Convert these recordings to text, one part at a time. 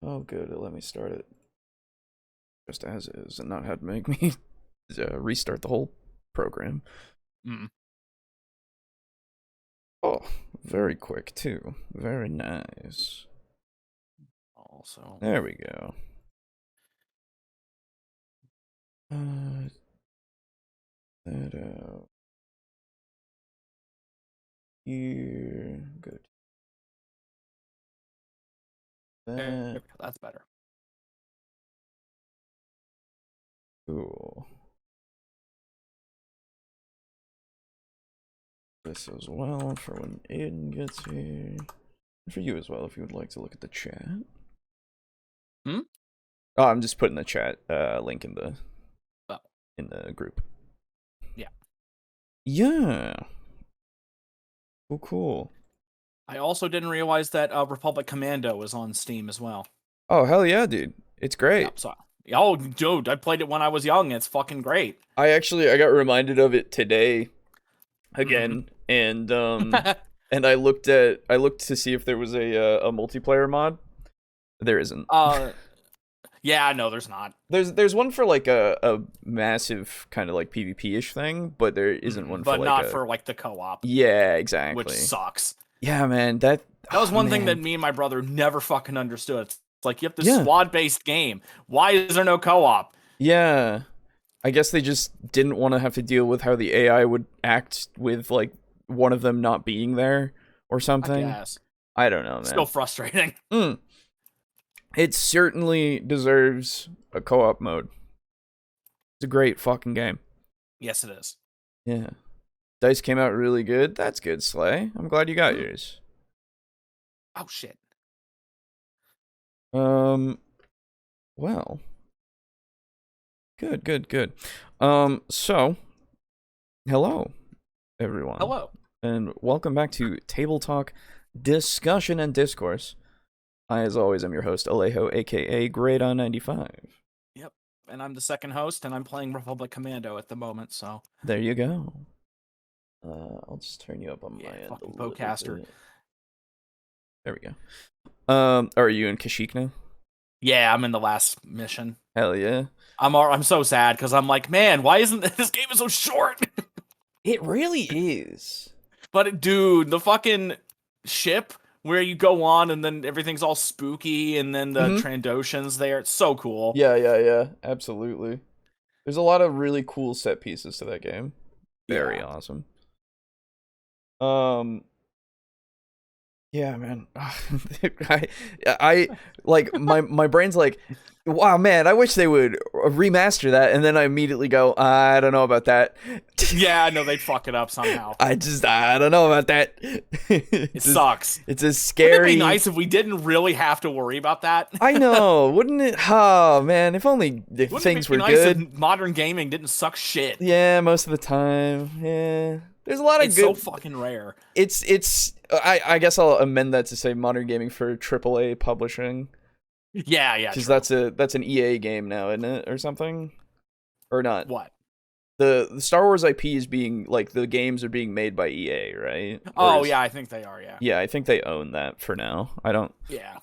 Oh, good. Let me start it just as is and not have to make me restart the whole program. Mm. Oh, very quick, too. Very nice. Also, there we go. That out. Here. Good. That. that's better. Cool. This as well for when Aiden gets here. And for you as well, if you would like to look at the chat. Hmm? Oh, I'm just putting the chat link in the group. Yeah. Yeah. Cool. I also didn't realize that Republic Commando was on Steam as well. Oh, hell yeah, dude. It's great. Oh, dude, I played it when I was young. It's fucking great. I got reminded of it today again, and and I looked to see if there was a multiplayer mod. There isn't. Yeah, no, there's not. There's one for like a massive kind of like PvP-ish thing, but there isn't one for like not for like the co-op. Yeah, exactly. Which sucks. Yeah, man, that was one thing that me and my brother never fucking understood. It's like, you have this squad-based game. Why is there no co-op? Yeah. I guess they just didn't want to have to deal with how the AI would act with like one of them not being there or something. I guess. I don't know, man. Still frustrating. It certainly deserves a co-op mode. It's a great fucking game. Yes, it is. Yeah. Dice came out really good. That's good, Slay. I'm glad you got yours. Oh, shit. Well. Good. So, hello, everyone. Hello. And welcome back to TableTalk Discussion and Discourse. I, as always, am your host, Alejo, aka Gradon95. Yep, and I'm the second host, and I'm playing Republic Commando at the moment, so... There you go. I'll just turn you up on my end a little bowcaster. bit. There we go. Are you in Kashyyyk now? Yeah, I'm in the last mission. Hell yeah. I'm so sad, because I'm like, man, why isn't this game is so short? It really is. But, dude, the fucking ship... where you go on and then everything's all spooky and then the Trandoshans there. It's so cool. Yeah. Absolutely. There's a lot of really cool set pieces to that game. Very awesome. Yeah, man. I like my brain's like, wow, man, I wish they would remaster that, and then I immediately go, I don't know about that. Yeah, no, they'd fuck it up somehow. I don't know about that. It sucks. It's as scary. Wouldn't it be nice if we didn't really have to worry about that? I know, wouldn't it? Oh, man, if only things were good. If modern gaming didn't suck shit. Yeah, most of the time. Yeah. There's a lot of it's good. It's so fucking rare. I guess I'll amend that to say modern gaming for AAA publishing. Yeah. Because that's an EA game now, isn't it, or something, or not? What? The Star Wars IP is being like the games are being made by EA, right? Yeah, I think they are. Yeah. Yeah, I think they own that for now. I don't. Yeah.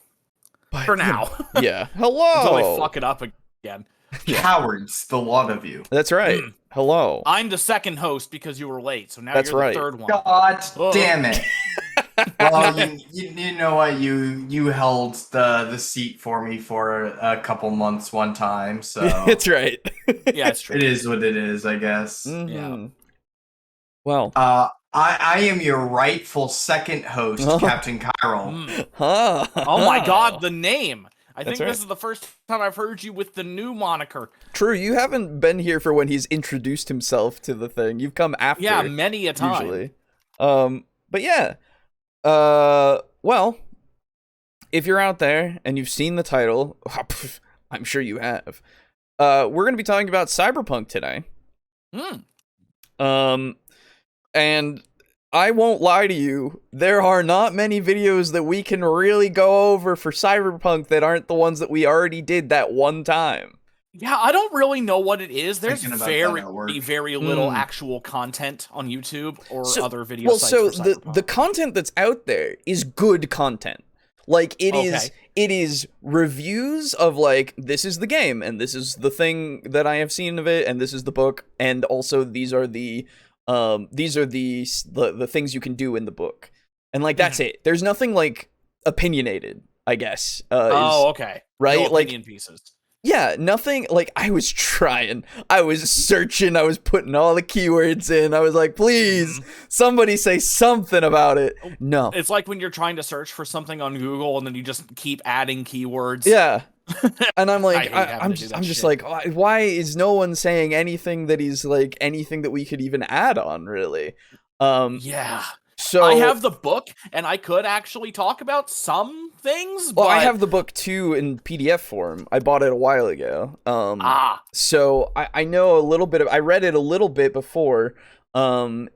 But, for now. Yeah. Hello. Until they fuck it up again. Cowards, the lot of you. That's right. Hello. I'm the second host because you were late, so now you're the third one. God damn it. Well, you know what? You held the seat for me for a couple months one time, so it's right. Yeah, it's true. It is what it is, I guess. Yeah. Well, I am your rightful second host, Captain Chiral. Oh my God, the name! I think That's this is the first time I've heard you with the new moniker. True, you haven't been here for when he's introduced himself to the thing. You've come after. Yeah, many a time. Usually. But yeah. Well, if you're out there and you've seen the title, I'm sure you have. We're going to be talking about Cyberpunk today. And I won't lie to you, there are not many videos that we can really go over for Cyberpunk that aren't the ones that we already did that one time. Yeah, I don't really know what it is. There's very little actual content on YouTube or other video sites. So the content that's out there is good content. Like it Okay. is reviews of like, this is the game and this is the thing that I have seen of it and this is the book, and also these are the things you can do in the book. And like that's it. There's nothing like opinionated, I guess. Okay. Right? No Like opinion pieces. yeah, nothing. Like I was trying, I was searching, I was putting all the keywords in. I was like, please, somebody say something about it. No. It's like when you're trying to search for something on Google and then you just keep adding keywords. Yeah. And I'm like, I hate having I'm to do just, that I'm just shit. like, why is no one saying anything that is like anything that we could even add on, really? Yeah. So I have the book, and I could actually talk about some things, well, but... I have the book too in PDF form. I bought it a while ago. So I know a little bit of. I read it a little bit before. And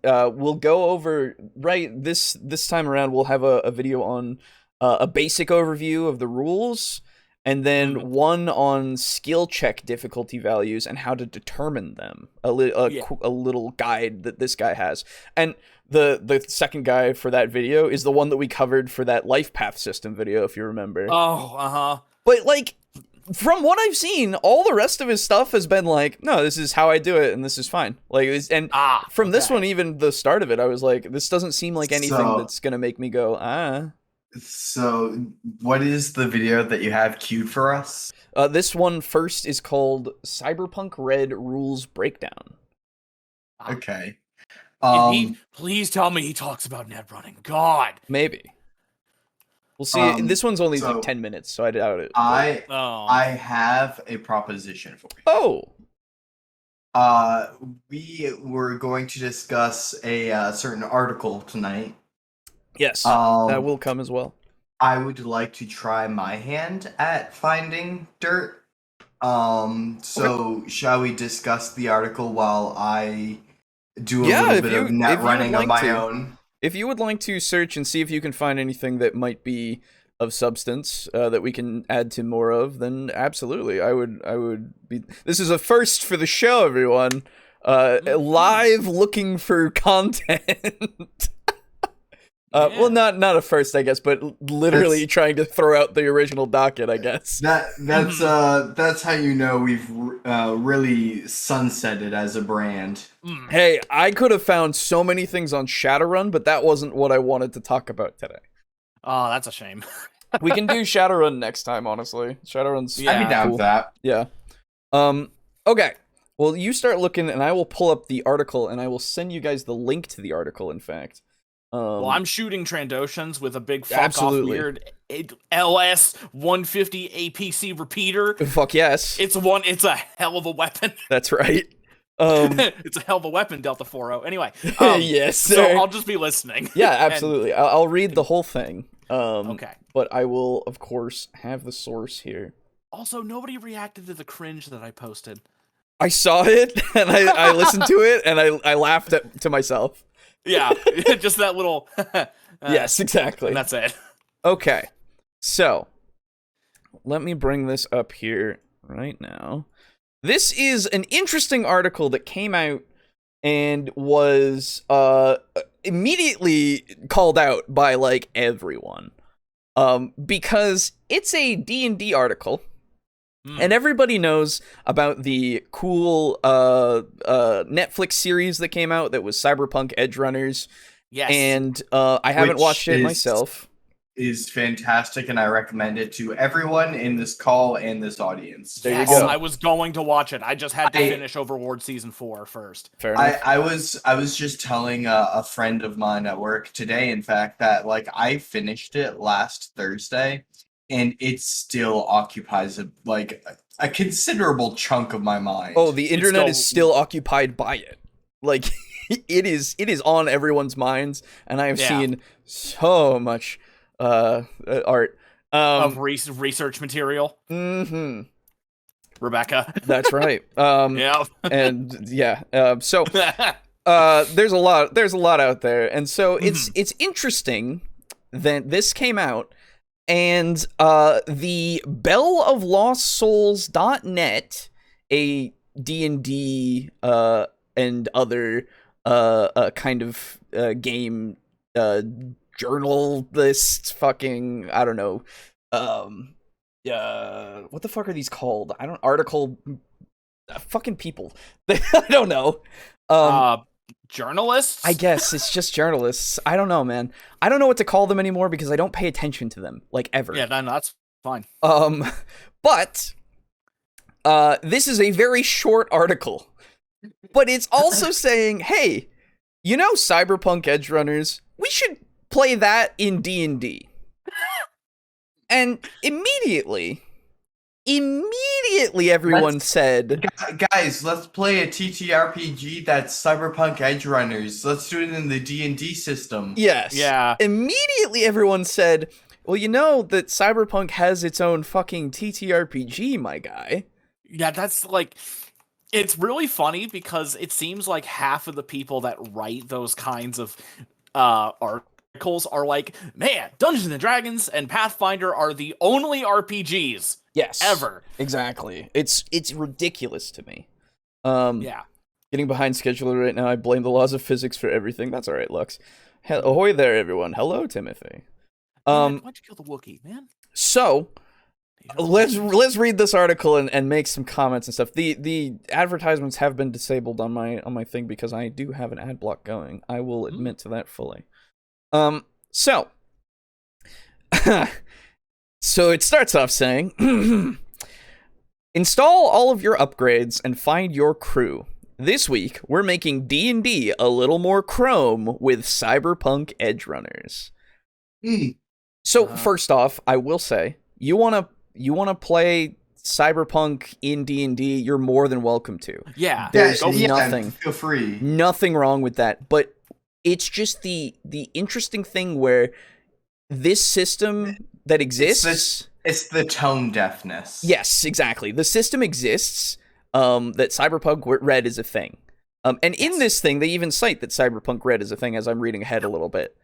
we'll go over this time around. We'll have a video on a basic overview of the rules, and then one on skill check difficulty values and how to determine them. A little guide that this guy has, and the second guy for that video is the one that we covered for that life path system video, if you remember. But like, from what I've seen, all the rest of his stuff has been like, no, this is how I do it, and this is fine. Like, from this one, even the start of it, I was like, this doesn't seem like anything that's gonna make me go, ah. So, what is the video that you have queued for us? This one first is called Cyberpunk Red Rules Breakdown. Okay. Please tell me he talks about Netrunning. God. Maybe. We'll see. This one's only like 10 minutes, so I doubt it. I have a proposition for you. We were going to discuss a certain article tonight. Yes, that will come as well. I would like to try my hand at finding dirt. So shall we discuss the article while I do a little bit of net running of my own? If you would like to search and see if you can find anything that might be of substance that we can add to more of, then absolutely, I would be. This is a first for the show, everyone. Live looking for content. Well, not a first, I guess, but literally trying to throw out the original docket, I guess. That's how you know we've really sunsetted as a brand. Hey, I could have found so many things on Shadowrun, but that wasn't what I wanted to talk about today. Oh, that's a shame. We can do Shadowrun next time, honestly. Shadowrun's I'd be down with that. Yeah. Okay. Well, you start looking, and I will pull up the article, and I will send you guys the link to the article, in fact. Well, I'm shooting Trandoshans with a big fuck-off weird LS 150 APC repeater. Fuck yes. It's a hell of a weapon. That's right. It's a hell of a weapon, Delta 40. Anyway, yes, sir. So I'll just be listening. Yeah, absolutely. I'll read the whole thing. Okay. But I will, of course, have the source here. Also, nobody reacted to the cringe that I posted. I saw it, and I listened to it, and I laughed to myself. Yeah, just that little... yes, exactly. And that's it. Okay, so let me bring this up here right now. This is an interesting article that came out and was immediately called out by like everyone, because it's a D&D article. And everybody knows about the cool Netflix series that came out that was Cyberpunk Edgerunners. Yes. And I haven't watched it myself. Is fantastic, and I recommend it to everyone in this call and this audience. There you go. I was going to watch it. I just had to finish Overwatch Season 4 first. Fair enough. I was just telling a friend of mine at work today, in fact, that like I finished it last Thursday. And it still occupies a considerable chunk of my mind. Oh, the internet is still occupied by it. Like it is on everyone's minds, and I have seen so much art of research material. Mm-hmm. Rebecca. That's right. Yeah. And yeah. So there's a lot out there, and so it's interesting that this came out. And the belloflostsouls.net, a D&D and other kind of game journalist fucking, I don't know, what the fuck are these called? Article fucking people. I don't know. Journalists? I guess it's just journalists. I don't know, man. I don't know what to call them anymore because I don't pay attention to them, like, ever. Yeah, no, that's fine. But this is a very short article. But it's also saying, hey, you know Cyberpunk Edgerunners? We should play that in D&D. And immediately everyone said, guys, let's play a TTRPG that's Cyberpunk Edgerunners. Let's do it in the D&D system. yes. Yeah. Immediately everyone said, well, you know that Cyberpunk has its own fucking TTRPG, my guy. Yeah, that's like, it's really funny because it seems like half of the people that write those kinds of articles are like, man, Dungeons and Dragons and Pathfinder are the only RPGs ever. Exactly. It's ridiculous to me. Yeah. Getting behind schedule right now. I blame the laws of physics for everything. That's all right, Lux. Ahoy there, everyone. Hello, Timothy. Why'd you kill the Wookiee, man? So let's read this article and make some comments and stuff. The advertisements have been disabled on my thing because I do have an ad block going. I will admit to that fully. So it starts off saying, install all of your upgrades and find your crew. This week, we're making D&D a little more chrome with Cyberpunk Edgerunners. So first off, I will say, you wanna play Cyberpunk in D&D, you're more than welcome to. Yeah. There's nothing. Feel free. Nothing wrong with that. But it's just the interesting thing where this system that exists. It's the tone deafness. Yes, exactly. The system exists. That Cyberpunk Red is a thing. And in this thing, they even cite that Cyberpunk Red is a thing as I'm reading ahead a little bit.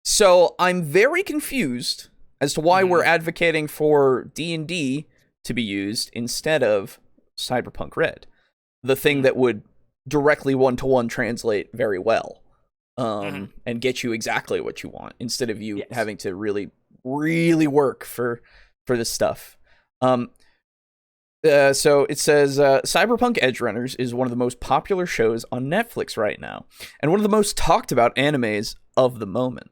So I'm very confused as to why we're advocating for D&D to be used instead of Cyberpunk Red, the thing that would directly one-to-one translate very well, and get you exactly what you want instead of you having to really, really work for this stuff. So it says, Cyberpunk Edgerunners is one of the most popular shows on Netflix right now, and one of the most talked about animes of the moment.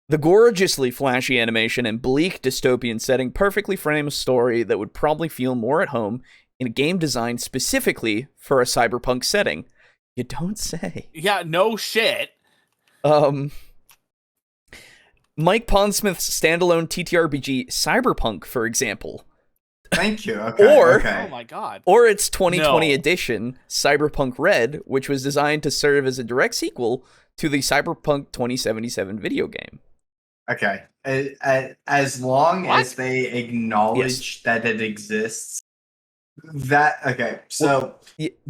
The gorgeously flashy animation and bleak dystopian setting perfectly frame a story that would probably feel more at home in a game designed specifically for a cyberpunk setting. You don't say. Yeah, no shit. Mike Pondsmith's standalone TTRPG Cyberpunk, for example. Thank you. Okay. Oh my god. Or its 2020 edition, Cyberpunk Red, which was designed to serve as a direct sequel to the Cyberpunk 2077 video game. Okay. As long as they acknowledge that it exists. So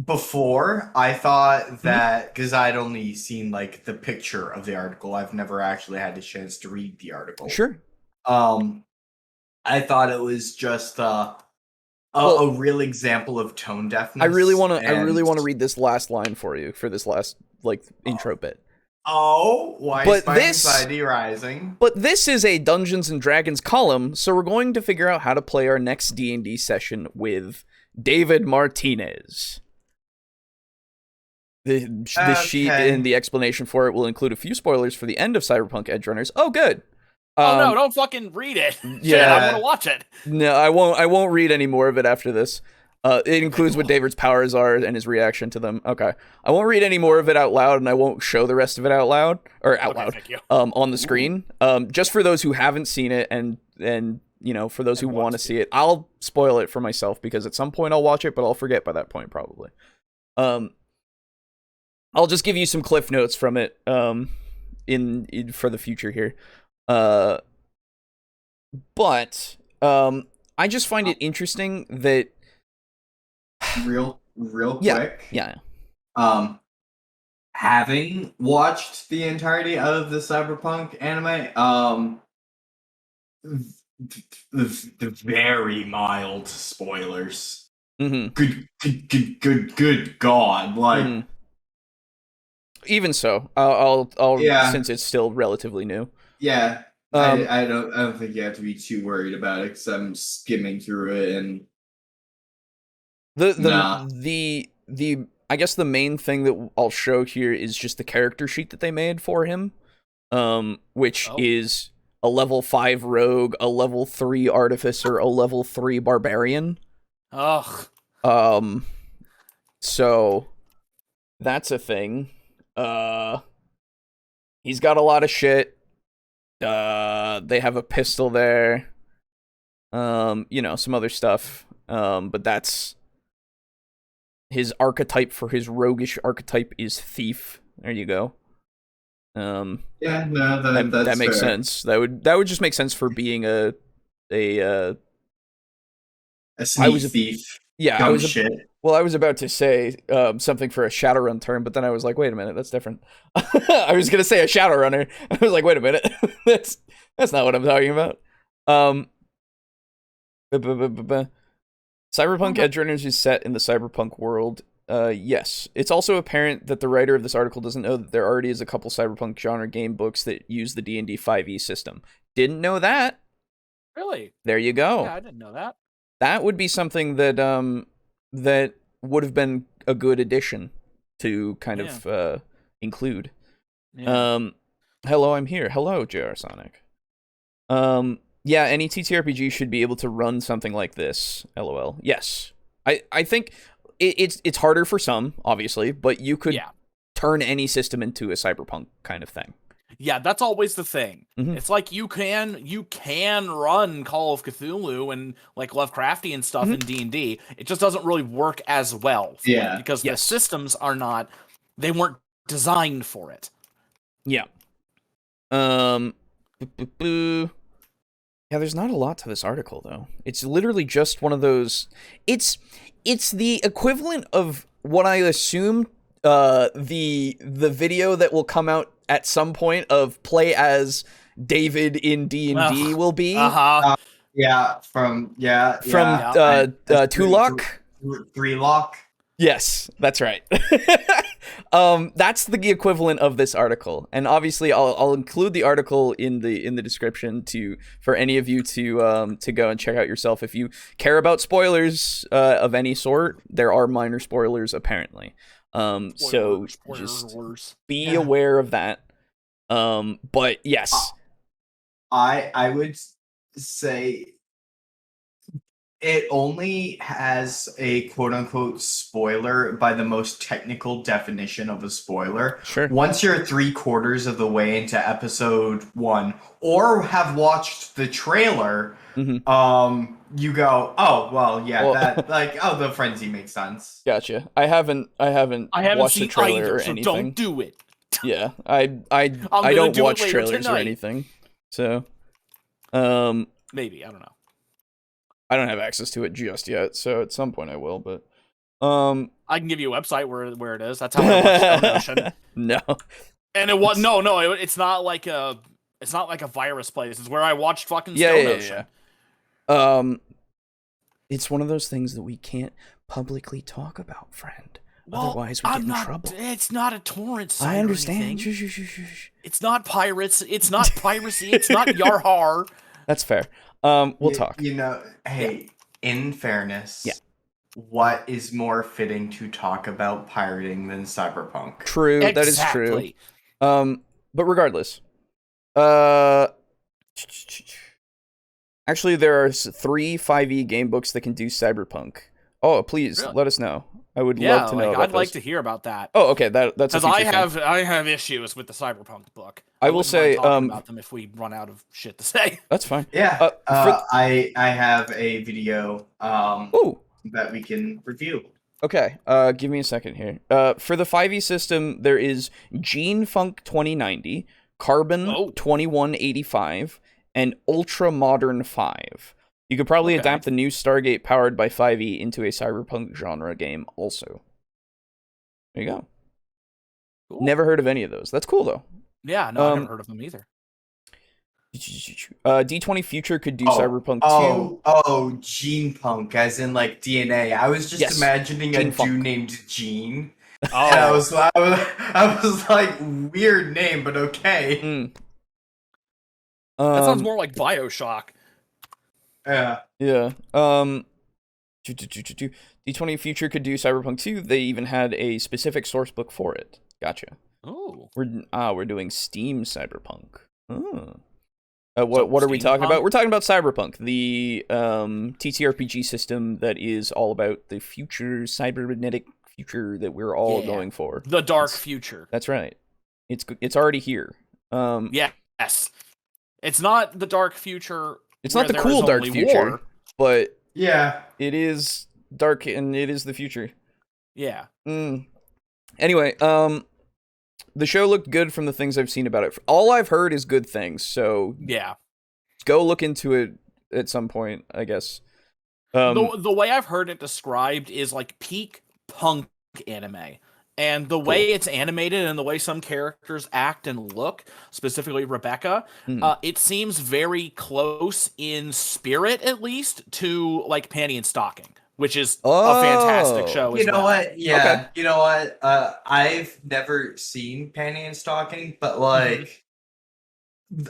before I thought that, because I'd only seen like the picture of the article, I've never actually had a chance to read the article. Sure. I thought it was just a real example of tone deafness. I really want to read this last line for you for this last intro bit. Oh, why is my anxiety rising? But this is a Dungeons and Dragons column, so we're going to figure out how to play our next D&D session with David Martinez. The sheet and the explanation for it will include a few spoilers for the end of Cyberpunk Edgerunners. Oh, good. No, don't fucking read it. Yeah. Shit, I want to watch it. No, I won't read any more of it after this. It includes what David's powers are and his reaction to them. Okay. I won't read any more of it out loud, and I won't show the rest of it out loud. Thank you. On the screen. Just for those who haven't seen it and for those who want to see it. I'll spoil it for myself because at some point I'll watch it, but I'll forget by that point probably. I'll just give you some cliff notes from it in for the future here. But I just find it interesting that real quick. Yeah. Having watched the entirety of the Cyberpunk anime, the very mild spoilers. Mm-hmm. Good God! Even so, I'll since it's still relatively new. Yeah. Um, I don't think you have to be too worried about it because I'm skimming through it and the nah. the I guess the main thing that I'll show here is just the character sheet that they made for him, which Oh. is a level 5 rogue, a level 3 artificer, a level 3 barbarian. Ugh. So that's a thing. He's got a lot of shit. They have a pistol there. Some other stuff. But that's his archetype for his roguish archetype is thief. There you go. Yeah, no, that's that makes fair. sense. That would just make sense for being a A I sneak was thief. yeah, Dumb shit. I was about to say something for a Shadowrun term, but then I was like, wait a minute, that's different. I was gonna say a Shadowrunner. I was like, wait a minute, that's not what I'm talking about. Cyberpunk Edge Runners is set in the cyberpunk world. Yes. It's also apparent that the writer of this article doesn't know that there already is a couple cyberpunk genre game books that use the D&D 5e system. Didn't know that. Really? There you go. Yeah, I didn't know that. That would be something that that would have been a good addition to kind of include. Yeah. Hello, I'm here. Hello, JR Sonic. Yeah, any TTRPG should be able to run something like this. LOL. Yes. I think it's harder for some, obviously, but you could turn any system into a cyberpunk kind of thing. Yeah, that's always the thing. Mhm. It's like you can run Call of Cthulhu and like Lovecraftian stuff in D&D. It just doesn't really work as well for it because the systems they weren't designed for it. Yeah. Yeah, there's not a lot to this article though. It's literally just one of those it's the equivalent of what I assume the video that will come out at some point of play as David in D&D will be. From Tulok. Three Lock. Yes, that's right. That's the equivalent of this article, and obviously, I'll include the article in the description for any of you to go and check out yourself if you care about spoilers of any sort. There are minor spoilers apparently, so just be aware of that. But yes, I would say it only has a quote-unquote spoiler by the most technical definition of a spoiler. Sure. Once you're 3/4 of the way into episode 1 or have watched the trailer, you go, oh, well, the frenzy makes sense. Gotcha. I haven't watched seen the trailer either, or so anything. Don't do it. Yeah, I don't watch trailers tonight. or anything. So, maybe, I don't know. I don't have access to it just yet, so at some point I will, but I can give you a website where it is. That's how I watch Stone Ocean. No. And it was it's not like a virus place. It's where I watched fucking Stone Ocean. Yeah. It's one of those things that we can't publicly talk about, friend. Well, otherwise we get in trouble. It's not a torrent site. I understand. It's not pirates. It's not piracy. It's not Yarhar. That's fair. We'll talk. Hey, in fairness, what is more fitting to talk about pirating than Cyberpunk? True, that is true. But regardless, actually, there are 3 5e game books that can do Cyberpunk. Oh, please let us know. I would love to know. I'd like to hear about that. Oh, okay, that's because I have issues with the Cyberpunk book. I will say about them if we run out of shit to say. That's fine. Yeah, I have a video that we can review. Okay, give me a second here. For the 5e system, there is Gene Funk 2090, Carbon 2185, and Ultra Modern 5. You could probably adapt the new Stargate powered by 5e into a cyberpunk genre game also. There you go. Cool. Never heard of any of those. That's cool, though. Yeah, no, I've never heard of them either. D20 Future could do Cyberpunk 2. Oh, Gene Punk, as in like DNA. I was just imagining a dude named Gene. Oh, I was like, weird name, but okay. That sounds more like Bioshock. Yeah. Yeah. D20 Future could do Cyberpunk 2. They even had a specific source book for it. Gotcha. Oh. We're doing Steam Cyberpunk. Oh. So What are we talking steampunk? about? We're talking about Cyberpunk, the TTRPG system that is all about the future, cybernetic future that we're all going for. The dark future. That's right. It's already here. Yes. It's not the dark future. It's where not the there cool is dark only future, war. but Yeah. it is dark and it is the future. Yeah. Anyway, the show looked good from the things I've seen about it. All I've heard is good things, so Yeah. go look into it at some point, I guess. The way I've heard it described is like peak punk anime. And the way it's animated and the way some characters act and look, specifically Rebecca, it seems very close in spirit, at least, to like Panty and Stocking, which is a fantastic show as You know well. what? Yeah. Okay. You know what? I've never seen Panty and Stocking, but like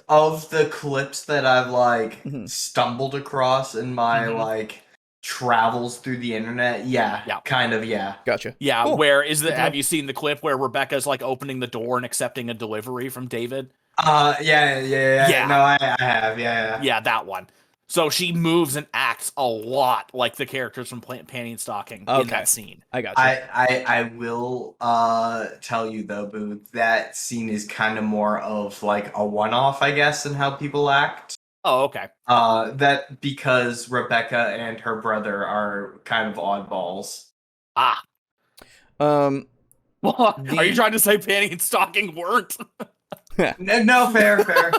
of the clips that I've like stumbled across in my like travels through the internet, yeah. Kind of, yeah. Gotcha. Yeah, Cool. where is the have you seen the clip where Rebecca's like opening the door and accepting a delivery from David? Yeah. No, I have, yeah. Yeah, that one. So she moves and acts a lot like the characters from Panty and Stocking in that scene. I gotcha. I will tell you though, Boo, that scene is kind of more of like a one-off, I guess, in how people act. Oh, okay. That because Rebecca and her brother are kind of oddballs. Ah. Are you trying to say Panty and Stocking weren't? No, fair.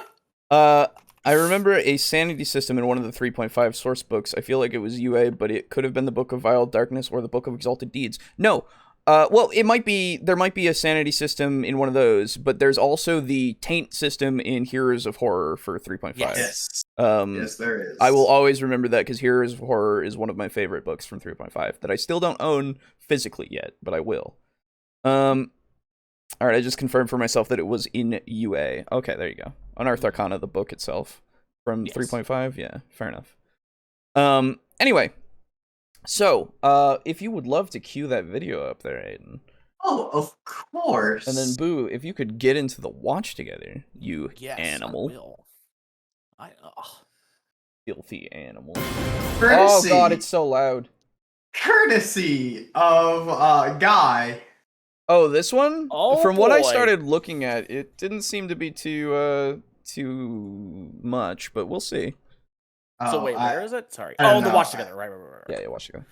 I remember a sanity system in one of the 3.5 source books. I feel like it was UA, but it could have been the Book of Vile Darkness or the Book of Exalted Deeds. No. Well, there might be a sanity system in one of those, but there's also the taint system in Heroes of Horror for 3.5. Yes. Yes, there is. I will always remember that because Heroes of Horror is one of my favorite books from 3.5 that I still don't own physically yet, but I will. All right, I just confirmed for myself that it was in UA. Okay, there you go. Unearthed Arcana, the book itself from 3.5. Yeah, fair enough. Anyway, so if you would love to cue that video up there, Aiden. Oh, of course. And then Boo, if you could get into the watch together, you animal. I will. Filthy animal. Courtesy, Oh god, it's so loud. courtesy of Guy. Oh, this one? Oh, From what I boy. started looking at, it didn't seem to be too much, but we'll see. So wait, where is it? Sorry. I don't The know. watch together. Right. Yeah, watch it go.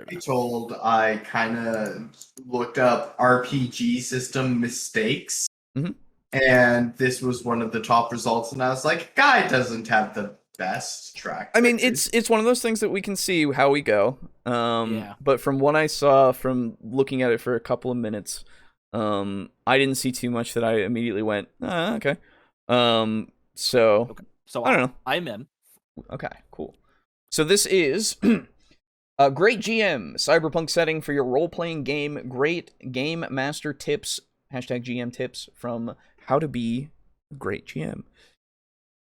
I told I kind of looked up RPG system mistakes, and this was one of the top results, and I was like, Guy doesn't have the best track. I mean, it's one of those things that we can see how we go. Yeah. But from what I saw from looking at it for a couple of minutes, I didn't see too much that I immediately went, okay. So I don't know. I'm in. Okay, cool. So this is a great GM cyberpunk setting for your role-playing game. Great game master tips. #GM tips from How to Be a Great GM.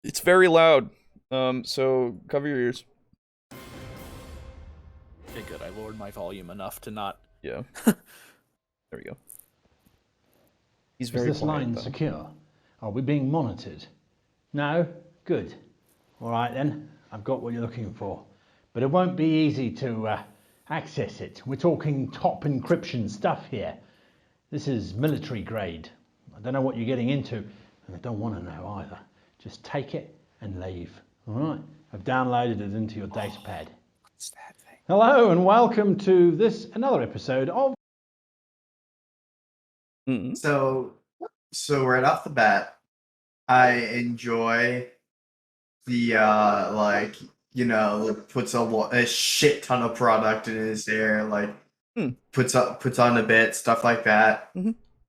It's very loud. So cover your ears. Okay, good. I lowered my volume enough to not. Yeah. There we go. He's very Is this quiet, line though. secure? Are we being monitored? No? Good. All right then, I've got what you're looking for. But it won't be easy to access it. We're talking top encryption stuff here. This is military grade. I don't know what you're getting into, and I don't want to know either. Just take it and leave. All right? I've downloaded it into your datapad. What's that thing? Hello and welcome to another episode of... So right off the bat, I enjoy the puts a shit ton of product in his hair, puts on a bit, stuff like that.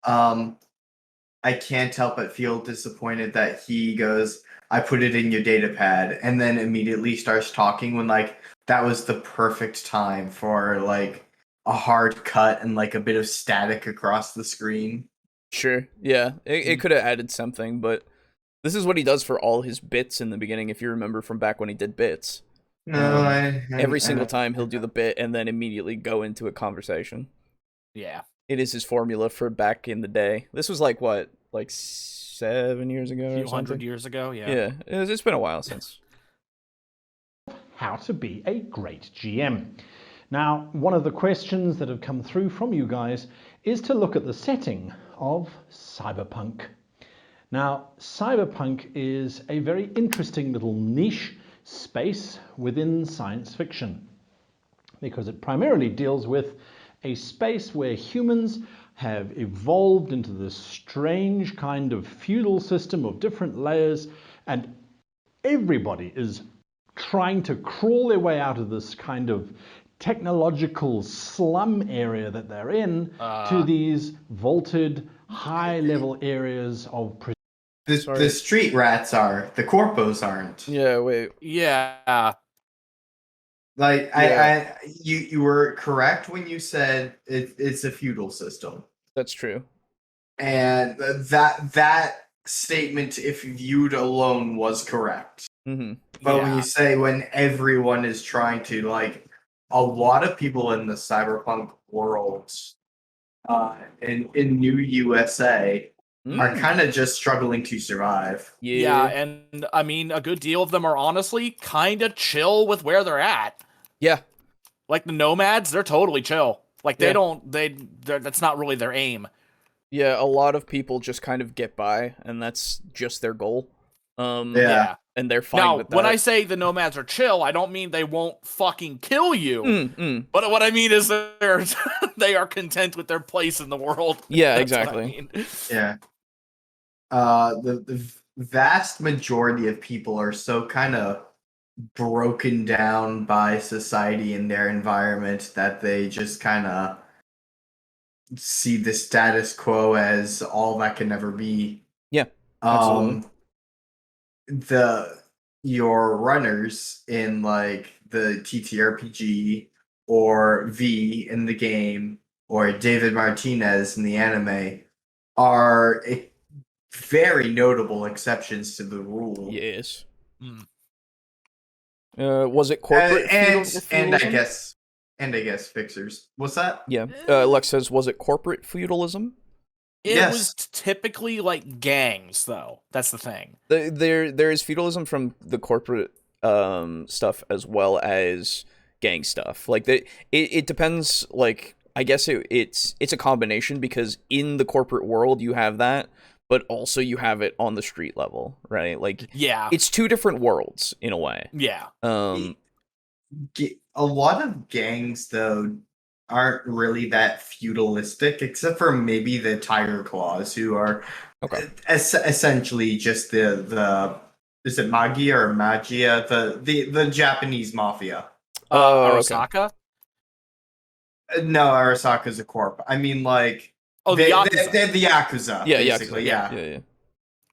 I can't help but feel disappointed that he goes, I put it in your data pad, and then immediately starts talking when that was the perfect time for a hard cut and a bit of static across the screen. Sure. Yeah. It could have added something, but This is what he does for all his bits in the beginning, if you remember from back when he did bits. No, Every single time he'll do the bit and then immediately go into a conversation. Yeah. It is his formula for back in the day. This was like, what, like 7 years ago A or few something? 100 years ago, yeah. Yeah, it's been a while since. How to be a great GM. Now, one of the questions that have come through from you guys is to look at the setting of Cyberpunk. Now, Cyberpunk is a very interesting little niche space within science fiction because it primarily deals with a space where humans have evolved into this strange kind of feudal system of different layers, and everybody is trying to crawl their way out of this kind of technological slum area that they're in to these vaulted high level areas of The street rats are. The corpos aren't. Yeah, wait. Yeah. Like Yeah. you were correct when you said it's a feudal system, That's true. and that statement, if viewed alone, was correct. Mm-hmm. But when Yeah. you say when everyone is trying to, like, a lot of people in the cyberpunk world, in New USA, are kind of just struggling to survive. Yeah, and I mean, a good deal of them are honestly kind of chill with where they're at. Yeah. Like the nomads, they're totally chill. Like Yeah. that's not really their aim. Yeah, a lot of people just kind of get by, and that's just their goal. Yeah. And they're fine Now, with that. when I say the nomads are chill, I don't mean they won't fucking kill you. But what I mean is they are content with their place in the world. Yeah, That's what I exactly. mean. Yeah. The vast majority of people are so kind of broken down by society and their environment that they just kind of see the status quo as all that can ever be. Yeah, absolutely. Your runners in like the TTRPG or V in the game or David Martinez in the anime are very notable exceptions to the rule. Yes. Mm. Was it corporate and feudalism? I guess fixers. What's that? Yeah. Lex says, was it corporate feudalism? It Yes. was typically like gangs, though. That's the thing. There is feudalism from the corporate stuff as well as gang stuff. Like it depends. Like I guess it's a combination, because in the corporate world you have that, but also you have it on the street level, right? Like Yeah. it's two different worlds in a way. Yeah. A lot of gangs, though, aren't really that feudalistic, except for maybe the Tiger Claws, who are Okay. essentially just the is it Magia or Magia, the Japanese mafia. Okay. Arasaka? No, Arasaka's a corp. I mean, like, Oh, the Yakuza. they're the Yakuza, Yeah, basically. Yakuza. Yeah. Yeah.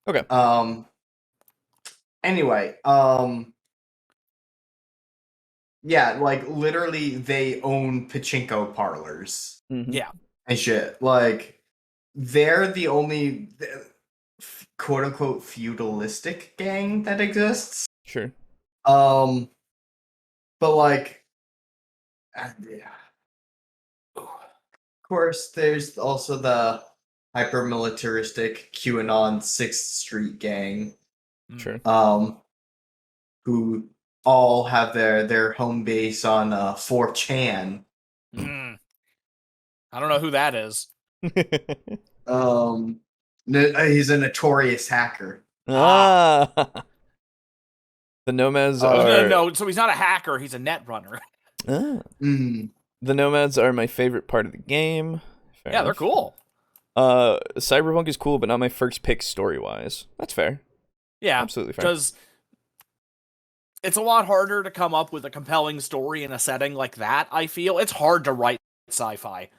Okay. Anyway, yeah, like literally they own pachinko parlors Mhm. Yeah. and shit. Like, they're the only quote unquote feudalistic gang that exists. Sure. But like, yeah. Of course, there's also the hyper militaristic QAnon 6th Street gang, Sure. who all have their home base on 4chan. Mm. I don't know who that is. He's a notorious hacker. The nomads are No, so he's not a hacker, he's a net runner. Mm. The nomads are my favorite part of the game. Fair Yeah, they're enough. cool. Cyberpunk is cool, but not my first pick story-wise. That's fair. Yeah, Absolutely fair. because it's a lot harder to come up with a compelling story in a setting like that, I feel. It's hard to write sci-fi.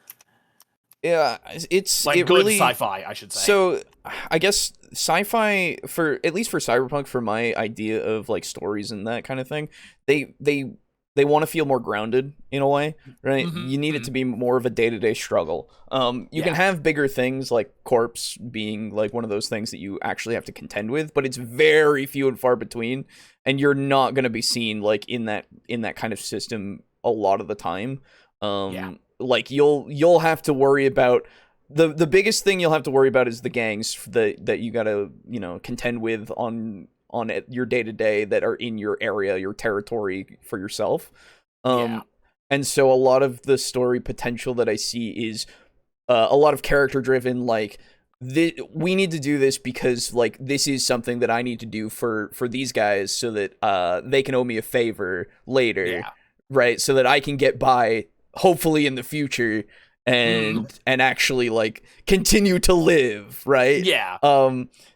Yeah, it's Like, it good really, sci-fi, I should say. So, I guess sci-fi, for at least for Cyberpunk, for my idea of like stories and that kind of thing, they they want to feel more grounded in a way, right? Mhm, You need it to be more of a day-to-day struggle. You can have bigger things like corpse being like one of those things that you actually have to contend with, but it's very few and far between, and you're not going to be seen like in that kind of system a lot of the time. Like you'll have to worry about the biggest thing you'll have to worry about is the gangs that you got to, contend with on your day-to-day that are in your area, your territory for yourself. And so a lot of the story potential that I see is a lot of character driven, like we need to do this because like this is something that I need to do for these guys so that they can owe me a favor later, right? So that I can get by hopefully in the future and actually like continue to live, right?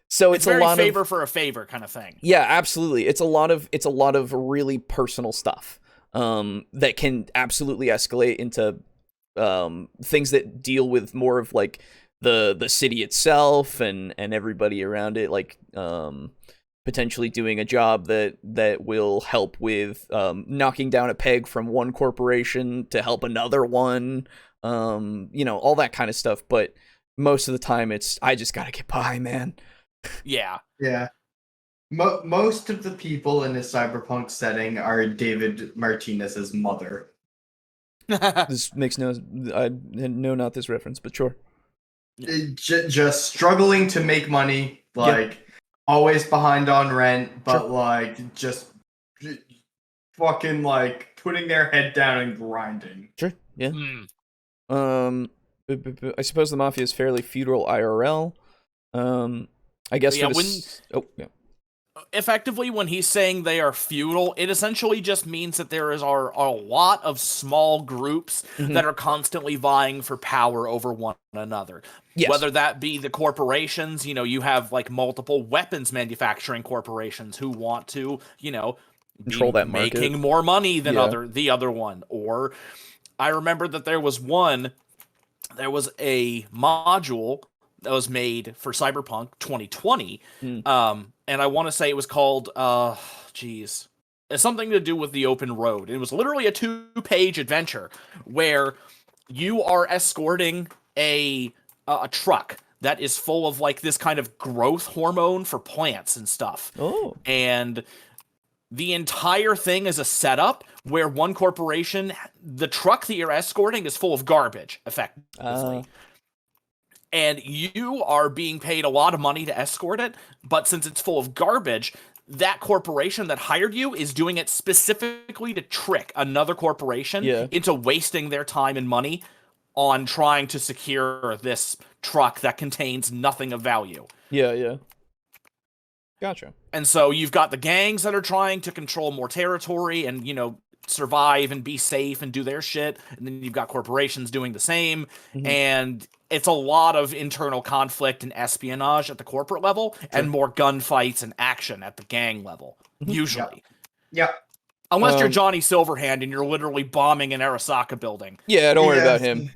So it's very a lot favor of for a favor kind of thing. Yeah, absolutely. It's a lot of really personal stuff that can absolutely escalate into things that deal with more of like the city itself and everybody around it, like potentially doing a job that will help with knocking down a peg from one corporation to help another one, all that kind of stuff. But most of the time it's I just gotta get by, man. Yeah. Most of the people in a cyberpunk setting are David Martinez's mother. This makes not this reference, but sure. Just struggling to make money, like always behind on rent, but like just fucking like putting their head down and grinding. Sure, yeah. I suppose the mafia is fairly feudal IRL. I guess effectively when he's saying they are feudal, it essentially just means that there are a lot of small groups that are constantly vying for power over one another. Yes. Whether that be the corporations, you have like multiple weapons manufacturing corporations who want to, control that market, making more money than the other one. Or I remember that there was a module that was made for Cyberpunk 2020. And I want to say it was called, it's something to do with the open road. It was literally a 2-page adventure where you are escorting a truck that is full of like this kind of growth hormone for plants and stuff. And the entire thing is a setup where one corporation, the truck that you're escorting is full of garbage, effectively. And you are being paid a lot of money to escort it, but since it's full of garbage, that corporation that hired you is doing it specifically to trick another corporation into wasting their time and money on trying to secure this truck that contains nothing of value. Yeah. Gotcha. And so you've got the gangs that are trying to control more territory and, survive and be safe and do their shit. And then you've got corporations doing the same. And it's a lot of internal conflict and espionage at the corporate level and more gunfights and action at the gang level, usually. Yeah. Unless you're Johnny Silverhand and you're literally bombing an Arasaka building. Yeah, don't worry about him.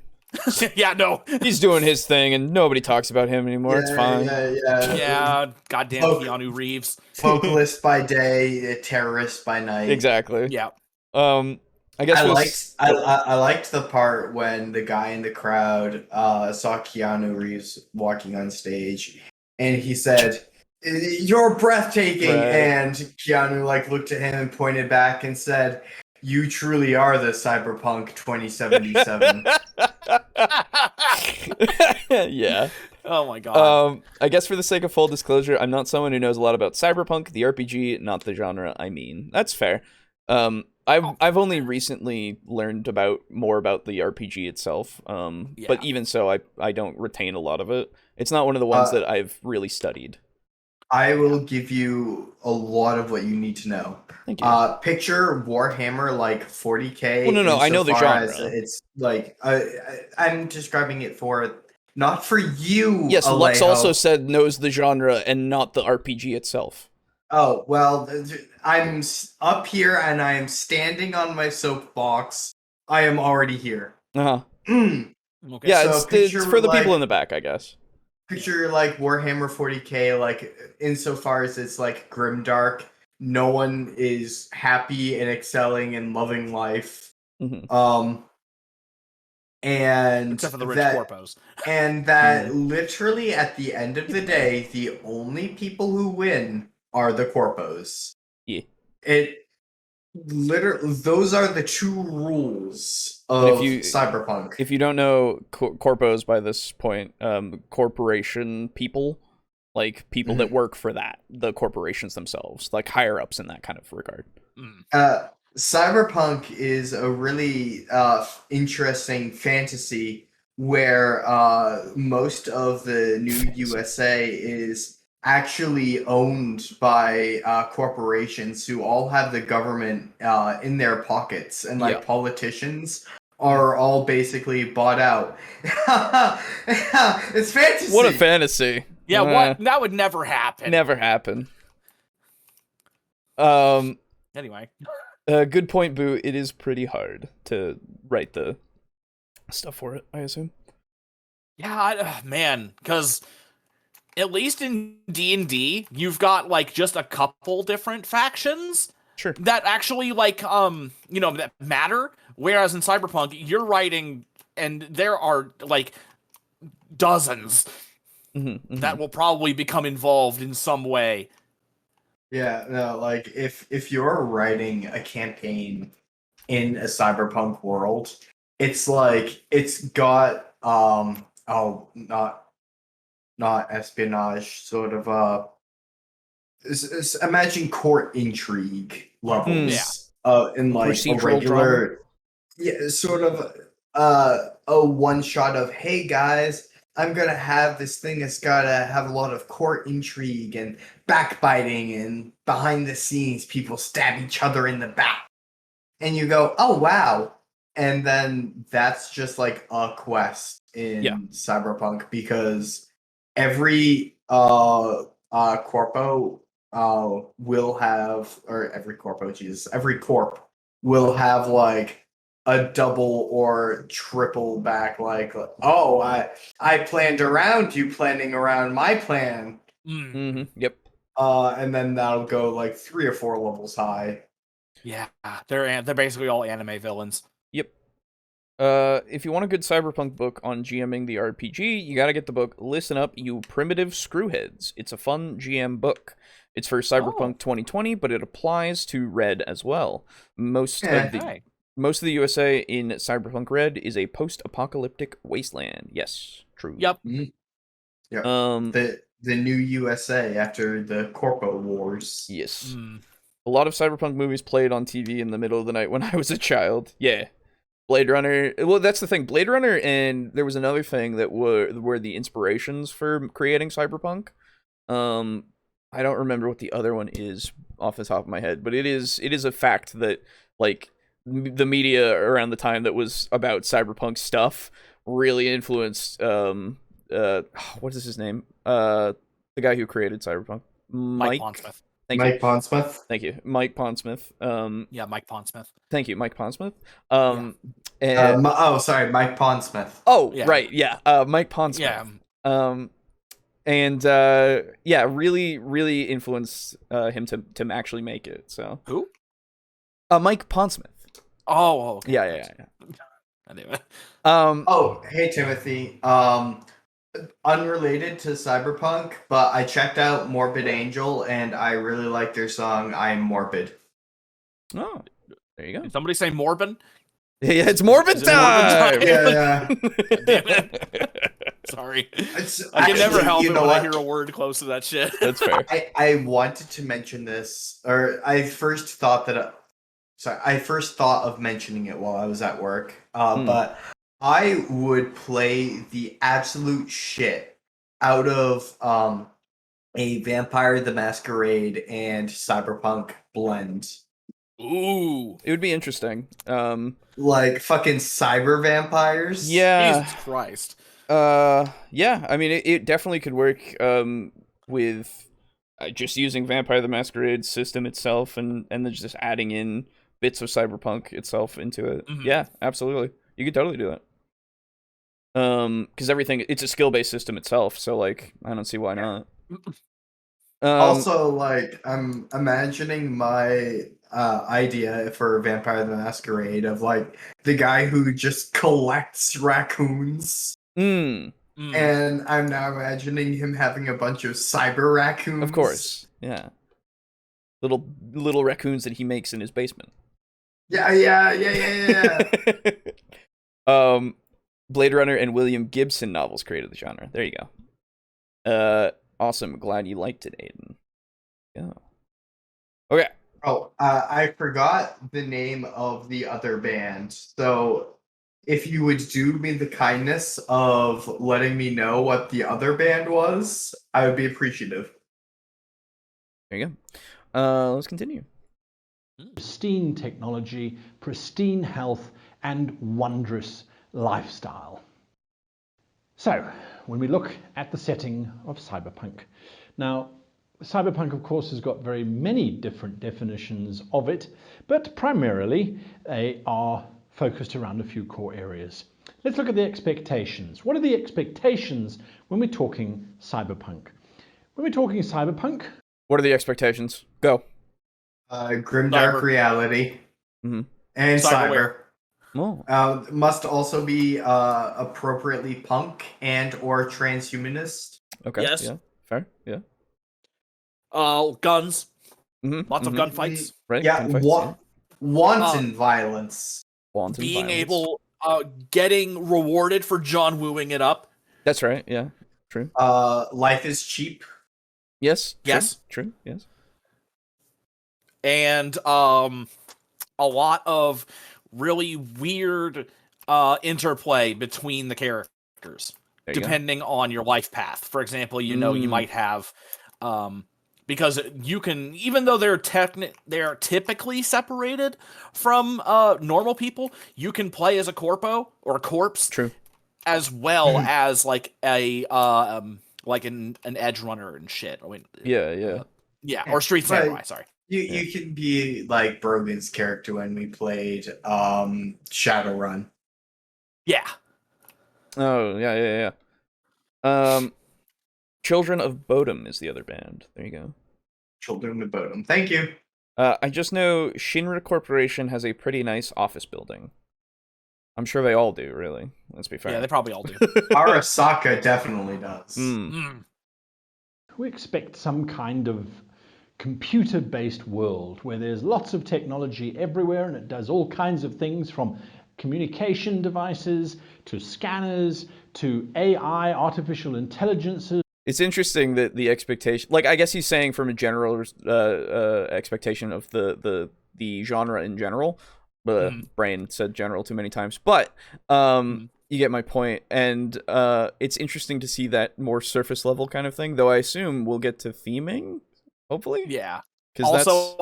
Yeah, no. He's doing his thing and nobody talks about him anymore. It's fine. Yeah, goddamn Keanu Reeves. Vocalist by day, a terrorist by night. Exactly. Yeah. I guess I liked the part when the guy in the crowd saw Keanu Reeves walking on stage, and he said, "You're breathtaking," and Keanu like looked at him and pointed back and said, "You truly are the Cyberpunk 2077." Yeah. Oh my god. I guess for the sake of full disclosure, I'm not someone who knows a lot about Cyberpunk, the RPG, not the genre. I mean, that's fair. I've only recently learned more about the RPG itself. But even so, I don't retain a lot of it. It's not one of the ones that I've really studied. I will give you a lot of what you need to know. Thank you. Picture Warhammer like 40K. Well, no, I know the genre. It's like I'm describing it not for you. Yes, Alejo. Lux also said knows the genre and not the RPG itself. Oh, well, I'm up here and I am standing on my soapbox. I am already here. Okay. Yeah, so it's for the people in the back, I guess. Picture like Warhammer 40K, like insofar as it's like grimdark, no one is happy and excelling and loving life. Mhm. And Except for the rich that corpos. and that literally at the end of the day, the only people who win are the corpos. Yeah. It literally, those are the two rules And of Cyberpunk. If you don't know corpos by this point, corporation people, like people that work for the corporations themselves, like higher ups in that kind of regard. Cyberpunk is a really interesting fantasy where most of the new USA is actually owned by corporations who all have the government in their pockets, and like politicians are all basically bought out. It's fantasy. What a fantasy! Yeah, what? That would never happen. Never happen. Anyway. Good point, Boo. It is pretty hard to write the stuff for it, I assume. Yeah, man, because at least in D&D, you've got like just a couple different factions that actually like that matter. Whereas in Cyberpunk, you're writing, and there are like dozens that will probably become involved in some way. Yeah, no, like if you're writing a campaign in a cyberpunk world, it's like it's got not espionage, sort of imagine court intrigue levels. In like procedural a regular drama? Yeah, sort of a one shot of, hey guys, I'm gonna have this thing that's gotta have a lot of court intrigue and backbiting, and behind the scenes people stab each other in the back. And you go, oh wow. And then that's just like a quest in Cyberpunk, because every corpo will have, or every corpo, Jesus, every corp will have like a double or triple back, like, oh, I planned around you planning around my plan. Yep. And then that'll go like 3 or 4 levels high. Yeah, they're basically all anime villains. Yep. If you want a good cyberpunk book on GMing the RPG, you gotta get the book Listen Up, You Primitive Screwheads. It's a fun GM book. It's for Cyberpunk 2020, but it applies to Red as well. Most of the USA in Cyberpunk Red is a post-apocalyptic wasteland. Yes, true. Yep. Yeah. The new USA after the Corpo Wars. Yes. A lot of Cyberpunk movies played on TV in the middle of the night when I was a child. Yeah. Blade Runner. Well, that's the thing. Blade Runner, and there was another thing that were the inspirations for creating Cyberpunk. I don't remember what the other one is off the top of my head, but it is a fact that like the media around the time that was about cyberpunk stuff really influenced what is his name? The guy who created Cyberpunk. Mike Pondsmith. Mike Pondsmith. Thank you. Mike Pondsmith. Yeah, Mike Pondsmith. Thank you, Mike Pondsmith. Sorry, Mike Pondsmith. Oh, yeah. Right, yeah. Mike Pondsmith. Yeah. Really, really influenced him to actually make it. So who? Mike Pondsmith. Oh, okay. Yeah. Anyway. Hey Timothy. Unrelated to Cyberpunk, but I checked out Morbid Angel and I really like their song I'm Morbid. Oh, there you go. Did somebody say Morbin? Yeah, it's Morbid time! Yeah. Damn it. Sorry. I can never help it when I hear a word close to that shit. That's fair. I wanted to mention this, or I first thought of mentioning it while I was at work, but I would play the absolute shit out of a Vampire the Masquerade and Cyberpunk blend. Ooh. It would be interesting. Like fucking cyber vampires? Yeah. Jesus Christ. Yeah, I mean, it definitely could work with just using Vampire the Masquerade system itself and then just adding in bits of Cyberpunk itself into it. Yeah, absolutely. You could totally do that. Because it's a skill-based system itself, so like I don't see why not. Also, like, I'm imagining my idea for Vampire the Masquerade of like the guy who just collects raccoons, Mm, and I'm now imagining him having a bunch of cyber raccoons. of course. Yeah. Little raccoons that he makes in his basement. Yeah. Blade Runner and William Gibson novels created the genre. There you go. Awesome. Glad you liked it, Aiden. Yeah. Okay. Oh, I forgot the name of the other band. So, if you would do me the kindness of letting me know what the other band was, I would be appreciative. There you go. Let's continue. Pristine technology, pristine health, and wondrous lifestyle. So, when we look at the setting of cyberpunk, now, cyberpunk, of course, has got very many different definitions of it, but primarily they are focused around a few core areas. Let's look at the expectations. What are the expectations when we're talking cyberpunk? When we're talking cyberpunk, What are the expectations? Go. Grimdark Cyber. reality Mm-hmm. and cyber. Oh. Must also be appropriately punk and or transhumanist. Okay. Yes. Yeah. Fair. Yeah. Guns. Mm-hmm. Lots of gunfights. Right. Yeah, gunfights, wanton violence. Wanton Being violence. able, getting rewarded for John wooing it up. That's right. Yeah. True. Life is cheap. Yes. True, Yes. True. Yes. And a lot of really weird interplay between the characters, There you go. depending on your life path. For example, you know, you might have because you can, even though they're typically separated from normal people, you can play as a corpo or a corpse. True. As well as like a like an edge runner and shit. I mean, Yeah. or street samurai. Sorry. You can be like Brogan's character when we played Shadowrun. Yeah. Oh, yeah. Children of Bodom is the other band. There you go. Children of Bodom. Thank you. I just know Shinra Corporation has a pretty nice office building. I'm sure they all do, really. Let's be fair. Yeah, they probably all do. Arasaka definitely does. we expect some kind of computer-based world where there's lots of technology everywhere and it does all kinds of things from communication devices to scanners to AI, artificial intelligences. It's interesting that the expectation, like, I guess he's saying from a general expectation of the genre in general. Brain said general too many times, but you get my point. And it's interesting to see that more surface level kind of thing. Though I assume we'll get to theming, hopefully. Yeah. 'Cause Also,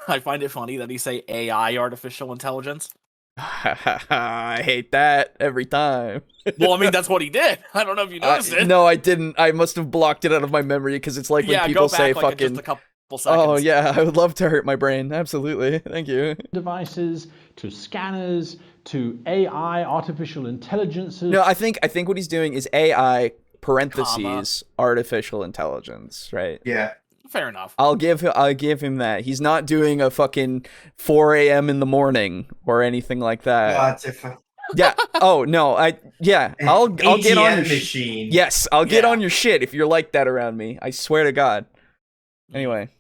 I find it funny that he say AI, artificial intelligence. I hate that every time. Well, I mean, that's what he did. I don't know if you noticed it. No, I didn't. I must have blocked it out of my memory because it's like when people say like fucking. Just a couple seconds. Oh yeah, I would love to hurt my brain. Absolutely, thank you. Devices to scanners to AI, artificial intelligences. No, I think what he's doing is AI parentheses artificial intelligence, right? Yeah. Fair enough. I'll give him that. He's not doing a fucking 4 a.m. in the morning or anything like that. Yeah. Oh no. I'll get on your machine. Yes, I'll get on your shit if you're like that around me. I swear to God. Anyway.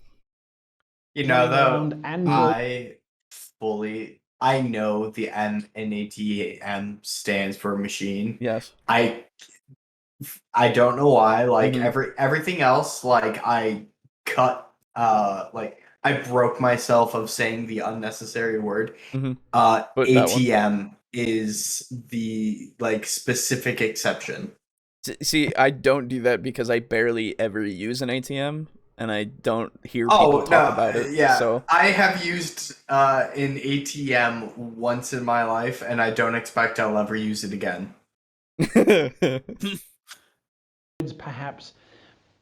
You know though, I know the NATM stands for machine. Yes. I don't know why. Like everything else, like I cut like I broke myself of saying the unnecessary word. ATM is the like specific exception. See, I don't do that because I barely ever use an ATM and I don't hear people talk about it. Yeah, so I have used an ATM once in my life and I don't expect I'll ever use it again. Perhaps.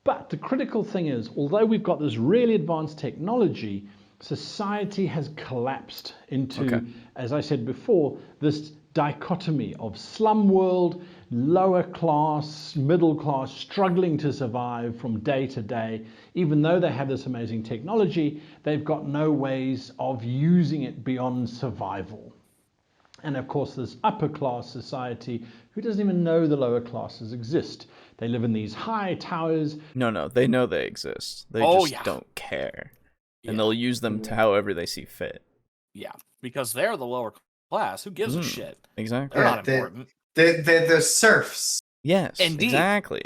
But the critical thing is, although we've got this really advanced technology, society has collapsed into, as I said before, this dichotomy of slum world, lower class, middle class, struggling to survive from day to day. Even though they have this amazing technology, they've got no ways of using it beyond survival. And of course, this upper class society who doesn't even know the lower classes exist. They live in these high towers. No, they know they exist. They just don't care. And they'll use them to however they see fit. Yeah, because they're the lower class. Who gives a shit? Exactly. They're not important. They're the serfs. Yes, Indeed. exactly.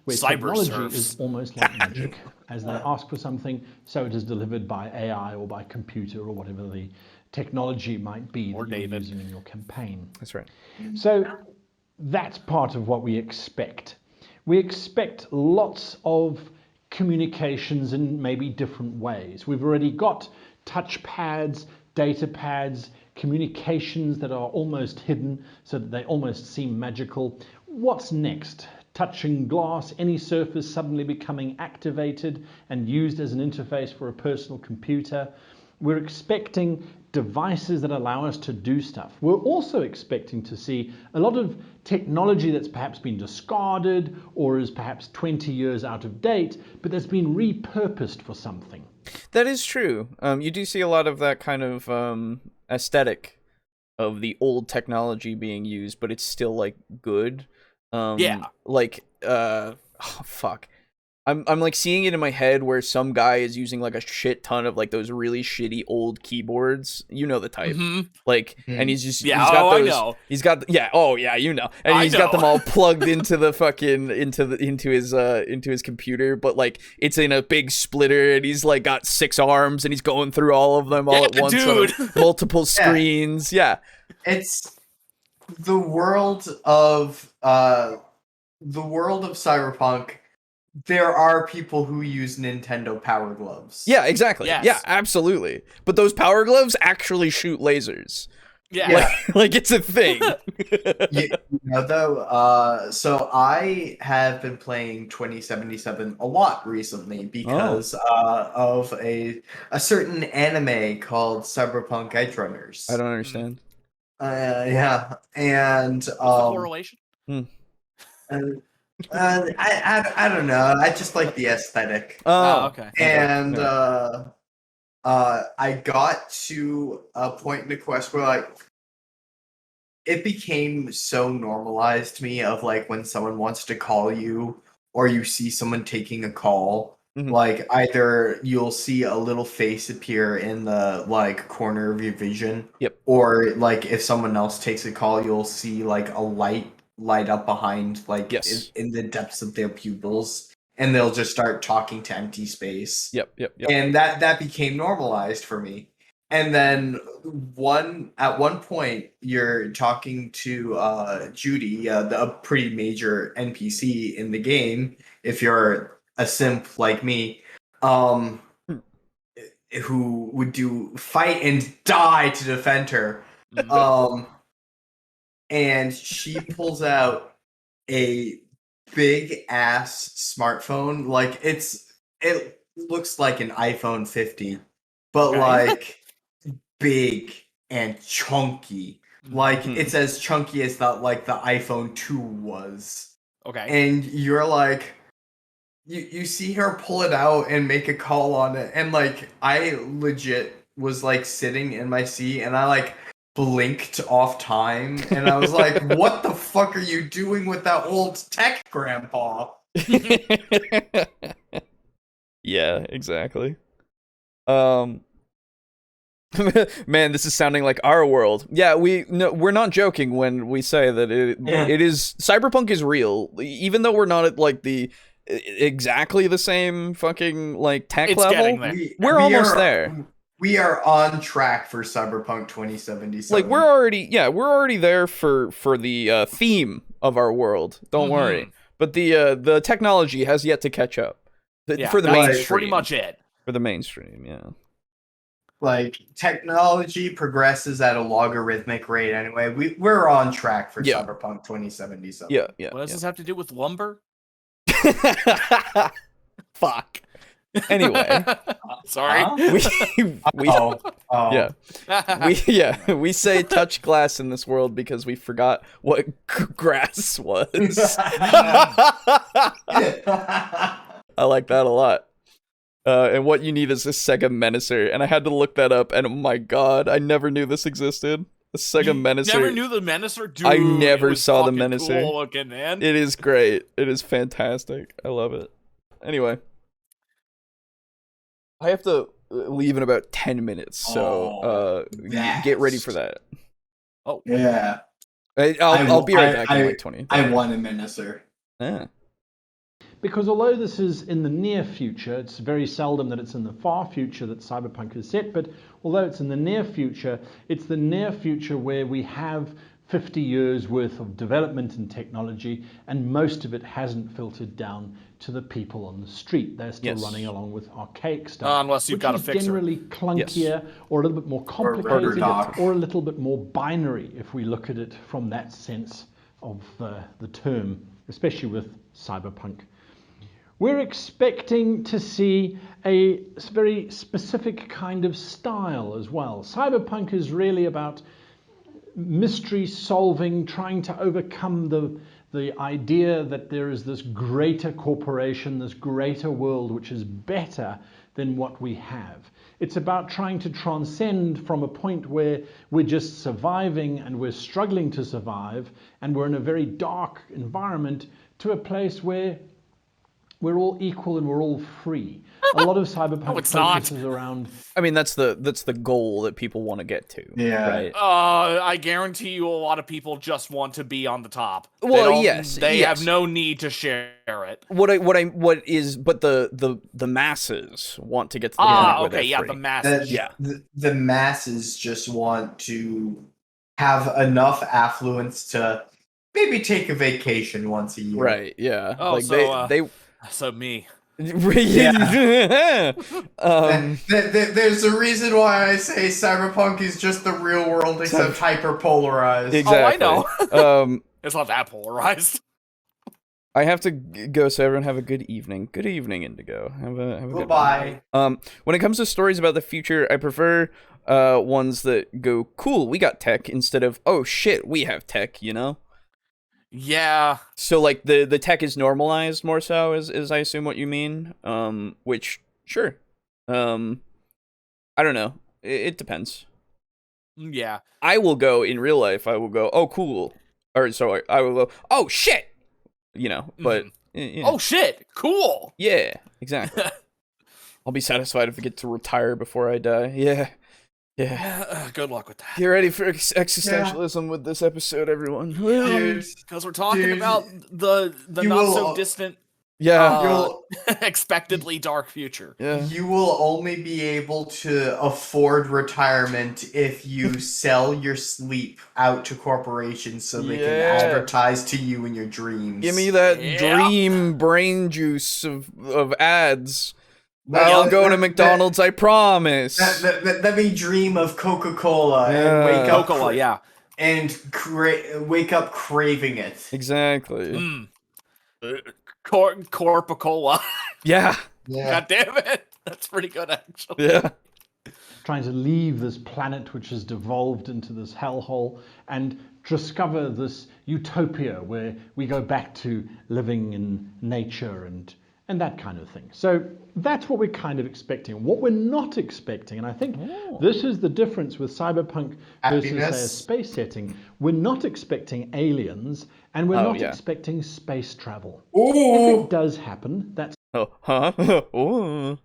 Where Cyber technology serfs. is almost like magic. As they ask for something, so it is delivered by AI or by computer or whatever the technology might be Or that you're David. using in your campaign. That's right. So that's part of what we expect. We expect lots of communications in maybe different ways. We've already got touch pads, data pads, communications that are almost hidden so that they almost seem magical. What's next? Touching glass, any surface suddenly becoming activated and used as an interface for a personal computer. We're expecting devices that allow us to do stuff. We're also expecting to see a lot of technology that's perhaps been discarded or is perhaps 20 years out of date, but that's been repurposed for something. That is true. You do see a lot of that kind of aesthetic of the old technology being used, but it's still like good. Like fuck. I'm like seeing it in my head where some guy is using like a shit ton of like those really shitty old keyboards. You know the type. Like, and he's just he's got those. I know. He's got you know. And he's got them all plugged into the fucking into his computer, but like it's in a big splitter, and he's like got 6 arms, and he's going through all of them all at once dude. on multiple screens. Yeah. It's the world of Cyberpunk. There are people who use Nintendo Power Gloves. Yeah, exactly. Yes. Yeah, absolutely. But those power gloves actually shoot lasers. Yeah. Like it's a thing. So I have been playing 2077 a lot recently because of a certain anime called Cyberpunk Edgerunners. I don't understand. Yeah, and What's the correlation? I don't know. I just like the aesthetic. Oh, okay. And I got to a point in the quest where like it became so normalized to me of like when someone wants to call you or you see someone taking a call, like either you'll see a little face appear in the like corner of your vision, or like if someone else takes a call, you'll see like a light up behind like in the depths of their pupils, and they'll just start talking to empty space. Yep. And that became normalized for me. And then at one point you're talking to Judy, a pretty major NPC in the game, if you're a simp like me, who would fight and die to defend her. And she pulls out a big ass smartphone. Like it looks like an iPhone 50, but like big and chunky. Like it's as chunky as the iPhone 2 was. Okay. And you're like, you see her pull it out and make a call on it, and like I legit was like sitting in my seat and I like blinked off time and I was like, what the fuck are you doing with that old tech, grandpa? Yeah, exactly. Man, this is sounding like our world. Yeah, we're not joking when we say that it is Cyberpunk is real, even though we're not at like the exactly the same fucking like tech level. We're almost there. We are on track for Cyberpunk 2077. Like we're already there for the theme of our world. Don't worry. But the technology has yet to catch up. For the mainstream. Pretty much it. For the mainstream, yeah. Like technology progresses at a logarithmic rate anyway. We're on track for Cyberpunk 2077. Yeah. What does this have to do with lumber? Fuck. Anyway, Sorry. we Oh, yeah, we say touch glass in this world because we forgot what grass was. I like that a lot. And what you need is a Sega Menacer, and I had to look that up, and oh my god, I never knew this existed. The Sega Menacer. Never knew the Menacer? Dude, I never it was saw the fucking Menacer. Cool looking, man. It is great. It is fantastic. I love it. Anyway, I have to leave in about 10 minutes, so get ready for that. Oh yeah. I'll be right back in like 20. I want a Menacer. Yeah. Because although this is in the near future, it's very seldom that it's in the far future that Cyberpunk is set, but although it's in the near future, it's the near future where we have 50 years worth of development and technology, and most of it hasn't filtered down to the people on the street. They're still running along with archaic stuff, unless you've got a which fixer. is generally clunkier or a little bit more complicated or a little bit more binary if we look at it from that sense of the term, especially with Cyberpunk. We're expecting to see a very specific kind of style as well. Cyberpunk is really about mystery solving, trying to overcome the idea that there is this greater corporation, this greater world which is better than what we have. It's about trying to transcend from a point where we're just surviving and we're struggling to survive and we're in a very dark environment to a place where we're all equal and we're all free. A lot of Cyberpunk focuses around. I mean, that's the goal that people want to get to. Yeah. Right. I guarantee you, a lot of people just want to be on the top. Well, yes, they have no need to share it. But the masses want to get to the point where they're free. The masses. The masses just want to have enough affluence to maybe take a vacation once a year. Right. Yeah. Oh, like so, they. So me. Yeah. There's a reason why I say Cyberpunk is just the real world except hyper polarized. Exactly. Oh, I know. It's not that polarized. I have to go, so everyone have a good evening. Good evening, Indigo. Have a good Bye. one. When it comes to stories about the future, I prefer ones that go, cool, we got tech, instead of, oh shit, we have tech, you know? Yeah. So like the tech is normalized more so, is I assume what you mean. Which sure. I don't know. It depends. Yeah. I will go in real life. I will go, oh cool, or so I will go, oh shit, you know. But oh shit, cool. Yeah, exactly. I'll be satisfied if I get to retire before I die. Yeah. Yeah. Good luck with that. Get ready for existentialism with this episode, everyone. Because we're talking about the not so distant, expectantly dark future. Yeah. You will only be able to afford retirement if you sell your sleep out to corporations so they can advertise to you in your dreams. Give me that dream brain juice of ads. I'll go to McDonald's, I promise. Let me dream of Coca-Cola and wake up. Coca-Cola, and wake up craving it. Exactly. Corpicola. Yeah. God damn it. That's pretty good, actually. Yeah. Trying to leave this planet which has devolved into this hellhole and discover this utopia where we go back to living in nature and that kind of thing. So that's what we're kind of expecting. What we're not expecting, and I think this is the difference with Cyberpunk versus say, a space setting, we're not expecting aliens and we're not expecting space travel. Ooh. If it does happen, that's Don't worry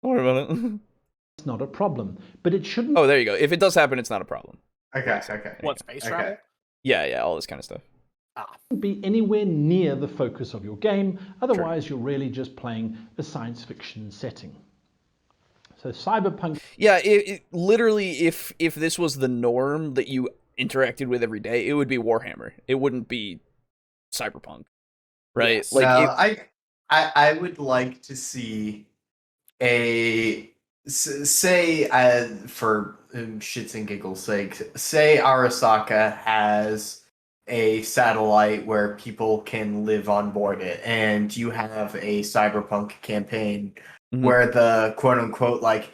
about it. It's not a problem. But it shouldn't Oh, there you go. If it does happen, it's not a problem. Okay. What, space travel? Yeah, all this kind of stuff. Be anywhere near the focus of your game. Otherwise, you're really just playing a science fiction setting. So Cyberpunk... Yeah, literally, if this was the norm that you interacted with every day, it would be Warhammer. It wouldn't be Cyberpunk, right? Yes. Like, I would like to see say for shits and giggles sake, say Arasaka has a satellite where people can live on board it, and you have a cyberpunk campaign Mhm. where the quote unquote like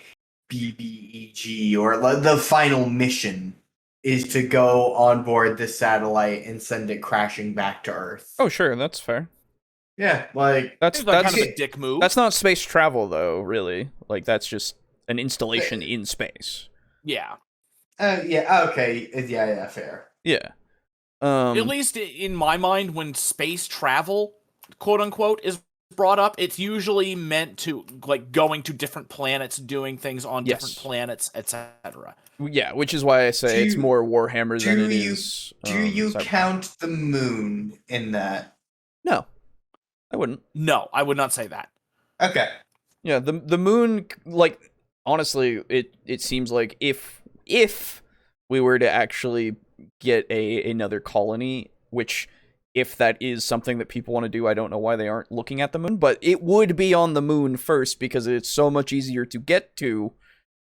BBEG or the final mission is to go on board this satellite and send it crashing back to Earth. Oh, sure, that's fair. Yeah, like That's Seems like kind of that's- a dick move. That's not space travel, though. Really, like that's just an installation in space. Yeah. yeah, okay, yeah, fair. Yeah. At least in my mind, when space travel, quote unquote, is brought up, it's usually meant to like going to different planets, doing things on Yes. different planets, etc. Yeah, which is why I say it's more Warhammer than it is. Do you Cyberpunk. count the moon in that? No, I wouldn't. No, I would not say that. Okay. Yeah, the moon, like, honestly, it seems like if we were to actually get another colony, which if that is something that people want to do, I don't know why they aren't looking at the moon, but it would be on the moon first because it's so much easier to get to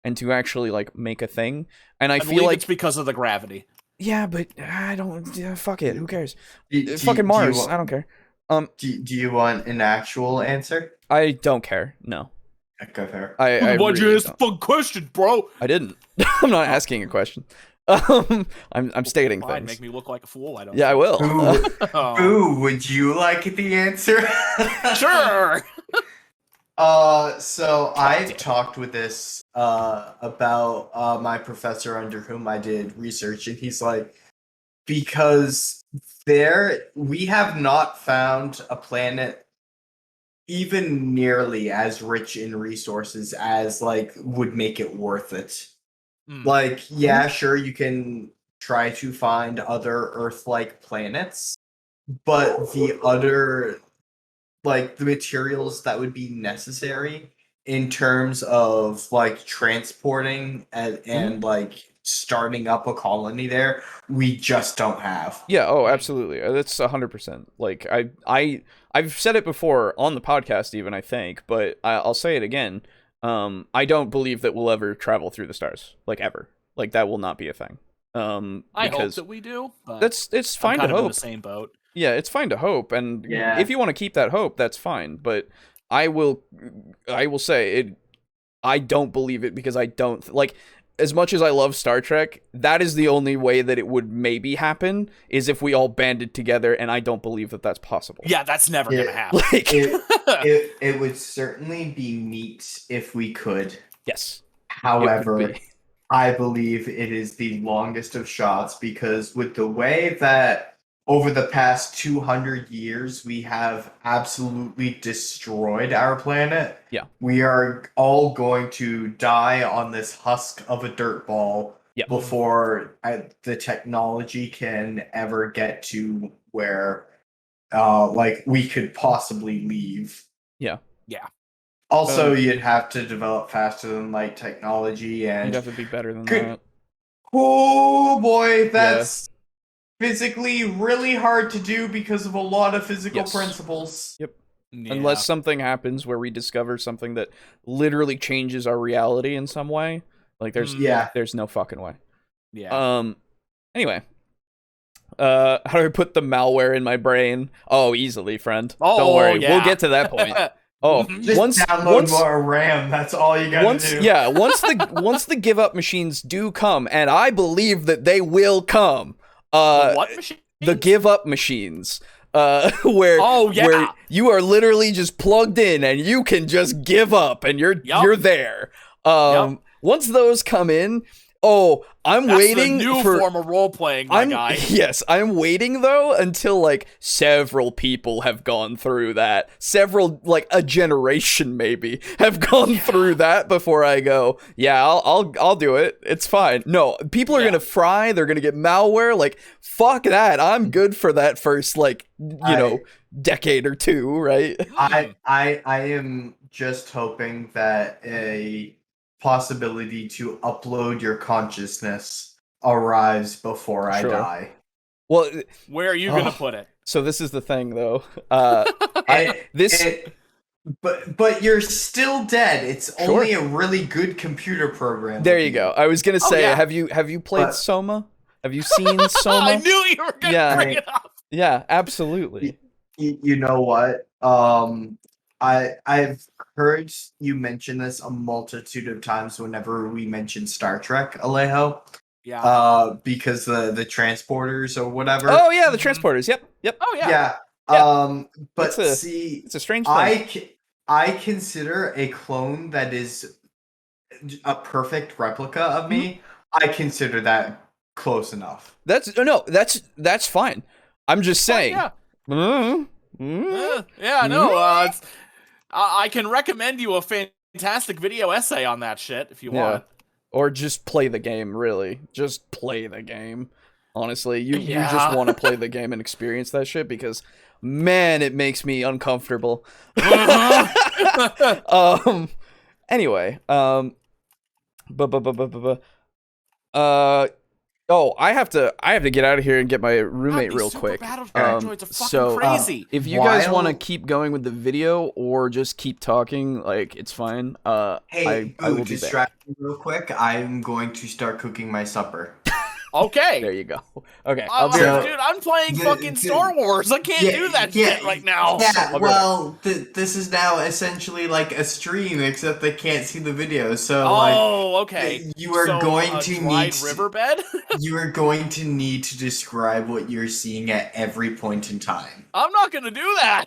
and to actually like make a thing. And I feel believe like it's because of the gravity. yeah, but I don't fuck it. Who cares? Do Fucking Mars. you, I don't care. do you want an actual answer? I don't care. No. Okay, fair. I Why'd you really ask the don't. fucking question, bro? I didn't. I'm not asking a question. I'm stating Fine, things. make me look like a fool. I don't. Yeah, I will. Oh. Ooh, would you like the answer? Sure. So I've talked with this about my professor under whom I did research, and he's like, because we have not found a planet even nearly as rich in resources as like would make it worth it. Like, yeah, sure, you can try to find other Earth-like planets, but the other, like, the materials that would be necessary in terms of, like, transporting and like, starting up a colony there, we just don't have. Yeah, oh, absolutely. That's 100%. Like, I've said it before on the podcast even, I think, but I'll say it again. I don't believe that we'll ever travel through the stars, like ever. Like that will not be a thing. I hope Because that we do. But it's fine I'm to kind of in hope. the same boat. Yeah, it's fine to hope, and Yeah. if you want to keep that hope, that's fine. But I will say it. I don't believe it because I don't like. As much as I love Star Trek, that is the only way that it would maybe happen is if we all banded together, and I don't believe that that's possible. Yeah, that's never Yeah. gonna happen. Like, It would certainly be neat if we could. yes. However, be. I believe it is the longest of shots because with the way that over the past 200 years we have absolutely destroyed our planet, Yeah. we are all going to die on this husk of a dirt ball Yeah. before the technology can ever get to where like we could possibly leave. Yeah. Yeah. Also, you'd have to develop faster than light technology, and You'd have to be better than Good. that. oh boy, that's physically really hard to do because of a lot of physical Yes. principles. Yep. Yeah. Unless something happens where we discover something that literally changes our reality in some way. Like there's no fucking way. Yeah. Anyway. How do I put the malware in my brain? Oh, easily, friend. Don't worry. yeah. We'll get to that point. Oh, Just download more RAM. That's all you gotta do. Yeah, once the give up machines do come, and I believe that they will come. What machine? The give up machines. Where Oh, yeah. where you are literally just plugged in and you can just give up and you're there. Once those come in, I'm That's waiting the new for form of role playing, my guy. Yes, I'm waiting though until like several people have gone through that. Several, like a generation maybe, have gone through that before I go, yeah, I'll do it. It's fine. No, people are gonna fry, they're gonna get malware, like fuck that. I'm good for that first like decade or two, right? I am just hoping that a possibility to upload your consciousness arrives before I Sure. die. Well, Where are you gonna put it? so this is the thing though. But you're still dead. It's only a really good computer program. There you go. I was gonna say, yeah. have you played But- Soma? Have you seen Soma? I knew you were going to bring it up. Yeah, absolutely. You know what? I've heard you mention this a multitude of times whenever we mention Star Trek, Alejo. Yeah. Because the transporters or whatever. Oh yeah, the transporters. Yep. Oh yeah. Yeah. Yeah. But it's a strange thing. I consider a clone that is a perfect replica of me. I consider that close enough. That's fine. I'm just saying. Yeah. Mm-hmm. Yeah. No. It's. I can recommend you a fantastic video essay on that shit if you want. Or just play the game. Really, just play the game. Honestly, you just want to play the game and experience that shit because, man, it makes me uncomfortable. Anyway, I have to get out of here and get my roommate real quick. So crazy. If you guys want to keep going with the video or just keep talking, like it's fine. Hey, I will be distract me real quick. I'm going to start cooking my supper. Okay. There you go. Okay. Dude, I'm playing fucking Star Wars. I can't do that shit right now. Yeah, well, this is now essentially like a stream, except they can't see the video. So, okay. You are going to need riverbed. You are going to need to describe what you're seeing at every point in time. I'm not gonna do that.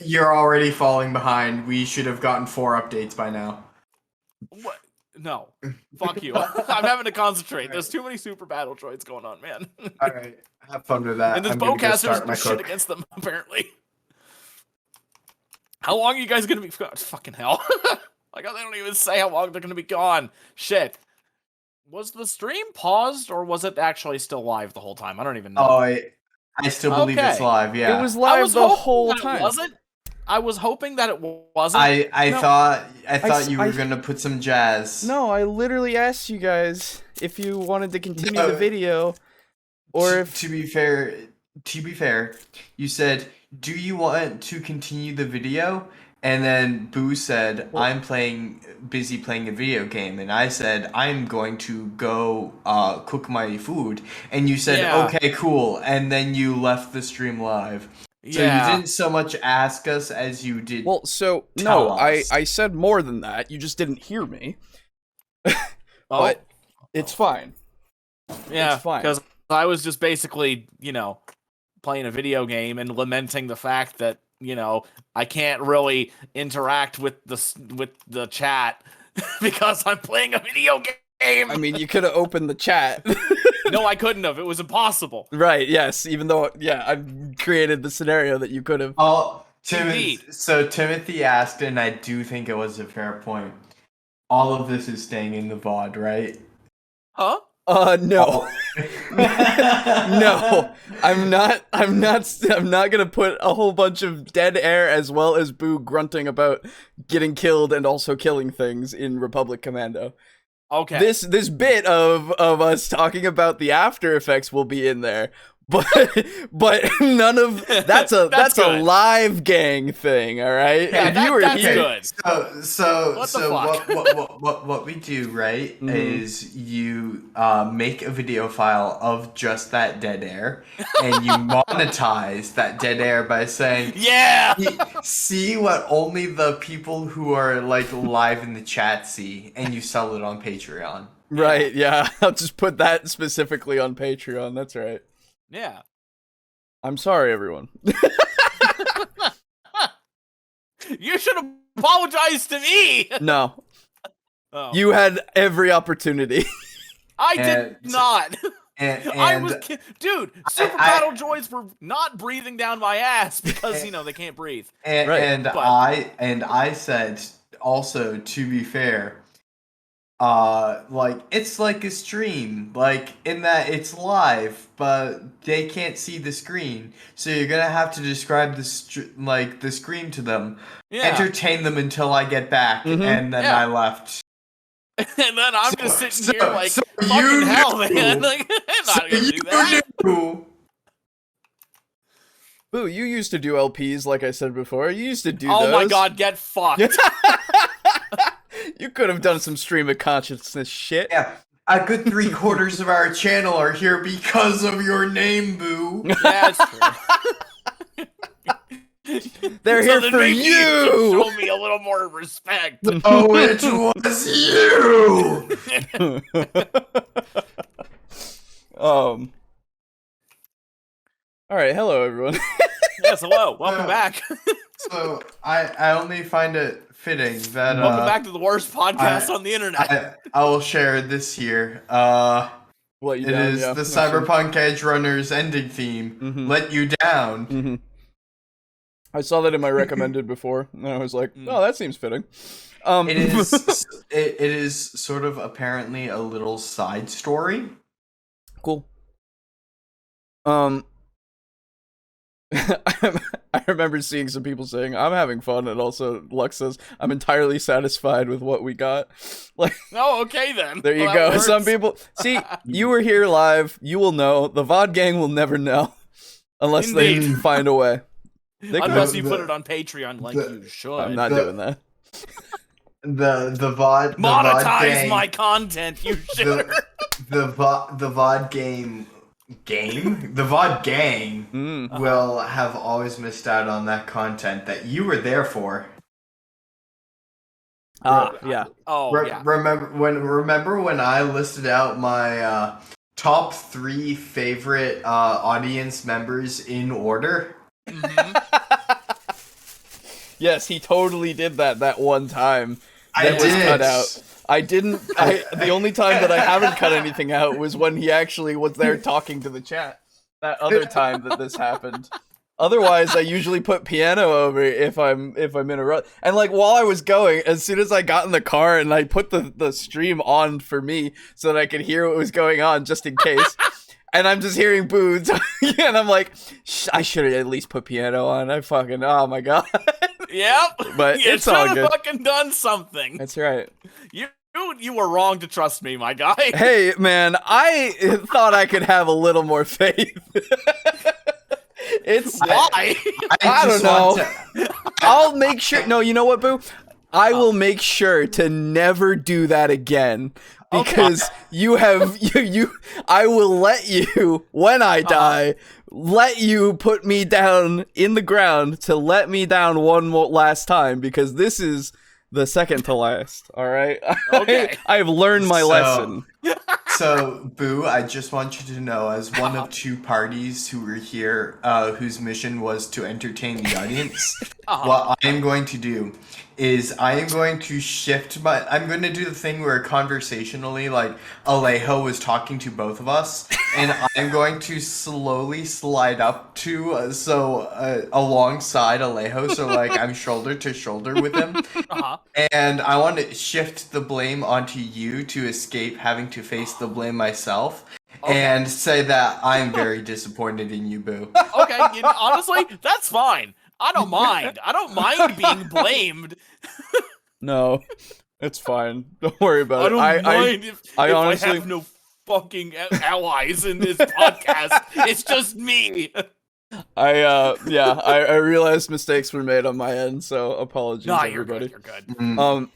You're already falling behind. We should have gotten 4 updates by now. What? No. Fuck you. I'm having to concentrate. There's too many super battle droids going on, man. Alright. Have fun with that. And this bowcaster's shit against them, apparently. How long are you guys gonna be? Fucking hell. Like, they don't even say how long they're gonna be gone. Shit. Was the stream paused, or was it actually still live the whole time? I don't even know. Oh, I still believe it's live, yeah. It was live the whole time. Wasn't? I was hoping that it wasn't. I thought you were gonna put some jazz. No, I literally asked you guys if you wanted to continue the video, or if. To be fair, you said, "Do you want to continue the video?" And then Boo said, "I'm busy playing a video game," and I said, "I'm going to go cook my food," and you said, "Okay, cool," and then you left the stream live. So you didn't so much ask us as you did. Well, I said more than that. You just didn't hear me. But it's fine. Yeah, it's fine. Because I was just basically, playing a video game and lamenting the fact that, I can't really interact with the chat because I'm playing a video game. I mean, you could have opened the chat. No, I couldn't have. It was impossible. Right, yes. Even though, I created the scenario that you could have. Oh, Timothy asked, and I do think it was a fair point. All of this is staying in the VOD, right? Huh? No. No. I'm not gonna put a whole bunch of dead air as well as Boo grunting about getting killed and also killing things in Republic Commando. Okay. This bit of us talking about the after effects will be in there, but none of that's a live gang thing, all right? Yeah, if you were that's here, good. What we do, right, is you make a video file of just that dead air, and you monetize that dead air by saying, see what only the people who are like live in the chat see, and you sell it on Patreon. Right, yeah. I'll just put that specifically on Patreon, that's right. Yeah. I'm sorry, everyone. You should apologize to me! No. Oh. You had every opportunity. I did not. Dude, Super Battle Droids were not breathing down my ass because, they can't breathe. I said, also, to be fair, it's like a stream, like in that it's live, but they can't see the screen, so you're gonna have to describe the screen to them, entertain them until I get back, and then I left. And then I'm just sitting here like, fucking hell, man. Like, I'm not gonna do that. Boo, you used to do LPs, like I said before. You used to do those. Oh my god, get fucked. You could have done some stream of consciousness shit. Yeah, A good 3/4 of our channel are here because of your name, Boo. Yeah, it's true. They're So here then for maybe should you. show me a little more respect. Oh, it was you. All right, hello everyone. Yes, hello, welcome back. So I only find it fitting that Welcome back to the worst podcast on the internet. I will share this here. What you It down, is yeah, the that's right. Cyberpunk Edge Runners ending theme. Mhm. Let you down. Mm-hmm. I saw that in my recommended before, and I was like, "Oh, that seems fitting." It is. it is sort of apparently a little side story. Cool. I remember seeing some people saying, "I'm having fun," and also Lux says, "I'm entirely satisfied with what we got." Like, Oh, okay then. there you Well, go. that Some works. people see you were here live. You will know. The VOD gang will never know unless they Indeed. find a way. They could. Unless you put it on Patreon like you should. I'm not the- doing that. The VOD Monetize gang, my content, you should. the VOD game the VOD gang will have always missed out on that content that you were there for. Yeah. Oh, yeah. Remember when I listed out my top 3 favorite audience members in order? Yes, he totally did that one time. I That was did. cut out. I didn't. The only time that I haven't cut anything out was when he actually was there talking to the chat. That other time that this happened. Otherwise, I usually put piano over if I'm in a rut. And like while I was going, as soon as I got in the car and I put the stream on for me so that I could hear what was going on just in case. And I'm just hearing booths, and I'm like, I should have at least put piano on. I fucking, oh my god. Yep. But you it's all should good. have fucking done something. That's right. You were wrong to trust me, my guy. Hey, man, I thought I could have a little more faith. It's Why? I don't just want know. I'll make sure. No, you know what, Boo? I will make sure to never do that again. Because you have you I will let you, when I die, let you put me down in the ground to let me down one more last time, because this is the second to last. All right. Okay. I have learned my lesson. So, Boo, I just want you to know, as one of 2 parties who were here, whose mission was to entertain the audience, what I am going to do is I am going to shift I'm going to do the thing where conversationally, like, Alejo was talking to both of us, and I'm going to slowly slide up to, alongside Alejo, so, like, I'm shoulder to shoulder with him. And I want to shift the blame onto you to escape having to face the blame myself, and say that I'm very disappointed in you, Boo. Okay, honestly, that's fine. I don't mind. I don't mind being blamed. No, it's fine. Don't worry about I it. don't mind if honestly I have no fucking allies in this podcast. It's just me. I realized mistakes were made on my end, so apologies, Nah, you're everybody. good. You're good.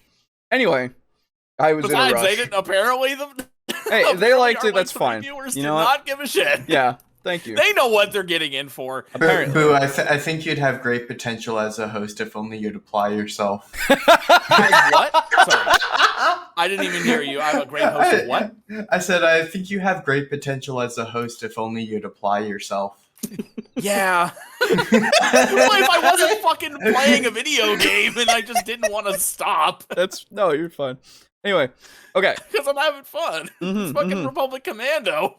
Anyway, I was Besides, in a rush. they didn't apparently. Hey, they liked it. That's the fine. Viewers You did know what? not give a shit. Yeah, thank you. They know what they're getting in for. Apparently. Boo, I think you'd have great potential as a host if only you'd apply yourself. What? Sorry, I didn't even hear you. I'm a great host of what? I said I think you have great potential as a host if only you'd apply yourself. Yeah. Well, if I wasn't fucking playing a video game and I just didn't want to stop No, you're fine. Anyway, okay. because I'm having fun. It's fucking Republic Commando.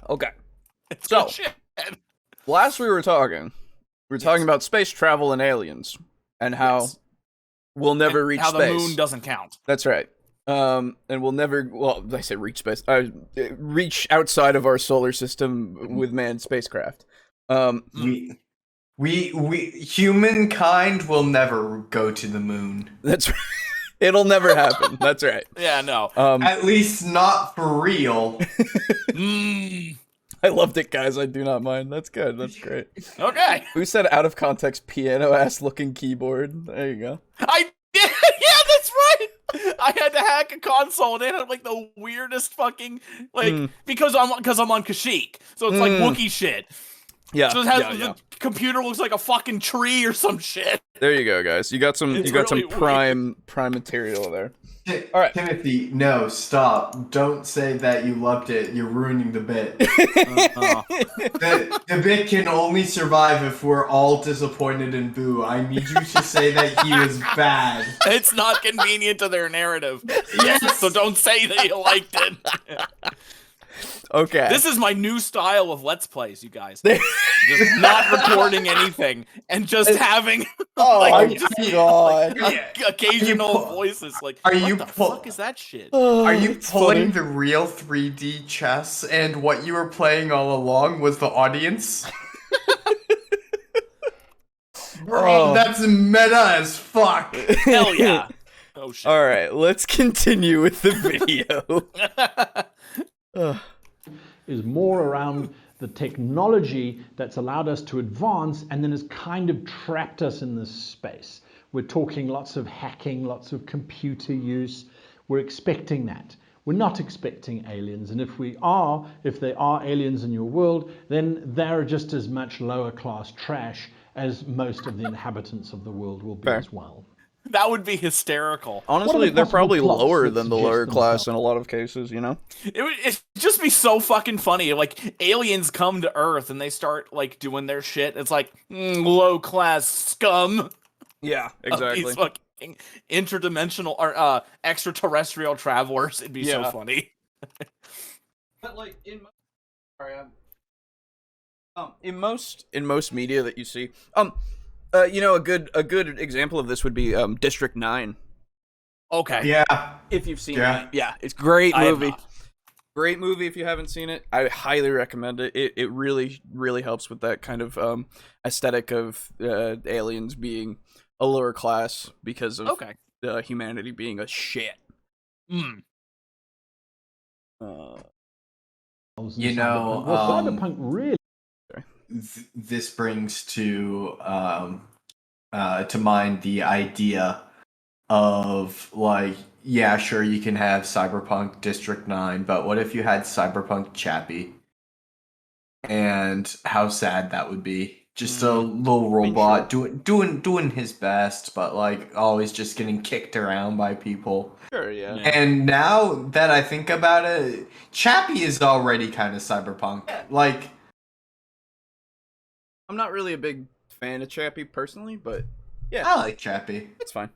Okay. It's So- good shit. Last we were talking about space travel and aliens and how Yes. we'll never And reach how space. the moon doesn't count. That's right. And we'll never, well, I say reach space, reach outside of our solar system with manned spacecraft. We humankind will never go to the moon. That's right. It'll never happen. That's right. Yeah, no. At least not for real. I loved it, guys. I do not mind. That's good. That's great. Okay. Who said out of context piano ass looking keyboard? There you go. I did. Yeah, that's right. I had to hack a console and it had like the weirdest fucking because I'm on Kashyyyk, so it's like Wookiee shit. Yeah. So it has the computer looks like a fucking tree or some shit. There you go, guys. You got some. It's You got really some prime material there. All right. Timothy, no, stop. Don't say that you loved it. You're ruining the bit. The bit can only survive if we're all disappointed in Boo. I need you to say that he was bad. It's not convenient to their narrative. Yes! So don't say that you liked it. Okay. This is my new style of Let's Plays, you guys. Just not recording anything and just having my God. Occasional voices like, Are what you the fuck is that shit? Are you It's pulling funny. the real 3D chess and what you were playing all along was the audience? Bro, that's meta as fuck. Hell yeah. Oh shit. All right, let's continue with the video. Is more around the technology that's allowed us to advance and then has kind of trapped us in this space. We're talking lots of hacking, lots of computer use. We're expecting that. We're not expecting aliens, and if there are aliens in your world, then they're just as much lower class trash as most of the inhabitants of the world will be as well. That would be hysterical. Honestly, they're probably possible plots lower that than the suggest lower class themselves? in a lot of cases, you know? It'd just be so fucking funny. Like, aliens come to Earth and they start, like, doing their shit. It's like, low-class scum. Yeah, Of exactly. these fucking interdimensional or extraterrestrial travelers. It'd be so Yeah. funny. But like in most media that you see, you know, a good example of this would be District 9. Okay. Yeah. If you've seen Yeah. it. Yeah, it's a great I have movie. not. Great movie if you haven't seen it. I highly recommend it. It really, really helps with that kind of aesthetic of aliens being a lower class because of humanity being a shit. Mm. You know, well, Cyberpunk really this brings to mind the idea of like, yeah, sure, you can have Cyberpunk District 9, but what if you had Cyberpunk Chappie? And how sad that would be. Just a little robot doing his best, but like always just getting kicked around by people. Sure, yeah. And now that I think about it, Chappie is already kind of cyberpunk. Like, I'm not really a big fan of Chappie personally, but yeah, I like Chappie. it's fine.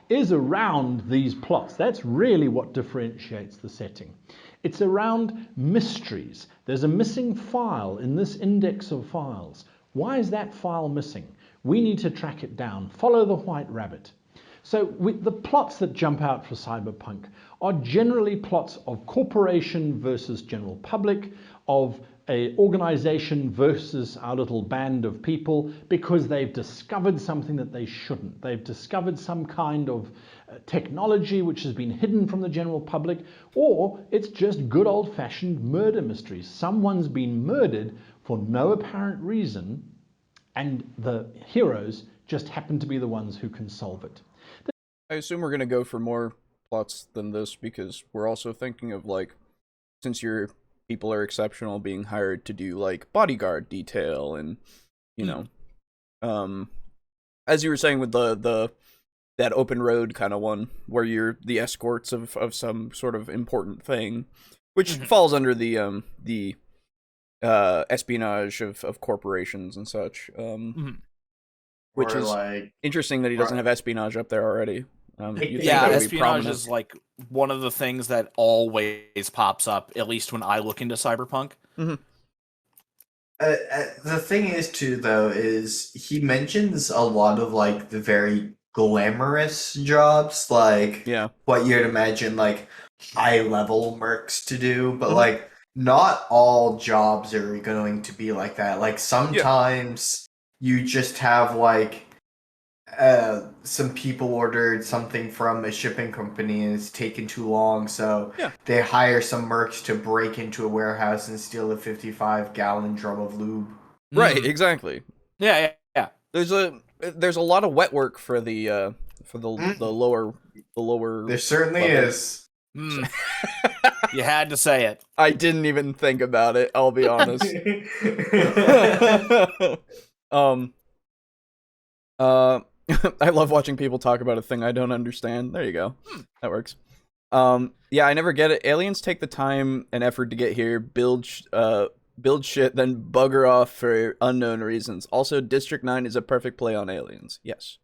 is around these plots. That's really what differentiates the setting. It's around mysteries. There's a missing file in this index of files. Why is that file missing? We need to track it down. Follow the white rabbit. So the plots that jump out for Cyberpunk are generally plots of corporation versus general public, of a organization versus our little band of people, because they've discovered something that they shouldn't. They've discovered some kind of technology which has been hidden from the general public, or it's just good old-fashioned murder mysteries. Someone's been murdered for no apparent reason, and the heroes just happen to be the ones who can solve it. I assume we're gonna go for more plots than this because we're also thinking of like, since your people are exceptional, being hired to do like bodyguard detail and you know, as you were saying with the that open road kind of one where you're the escorts of some sort of important thing, which falls under the espionage of corporations and such. Which Or is like, interesting that he doesn't have espionage up there already. You'd think Yeah, that would be espionage prominent. is like one of the things that always pops up, at least when I look into Cyberpunk. the thing is too though is he mentions a lot of like the very glamorous jobs, like what you'd imagine like high level mercs to do, but like not all jobs are going to be like that. Like sometimes you just have like some people ordered something from a shipping company and it's taken too long, so they hire some mercs to break into a warehouse and steal a 55-gallon drum of lube. Right, exactly. Yeah. There's a there's a lot of wet work for the lower There certainly level. is. You had to say it. I didn't even think about it, I'll be honest. I love watching people talk about a thing I don't understand. There you go. That works. Yeah, I never get it. Aliens take the time and effort to get here, build shit, then bugger off for unknown reasons. Also, District 9 is a perfect play on aliens. Yes.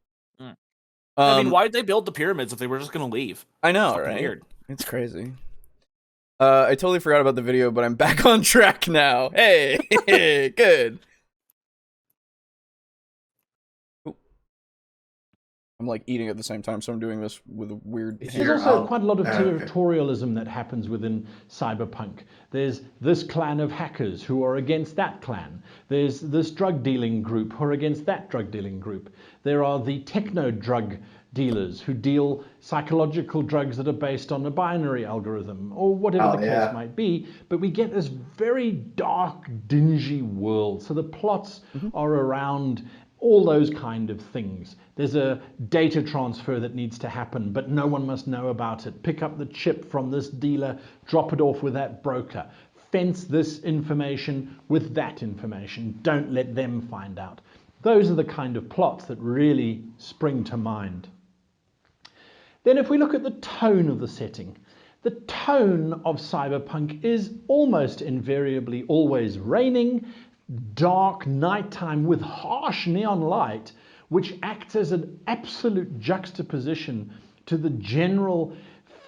I mean, why did they build the pyramids if they were just gonna leave? I know, Fucking right? weird. It's crazy. I totally forgot about the video, but I'm back on track now. Hey, good. Ooh. I'm like eating at the same time, so I'm doing this with a weird. There's also quite a lot of territorialism that happens within Cyberpunk. There's this clan of hackers who are against that clan. There's this drug dealing group who are against that drug dealing group. There are the techno drug dealers who deal psychological drugs that are based on a binary algorithm or whatever the case might be. But we get this very dark, dingy world. So the plots are around all those kind of things. There's a data transfer that needs to happen, but no one must know about it. Pick up the chip from this dealer, drop it off with that broker. Fence this information with that information. Don't let them find out. Those are the kind of plots that really spring to mind. Then if we look at the tone of the setting, the tone of Cyberpunk is almost invariably always raining, dark nighttime with harsh neon light, which acts as an absolute juxtaposition to the general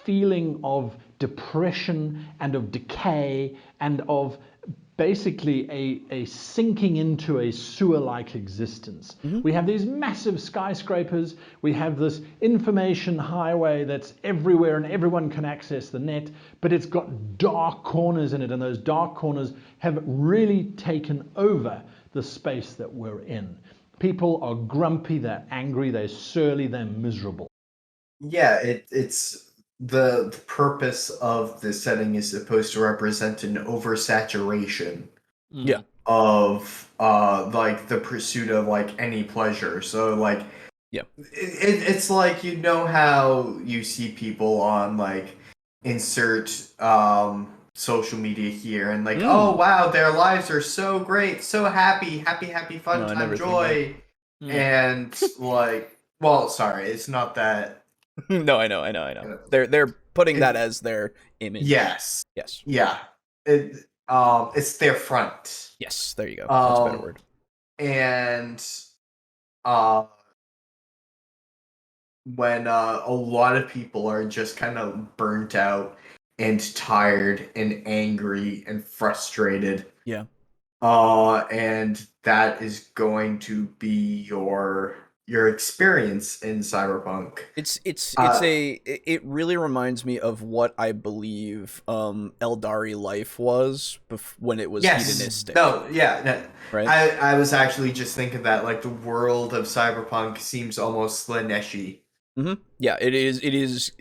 feeling of depression and of decay and of basically a sinking into a sewer-like existence. We have these massive skyscrapers, we have this information highway that's everywhere and everyone can access the net, but it's got dark corners in it, and those dark corners have really taken over the space that we're in. People are grumpy, they're angry, they're surly, they're miserable. Yeah, it's the purpose of the setting is supposed to represent an oversaturation of like the pursuit of like any pleasure. So like it's like, you know how you see people on like insert social media here and like oh wow, their lives are so great, so happy fun time joy, and like, well, sorry, it's not that. No, I know. They're putting that as their image. Yes. Yeah. It's their front. Yes, there you go. That's a better word. And when a lot of people are just kind of burnt out and tired and angry and frustrated. Yeah. And that is going to be your experience in Cyberpunk. It really reminds me of what I believe Eldari life was when it was hedonistic. Right. I was actually just thinking that like the world of Cyberpunk seems almost Slaneshi. Yeah, it is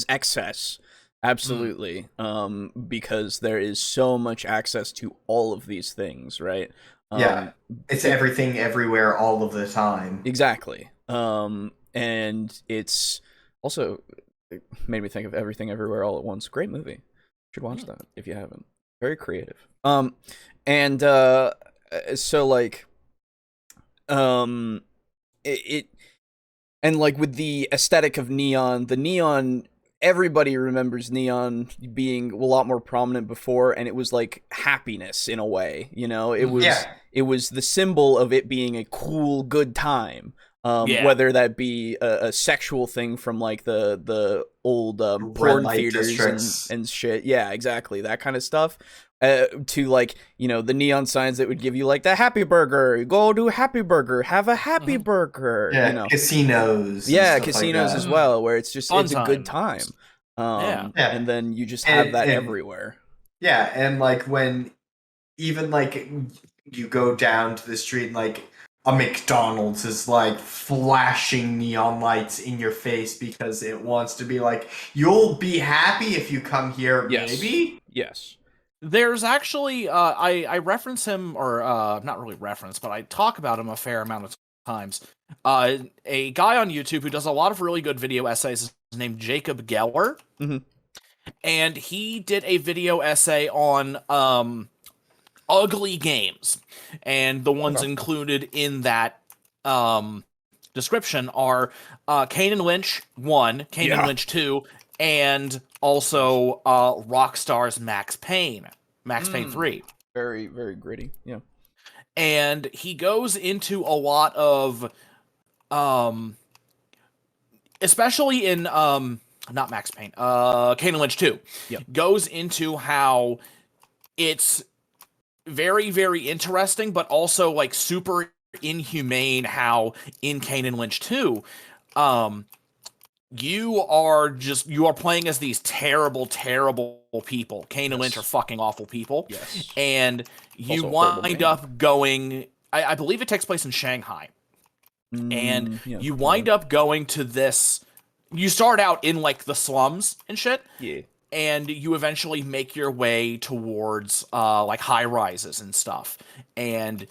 excess. Absolutely. Because there is so much access to all of these things, right? It's everything everywhere all of the time. Exactly. And it's also, it made me think of Everything Everywhere All at Once. Great movie. You should watch that if you haven't. Very creative. So like it and like with the aesthetic of neon, the neon, everybody remembers neon being a lot more prominent before, and it was like happiness in a way, you know. It was the symbol of it being a cool, good time. Whether that be a sexual thing from like the old porn theaters and shit. Yeah, exactly, that kind of stuff. To like, you know, the neon signs that would give you like the Happy Burger, go to Happy Burger, have a Happy Burger. Yeah, you know, casinos. Yeah, casinos as well, where it's just Fun it's a good time. And then you just have that everywhere. Yeah, and like when even like you go down to the street and like a McDonald's is like flashing neon lights in your face because it wants to be like, you'll be happy if you come here, maybe? Yes. There's actually, I reference him, or not really reference, but I talk about him a fair amount of times. A guy on YouTube who does a lot of really good video essays is named Jacob Geller. Mhm. And he did a video essay on ugly games. And the ones included in that description are Kane and Lynch 1, Kane and Lynch 2, and also Rockstar's Max Payne 3. Very, very gritty. Yeah. And he goes into a lot of especially in not Max Payne, Kane and Lynch 2. Yep. Goes into how it's very, very interesting, but also like super inhumane how in Kane and Lynch 2, you are playing as these terrible, terrible people. Kane and Lynch are fucking awful people. Yes. And you Also a horrible wind game. up going, I believe it takes place in Shanghai. And Yeah. you wind up going to this, you start out in like the slums and shit. Yeah. And you eventually make your way towards like high rises and stuff. And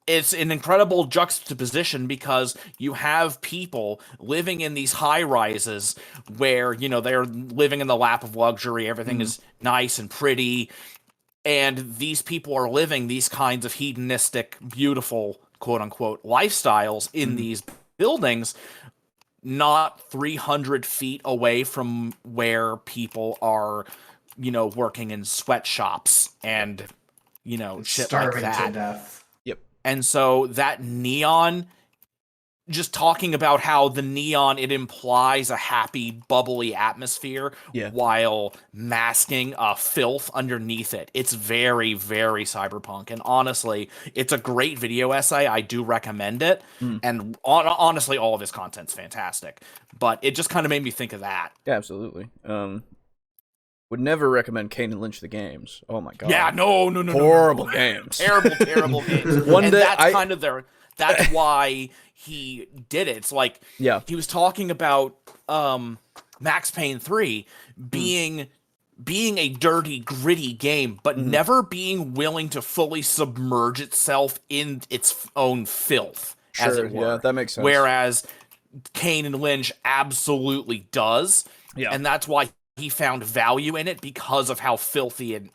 it's an incredible juxtaposition because you have people living in these high rises where, you know, they're living in the lap of luxury. Everything is nice and pretty. And these people are living these kinds of hedonistic, beautiful, quote unquote, lifestyles in these buildings, not 300 feet away from where people are, you know, working in sweatshops and, you know, shit Starving like that. to death. And so that neon, just talking about how the neon, it implies a happy, bubbly atmosphere while masking filth underneath it. It's very, very cyberpunk. And honestly, it's a great video essay. I do recommend it. And honestly, all of his content's fantastic. But it just kind of made me think of that. Yeah, absolutely. Would never recommend Kane and Lynch the games. Oh my god. Yeah, no. Horrible games. Terrible games. One and day that's kind of that's why he did it. It's like he was talking about Max Payne 3 being a dirty, gritty game, but never being willing to fully submerge itself in its own filth, as it were. Yeah, that makes sense. Whereas Kane and Lynch absolutely does. Yeah. And that's why he found value in it, because of how filthy and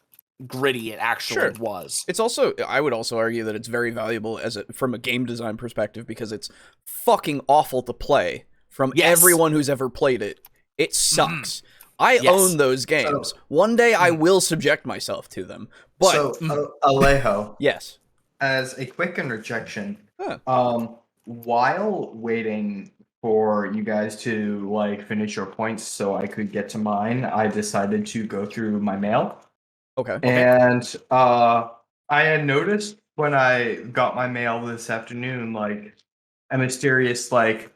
gritty it actually was. It's also, I would also argue that it's very valuable from a game design perspective, because it's fucking awful to play from everyone who's ever played it. It sucks. I own those games. One day I will subject myself to them. But Alejo. Yes. As a quick interjection, while waiting for you guys to like finish your points so I could get to mine, I decided to go through my mail. Okay. And I had noticed when I got my mail this afternoon, like a mysterious, like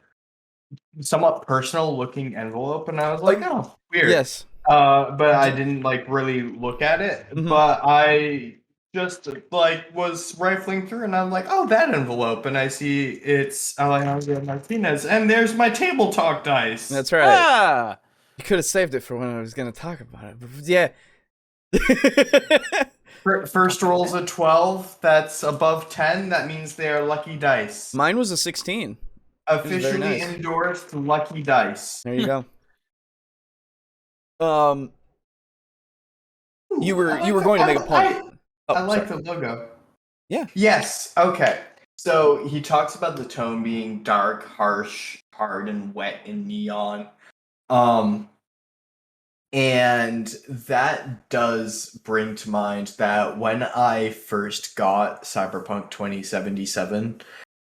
somewhat personal looking envelope, and I was like, oh, weird. Yes. But I didn't like really look at it. But I just like was rifling through, and I'm like, oh, that envelope, and I see it's Alejandro Martinez, and there's my TableTalk dice. That's right. You could have saved it for when I was going to talk about it. But yeah. First roll's a 12. That's above 10. That means they are lucky dice. Mine was a 16. Officially endorsed lucky dice. There you go. You were going to make a point. I like the logo. Yeah. Yes. Okay. So he talks about the tone being dark, harsh, hard, and wet and neon. And that does bring to mind that when I first got Cyberpunk 2077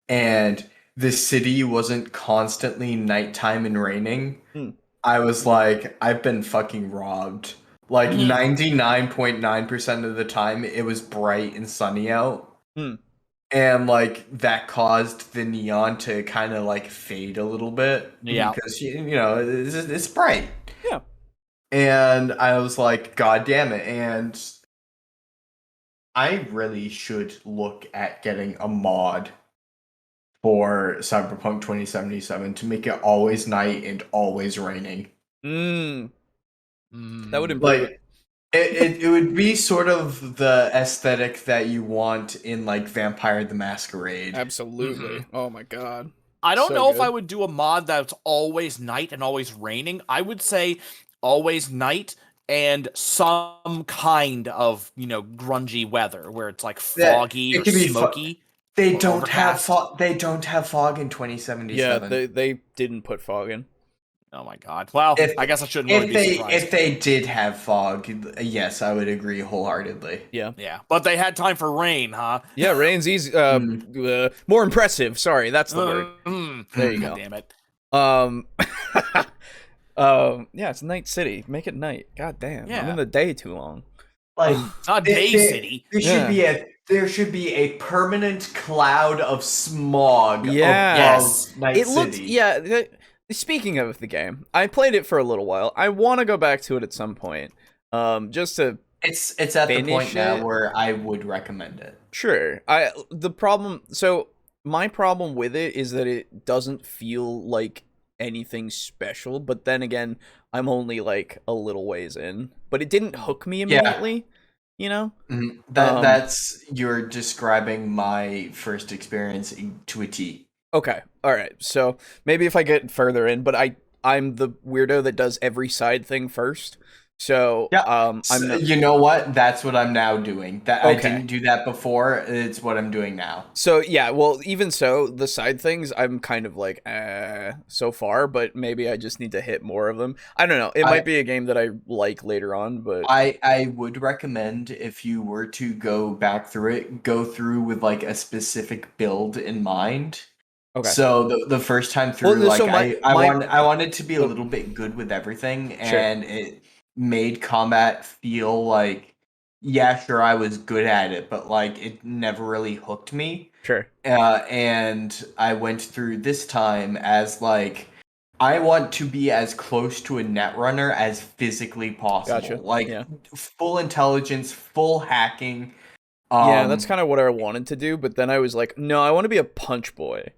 and the city wasn't constantly nighttime and raining, I was like, I've been fucking robbed. Like 99.9% of the time it was bright and sunny out. And like that caused the neon to kind of like fade a little bit. Yeah. Because you know, it's bright. Yeah. And I was like, God damn it. And I really should look at getting a mod for Cyberpunk 2077 to make it always night and always raining. That would improve it. It would be sort of the aesthetic that you want in like Vampire the Masquerade. Absolutely. Oh my god. I don't So know if good. I would do a mod that's always night and always raining. I would say always night and some kind of, grungy weather where it's like foggy It or can be smoky. They or don't have overcast. They don't have fog in Yeah, 2077. they didn't put fog in. Oh my god. Well, If I guess I shouldn't really be surprised. if they did have fog, yes, I would agree wholeheartedly. Yeah. Yeah, but they had time for rain, huh? Yeah, rain's easy. More impressive. Sorry, that's the word. There you God go. damn it. Um, yeah, it's Night City. Make it night. God damn. I'm Yeah. in the day too long. Like It's not Day City. there should be a permanent cloud of smog Yeah. above Yes. Night It City. looks, yeah. Speaking of the game, I played it for a little while. I want to go back to it at some point. Just to It's at the finish point now it. where I would recommend it. Sure. My problem with it is that it doesn't feel like anything special, but then again, I'm only like a little ways in. But it didn't hook me immediately, you know? That's you're describing my first experience to a T. Okay. All right. So maybe if I get further in, but I'm the weirdo that does every side thing first. So Yeah. I'm not, You know what? That's what I'm now doing. That I Okay. didn't do that before. It's what I'm doing now. so yeah, well, even so, the side things I'm kind of like so far, but maybe I just need to hit more of them. I don't know. It might be a game that I like later on, but I would recommend if you were to go back through it, go through with like a specific build in mind. okay. So the first time through, Well, so I wanted to be a little bit good with everything, Sure. and it made combat feel like, yeah, sure, I was good at it, but like it never really hooked me. Sure. And I went through this time as like, I want to be as close to a netrunner as physically possible. Gotcha. Like Yeah. full intelligence, full hacking. Yeah, that's kind of what I wanted to do, but then I was like, no, I want to be a punch boy.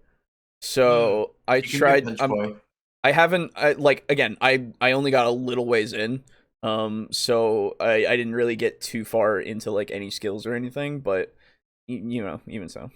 So I you can be a tried. punch boy. I haven't. I only got a little ways in. So I didn't really get too far into like any skills or anything, but even so.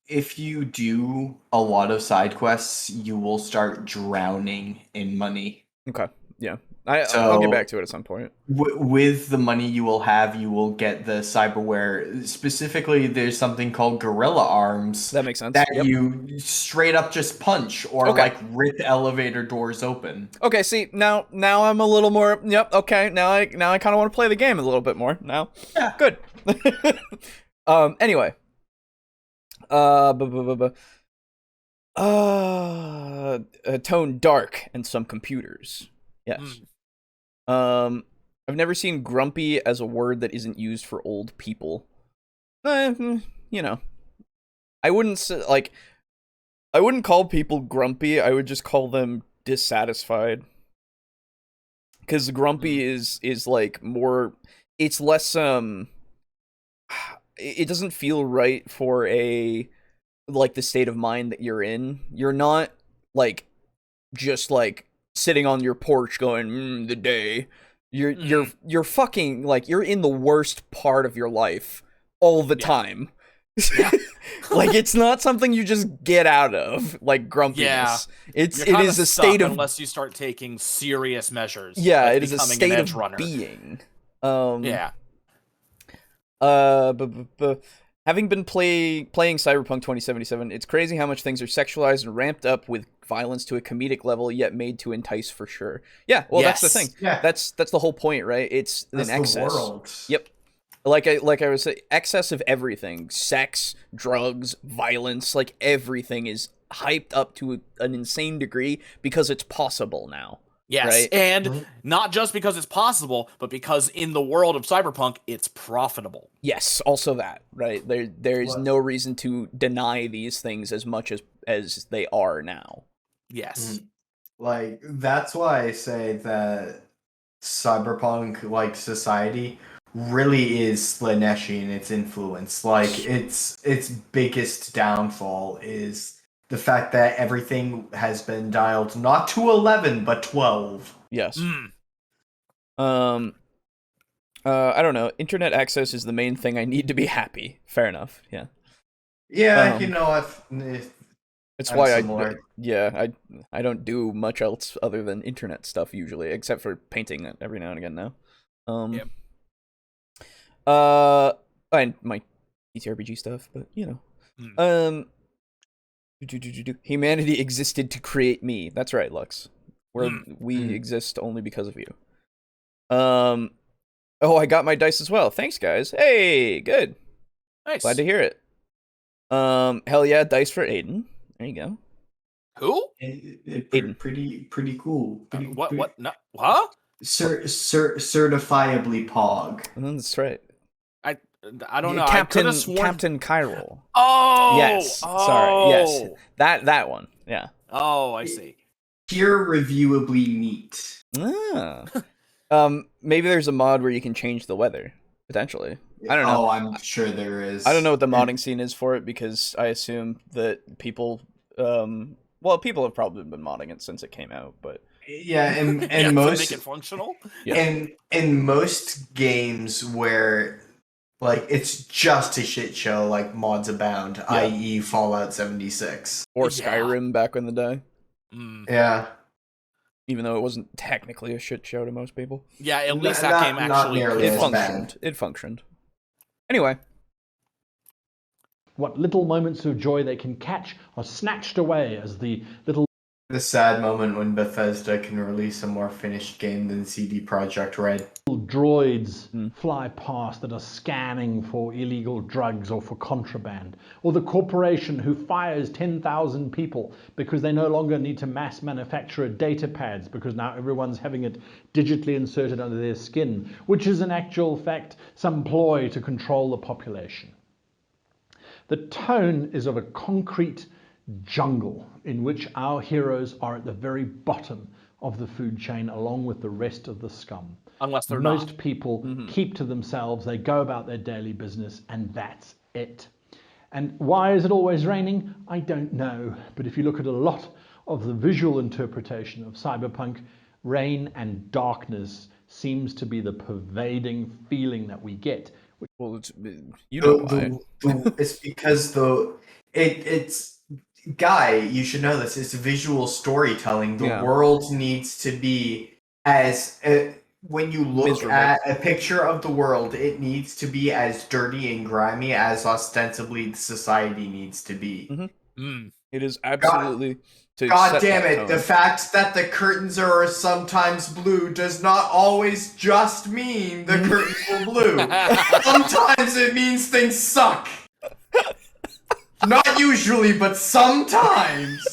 If you do a lot of side quests, you will start drowning in money. Okay. Yeah. I'll get back to it at some point. With the money you will have, you will get the cyberware. Specifically, there's something called gorilla arms That makes sense. that Yep. you straight up just punch or Okay. like rip elevator doors open. Okay, see, now I'm a little more, yep, okay, now I kind of want to play the game a little bit more now. Yeah. Good. Anyway. Tone dark and some computers. Yes. I've never seen grumpy as a word that isn't used for old people. You know. I wouldn't say, like, I wouldn't call people grumpy, I would just call them dissatisfied. Because grumpy is like more, it's less it doesn't feel right for a like the state of mind that you're in. You're not like just like sitting on your porch going the day. You're fucking like you're in the worst part of your life all the time. Like it's not something you just get out of, like grumpiness. You're It kinda is a stuck state of unless you start taking serious measures. yeah, like it is a becoming state an of edge runner. being. Yeah. Having been playing Cyberpunk 2077, it's crazy how much things are sexualized and ramped up with violence to a comedic level, yet made to entice for sure. Yeah, well, that's the Yes. thing. Yeah. That's the whole point, right? It's That's an excess. the world. Yep. Like I was saying, excess of everything: sex, drugs, violence. Like everything is hyped up to an insane degree because it's possible now. Yes, Right? and not just because it's possible, but because in the world of Cyberpunk, it's profitable. Yes, also that, right? There is What? no reason to deny these things as much as they are now. Yes. Like that's why I say that cyberpunk like society really is Slaneshi in its influence. Like its biggest downfall is the fact that everything has been dialed not to 11 but 12. Yes. Mm. I don't know. Internet access is the main thing I need to be happy. Fair enough. Yeah. Yeah, Um, you know, It's I'm why similar. I don't do much else other than internet stuff usually, except for painting it every now and again now. Yep. And my ttrpg stuff, but you know. Hmm. Humanity existed to create me. That's right, Lux. We Mm. exist only because of you. Oh, I got my dice as well. Thanks, guys. Hey, good. Nice. Glad to hear it. Hell yeah, dice for Aiden. There you go. Who? Aiden. Pretty cool. What? No, huh? Certifiably pog. That's right. I don't know. I could Captain have sworn. Captain Chiral. Oh. Yes. Sorry. Yes. That one. Yeah. Oh, I see. Peer reviewably neat. Ah. Maybe there's a mod where you can change the weather potentially. I don't know. Oh, I'm sure there is. I don't know what the modding scene is for it because I assume that people people have probably been modding it since it came out, but Yeah, and Yeah, to most make it functional. yeah. in most games where like it's just a shit show, like mods abound, i.e. Fallout 76. Or Yeah. Skyrim back in the day, Yeah. even though it wasn't technically a shit show to most people. Yeah, at N- least not- that game not actually nearly It as functioned. bad. It functioned. Anyway, What little moments of joy they can catch are snatched away as the little The sad moment when Bethesda can release a more finished game than CD Projekt Red. droids fly past that are scanning for illegal drugs or for contraband, or the corporation who fires 10,000 people because they no longer need to mass manufacture data pads because now everyone's having it digitally inserted under their skin, which is in actual fact some ploy to control the population. The tone is of a concrete jungle in which our heroes are at the very bottom of the food chain along with the rest of the scum. Unless they're Most not. people keep to themselves, they go about their daily business, and that's it. And why is it always raining? I don't know. But if you look at a lot of the visual interpretation of Cyberpunk, rain and darkness seems to be the pervading feeling that we get. well, you know why. It's because it's Guy, you should know this. It's visual storytelling. The Yeah. world needs to be as when you look Miserable. at a picture of the world, it needs to be as dirty and grimy as ostensibly society needs to be. It is absolutely to God set damn that it, tone. the fact that the curtains are sometimes blue does not always just mean the curtains were blue. Sometimes it means things suck. Not usually, but sometimes.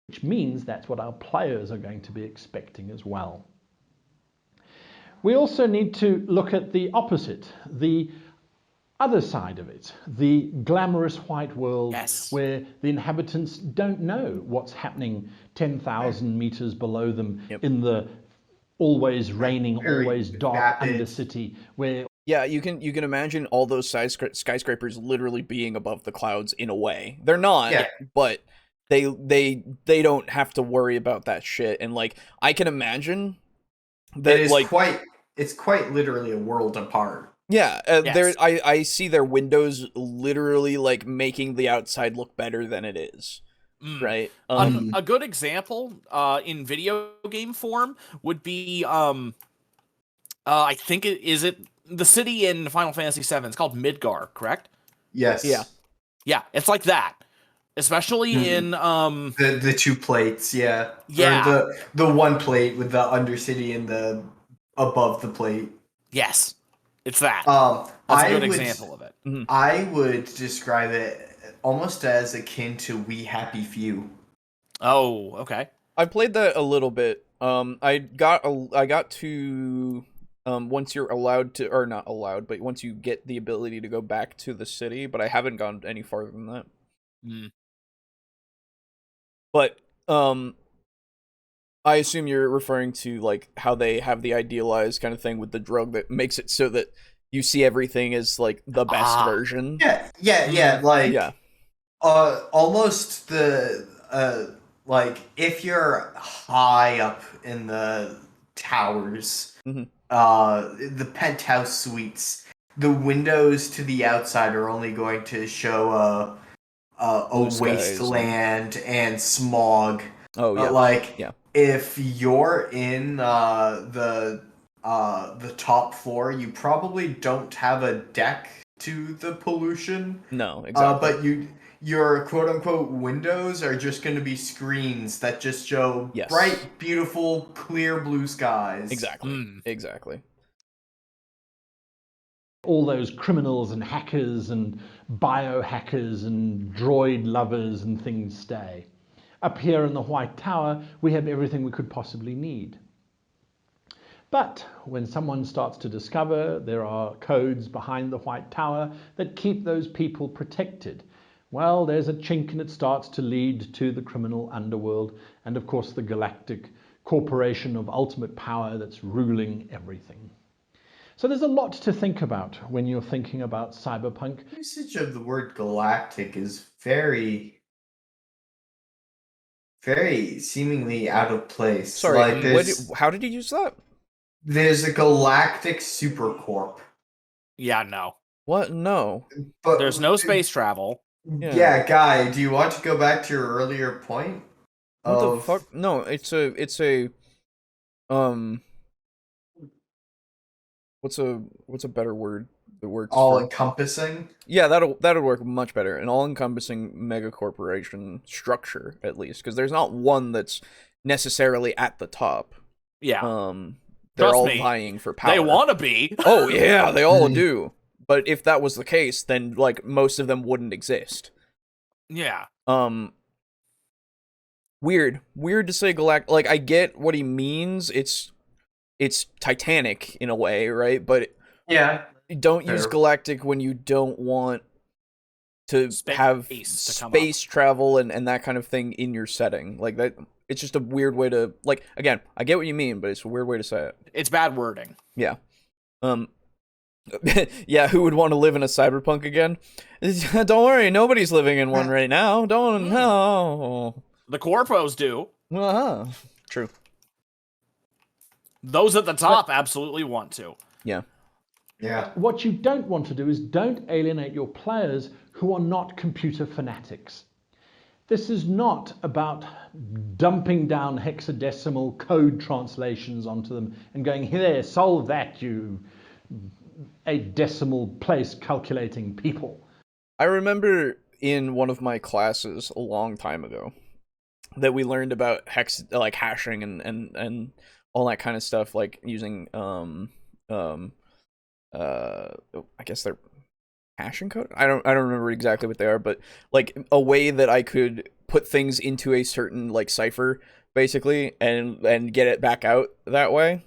Which means that's what our players are going to be expecting as well. We also need to look at the opposite, the other side of it, the glamorous white world where the inhabitants don't know what's happening 10,000 meters below them in the always raining, always dark undercity where Yeah, you can imagine all those skyscrapers literally being above the clouds in a way. They're not, but they don't have to worry about that shit. And like I can imagine that it's quite literally a world apart. Yeah, I see their windows literally like making the outside look better than it is. Right. A good example in video game form would be I think it the city in Final Fantasy VII. It's called Midgar, correct? Yes. Yeah, it's like that. Especially in the two plates, Yeah. Or the one plate with the undercity and the above the plate. Yes. It's that. That's a good example of it. I would describe it almost as akin to We Happy Few. Oh, okay. I played that a little bit. I got to once you're allowed to, or not allowed, but once you get the ability to go back to the city, but I haven't gone any farther than that. But I assume you're referring to like how they have the idealized kind of thing with the drug that makes it so that you see everything as like the best version. Almost the like if you're high up in the towers, Mhm. the penthouse suites. The windows to the outside are only going to show a Blue skies wasteland and smog. Oh But yeah. like, Yeah. if you're in the top floor, you probably don't have a deck to the pollution. No, exactly. But your quote unquote windows are just going to be screens that just show Yes. bright, beautiful, clear blue skies. Exactly. Exactly. All those criminals and hackers and biohackers and droid lovers and things stay. Up here in the White Tower, we have everything we could possibly need. But when someone starts to discover there are codes behind the White Tower that keep those people protected, well, there's a chink and it starts to lead to the criminal underworld and, of course, the galactic corporation of ultimate power that's ruling everything. So there's a lot to think about when you're thinking about cyberpunk. Usage of the word galactic is very, very seemingly out of place. Sorry, Like, how did you use that? there's a galactic supercorp. Yeah, no. What? No. But There's no space travel. Yeah, Guy, do you want to go back to your earlier point? What the fuck? No, it's a what's a better word that works? All encompassing? Yeah, that'll work much better. An all-encompassing mega corporation structure, at least, because there's not one that's necessarily at the top. Yeah. They're Trust all me, vying for power. They want to be. Oh yeah, they all do. But if that was the case, then like most of them wouldn't exist. Yeah. Weird to say galactic. Like, I get what he means. It's Titanic in a way, right? But Yeah. don't use galactic when you don't want to have space travel and that kind of thing in your setting. Like that, it's just a weird way to, like, again, I get what you mean, but it's a weird way to say it. It's bad wording. Yeah. Yeah, who would want to live in a cyberpunk again? Don't worry, nobody's living in one right now. Don't know. The corpos do. True. Those at the top absolutely want to. Yeah. Yeah. What you don't want to do is don't alienate your players who are not computer fanatics. This is not about dumping down hexadecimal code translations onto them and going, here, solve that, you 8 decimal place calculating people. I remember in one of my classes a long time ago that we learned about hashing and all that kind of stuff, like using I guess they're hashing code. I don't remember exactly what they are, but like a way that I could put things into a certain like cipher basically and get it back out that way.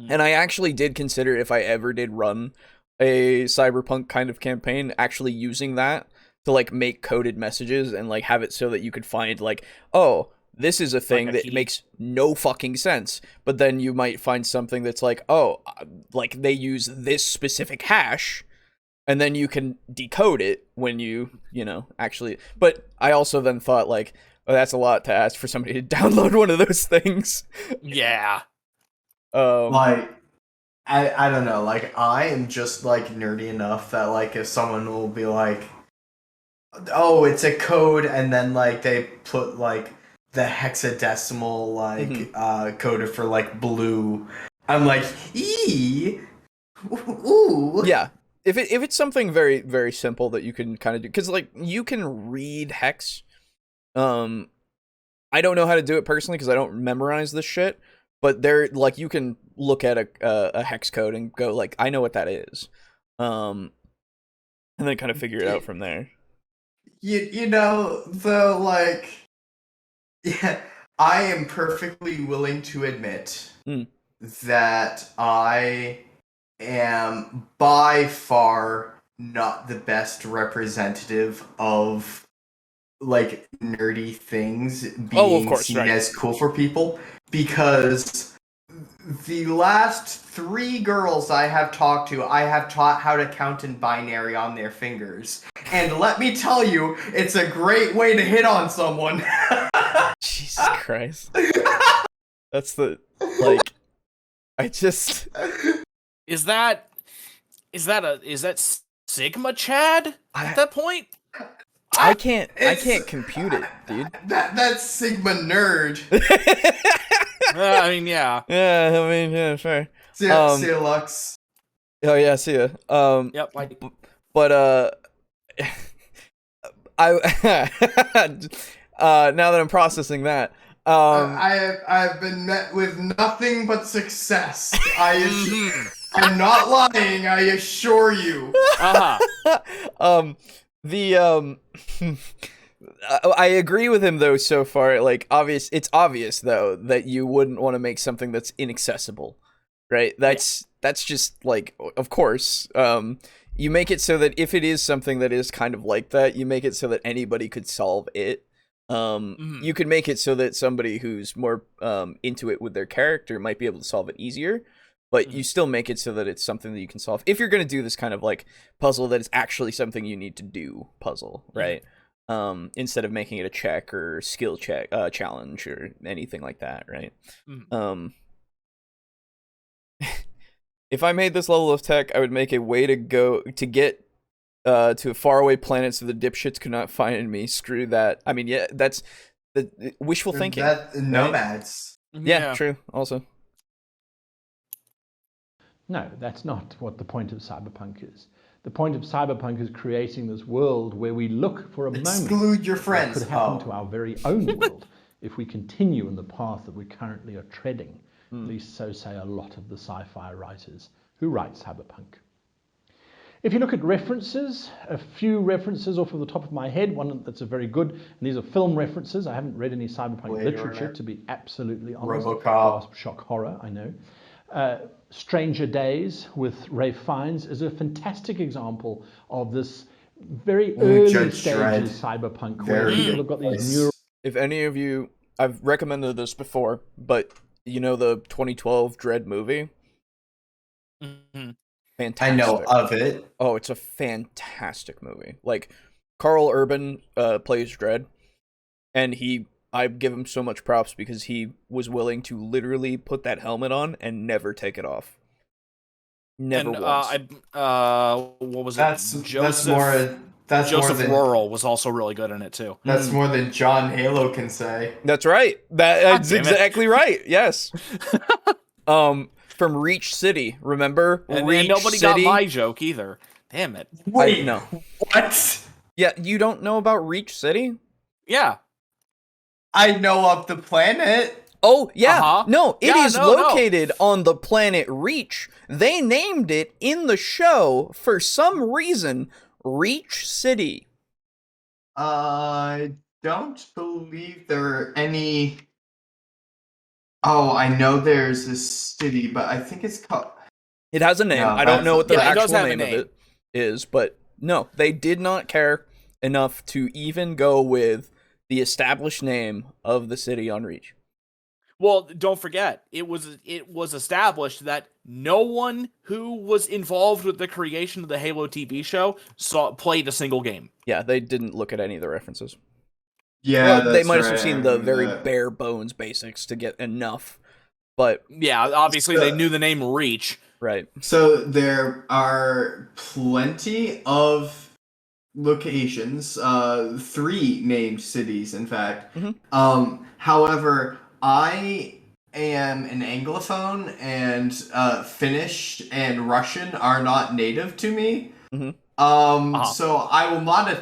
And I actually did consider, if I ever did run a cyberpunk kind of campaign, actually using that to like make coded messages and like have it so that you could find like, oh, this is a thing that makes no fucking sense. But then you might find something that's like, oh, like they use this specific hash, and then you can decode it when you actually. But I also then thought like, oh, that's a lot to ask for somebody to download one of those things. Yeah. Like, I don't know, like, I am just, like, nerdy enough that, like, if someone will be like, oh, it's a code, and then, like, they put, like, the hexadecimal, like, code for, like, blue, I'm like, ooh. Yeah. If it's something very, very simple that you can kind of do, because, like, you can read hex. I don't know how to do it personally because I don't memorize this shit. But there, like, you can look at a hex code and go, like, I know what that is, and then kind of figure it out from there. You know, though, like, yeah, I am perfectly willing to admit that I am by far not the best representative of, like, nerdy things being seen as cool for people. Because the last 3 girls I have talked to, I have taught how to count in binary on their fingers. And let me tell you, it's a great way to hit on someone. Jesus Christ. That's the, like, I just Is that Sigma Chad at that point? I can't compute it, dude. That's Sigma nerd. I mean, yeah. Yeah, I mean, yeah, fair. See ya, Lux. Oh yeah, see ya. Yep. Like, But I now that I'm processing that, I've been met with nothing but success. I'm not lying. I assure you. I agree with him though so far. Like, it's obvious though that you wouldn't want to make something that's inaccessible, right? That's just like, of course. You make it so that if it is something that is kind of like that, you make it so that anybody could solve it. You could make it so that somebody who's more into it with their character might be able to solve it easier, but you still make it so that it's something that you can solve. If you're going to do this kind of like puzzle that is actually something you need to do puzzle, right? Instead of making it a check or skill check, challenge or anything like that, right? If I made this level of tech, I would make a way to get to faraway planets so the dipshits could not find me. Screw that. I mean, yeah, that's the wishful thinking. Nomads. Yeah, true. Also, No, that's not what the point of Cyberpunk is. The point of Cyberpunk is creating this world where we look for a moment. Exclude your friends. What could happen to our very own world if we continue in the path that we currently are treading. At least so say a lot of the sci-fi writers who write Cyberpunk. If you look at references, a few references off of the top of my head, one that's a very good, and these are film references. I haven't read any Cyberpunk literature, to be absolutely honest. RoboCop. Shock horror, I know. Stranger Days with Ralph Fiennes is a fantastic example of this very early Judge stage Dredd. of Cyberpunk where people have got these neural. if any of you, I've recommended this before, but you know the 2012 Dread movie? Fantastic. I know of it. Oh, it's a fantastic movie. Like, Carl Urban plays Dread, and I give him so much props because he was willing to literally put that helmet on and never take it off. Never once. What was it? Joseph than Rural was also really good in it too. That's more than John Halo can say. That's right. That's damn it. exactly right. Yes. From Reach City, remember? And Reach nobody City? got my joke either. Damn it. Wait, no. what? Yeah, you don't know about Reach City? Yeah. I know of the planet. Oh, yeah. Uh-huh. No, it Yeah, is no. located on the planet Reach. They named it in the show, for some reason, Reach City. I don't believe there are any. Oh, I know there's this city, but I think it's called. It has a name. No, I don't know what the Yeah, it does actual have a name of name. it is, but no, they did not care enough to even go with the established name of the city on Reach. Well, don't forget, it was established that no one who was involved with the creation of the Halo TV show played a single game. Yeah, they didn't look at any of the references. Yeah, Well, they that's might have right, just I seen the remember very that. bare bones basics to get enough. But Yeah, obviously they knew the name Reach. right. So there are plenty of locations, 3 named cities, in fact. However, I am an Anglophone, and Finnish and Russian are not native to me. So I will not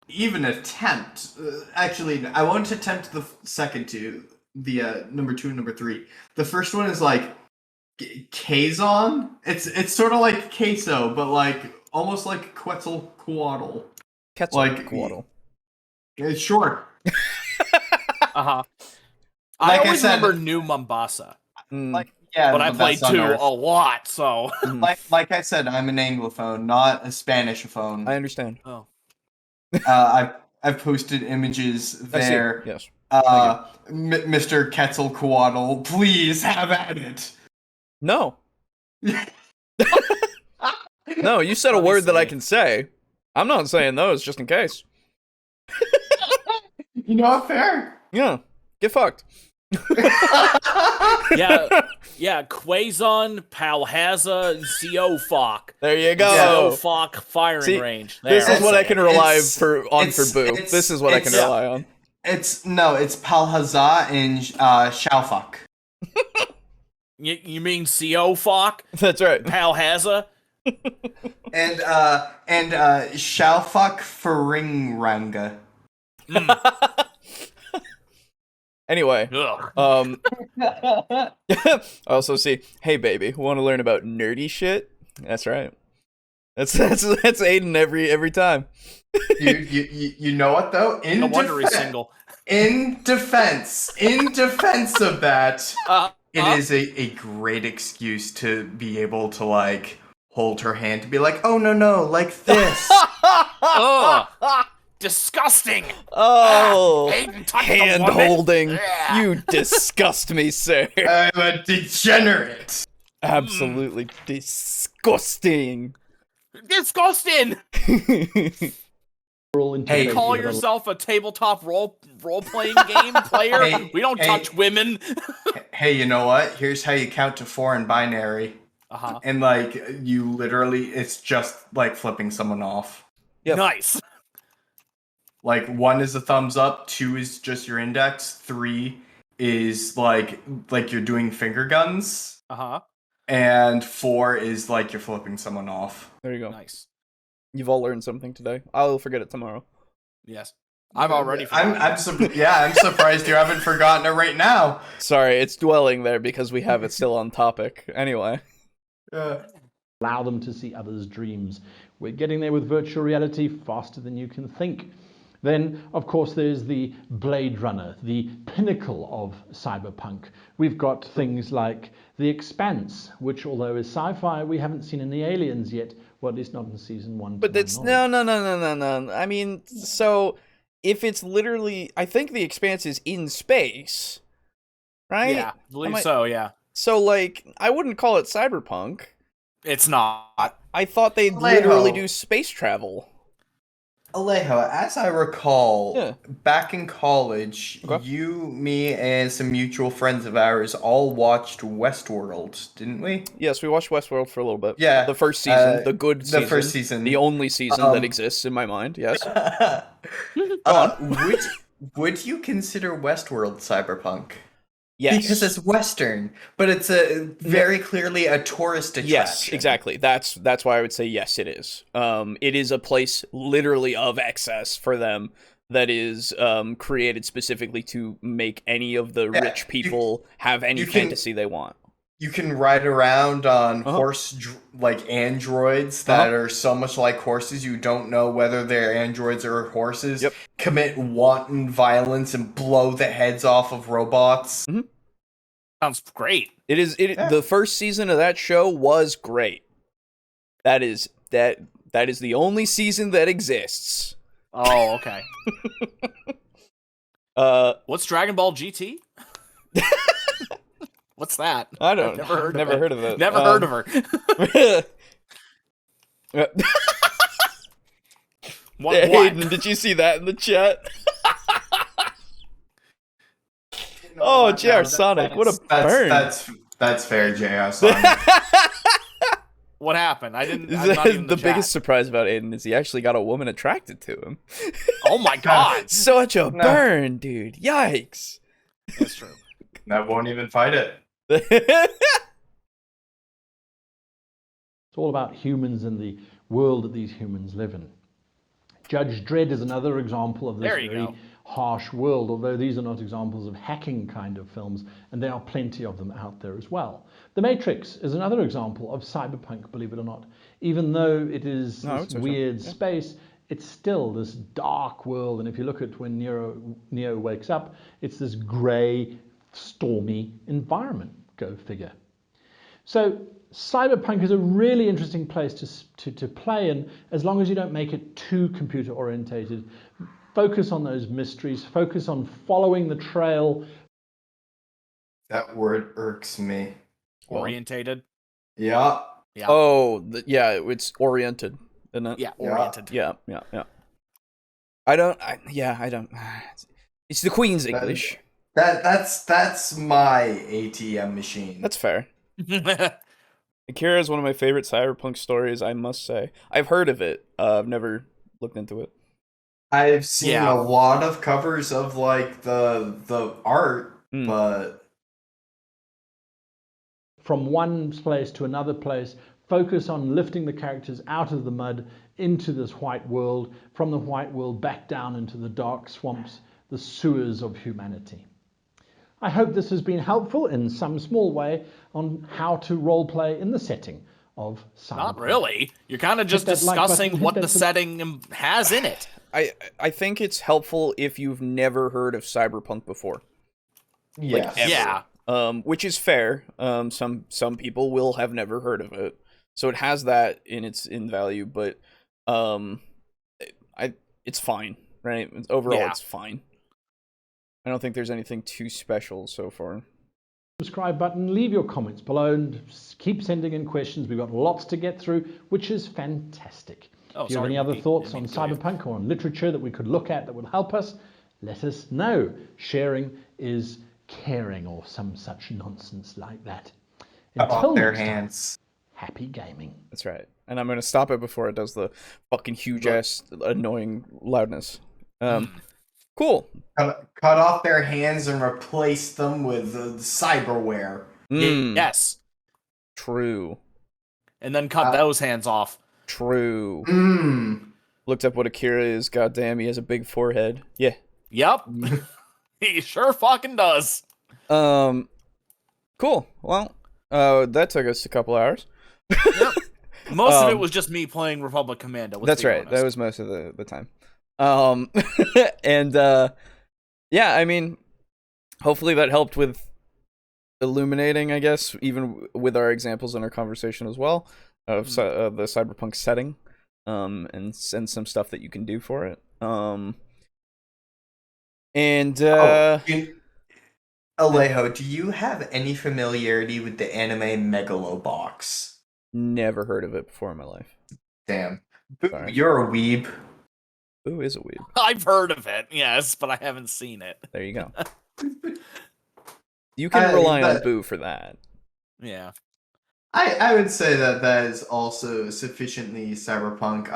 even attempt. Actually, I won't attempt the second two, the number 2 and number 3. The first one is like Kazon. It's sort of like queso, but like almost like Quetzalcoatl. Quetzalcoatl. It's short. I Like I always said- remember New Mombasa, Yeah, but I the played best on 2 Earth. a lot, so... Like I said, I'm an Anglophone, not a Spanishophone. I understand. Oh. I've posted images I see. there. Yes. Mr. Quetzalcoatl, please have at it. No. No, you said a word that I can say. I'm not saying those, just in case. You know what? Fair. Yeah. Get fucked. Yeah, Quazon, Palhaza, and Seofok. There you go. Seofok firing See, range. This is what I can rely It's- for Boo. This is what I can rely on. It's Palhazah and Shaofak. You mean Seofok? That's right. Palhaza? And Shaofak Faringranga. Anyway, Ugh. I also see, hey baby, want to learn about nerdy shit? That's right. That's Aiden every time. You know what though? No wonder he's single. In defense of that, it is a great excuse to be able to like hold her hand to be like, oh no, like this. Ugh. Disgusting. Oh, Aiden touched hand a woman. holding. Yeah. You disgust me, sir. I'm a degenerate. Absolutely disgusting. Disgusting. Hey, You call yourself a tabletop role playing game player? Hey, We don't touch women. Hey, you know what? Here's how you count to 4 in binary. And like you literally, it's just like flipping someone off. Yep. Nice. Like 1 is a thumbs up, 2 is just your index, 3 is like you're doing finger guns, and 4 is like you're flipping someone off. There you go. Nice. You've all learned something today. I'll forget it tomorrow. Yes. I've already forgotten. I'm surprised you haven't forgotten it right now. Sorry, it's dwelling there because we have it still on topic. Anyway. Allow them to see others' dreams. We're getting there with virtual reality faster than you can think. Then, of course, there's the Blade Runner, the pinnacle of cyberpunk. We've got things like The Expanse, which, although is sci-fi, we haven't seen any aliens yet. Well, at least not in season 1. But it's no. I mean, so if it's literally, I think The Expanse is in space, right? Yeah, I believe so, yeah. So, like, I wouldn't call it cyberpunk. It's not. I thought they'd literally do space travel. Alejo, as I recall, back in college, Okay. you, me, and some mutual friends of ours all watched Westworld, didn't we? Yes, we watched Westworld for a little bit. Yeah. The first season, the good season. The first season. The only season that exists in my mind, yes. Would you consider Westworld cyberpunk? Yes. Because it's Western, but it's very clearly a tourist attraction. Yes, exactly. That's why I would say yes, it is. It is a place literally of excess for them that is created specifically to make any of the rich people have any fantasy they want. You can ride around on androids that are so much like horses you don't know whether they're androids or horses. Yep. Commit wanton violence and blow the heads off of robots. Mm-hmm. Sounds great. The first season of that show was great. That is the only season that exists. Oh, okay. What's Dragon Ball GT? What's that? I don't. I've never heard of it. Never heard of her. What? Aiden, did you see that in the chat? Oh, JR Sonic, what a burn! That's fair, JR Sonic. What happened? I didn't. I'm not even in the chat. biggest surprise about Aiden is he actually got a woman attracted to him. Oh my god! Such a burn, dude! Yikes! That's true. That won't even fight it. It's all about humans and the world that these humans live in. Judge Dredd is another example of this very harsh world, although these are not examples of hacking kind of films, and there are plenty of them out there as well. The Matrix is another example of cyberpunk, believe it or not. Even though it is this weird space, it's still this dark world, and if you look at when Neo wakes up, it's this grey, stormy environment. Go figure. So cyberpunk is a really interesting place to play, and as long as you don't make it too computer orientated, focus on those mysteries, focus on following the trail. That word irks me. Orientated. Yeah. Yeah. Oh, it's oriented, isn't it? Yeah, oriented. Yeah. I don't. It's the Queen's English. That's my ATM machine. That's fair. Akira is one of my favorite cyberpunk stories, I must say. I've heard of it. I've never looked into it. I've seen Yeah. a lot of covers of like the art, Hmm. but From one place to another place, focus on lifting the characters out of the mud into this white world, from the white world back down into the dark swamps, the sewers of humanity. I hope this has been helpful in some small way on how to roleplay in the setting of Cyberpunk. Not really. You're kind of just that like discussing button, what hit the that setting has in it. I think it's helpful if you've never heard of cyberpunk before. yes. ever. Yeah. Which is fair. Some people will have never heard of it, so it has that in value. But it's fine, right? Overall, Yeah. it's fine. I don't think there's anything too special so far. subscribe button, leave your comments below, and keep sending in questions. We've got lots to get through, which is fantastic. Oh, If you have any other thoughts on cyberpunk or on literature that we could look at that would help us, let us know. Sharing is caring, or some such nonsense like that. Off their next time, hands. happy gaming. That's right. And I'm gonna stop it before it does the fucking huge ass annoying loudness. Cool. Cut off their hands and replace them with cyberware. Yes. True. And then cut those hands off. True. Mmm. Looked up what Akira is. Goddamn, he has a big forehead. Yeah. Yep. He sure fucking does. Cool. Well, that took us a couple hours. Yep. Most of it was just me playing Republic Commando. That's right. That was most of the time. And yeah, I mean, hopefully that helped with illuminating, I guess, even with our examples in our conversation as well of the cyberpunk setting, and some stuff that you can do for it. Alejo, do you have any familiarity with the anime Megalobox? Never heard of it before in my life. Damn. Sorry. You're a weeb. Who is a weeb? I've heard of it, yes, but I haven't seen it. There you go. You can rely on Boo for that. Yeah. I would say that is also sufficiently cyberpunk.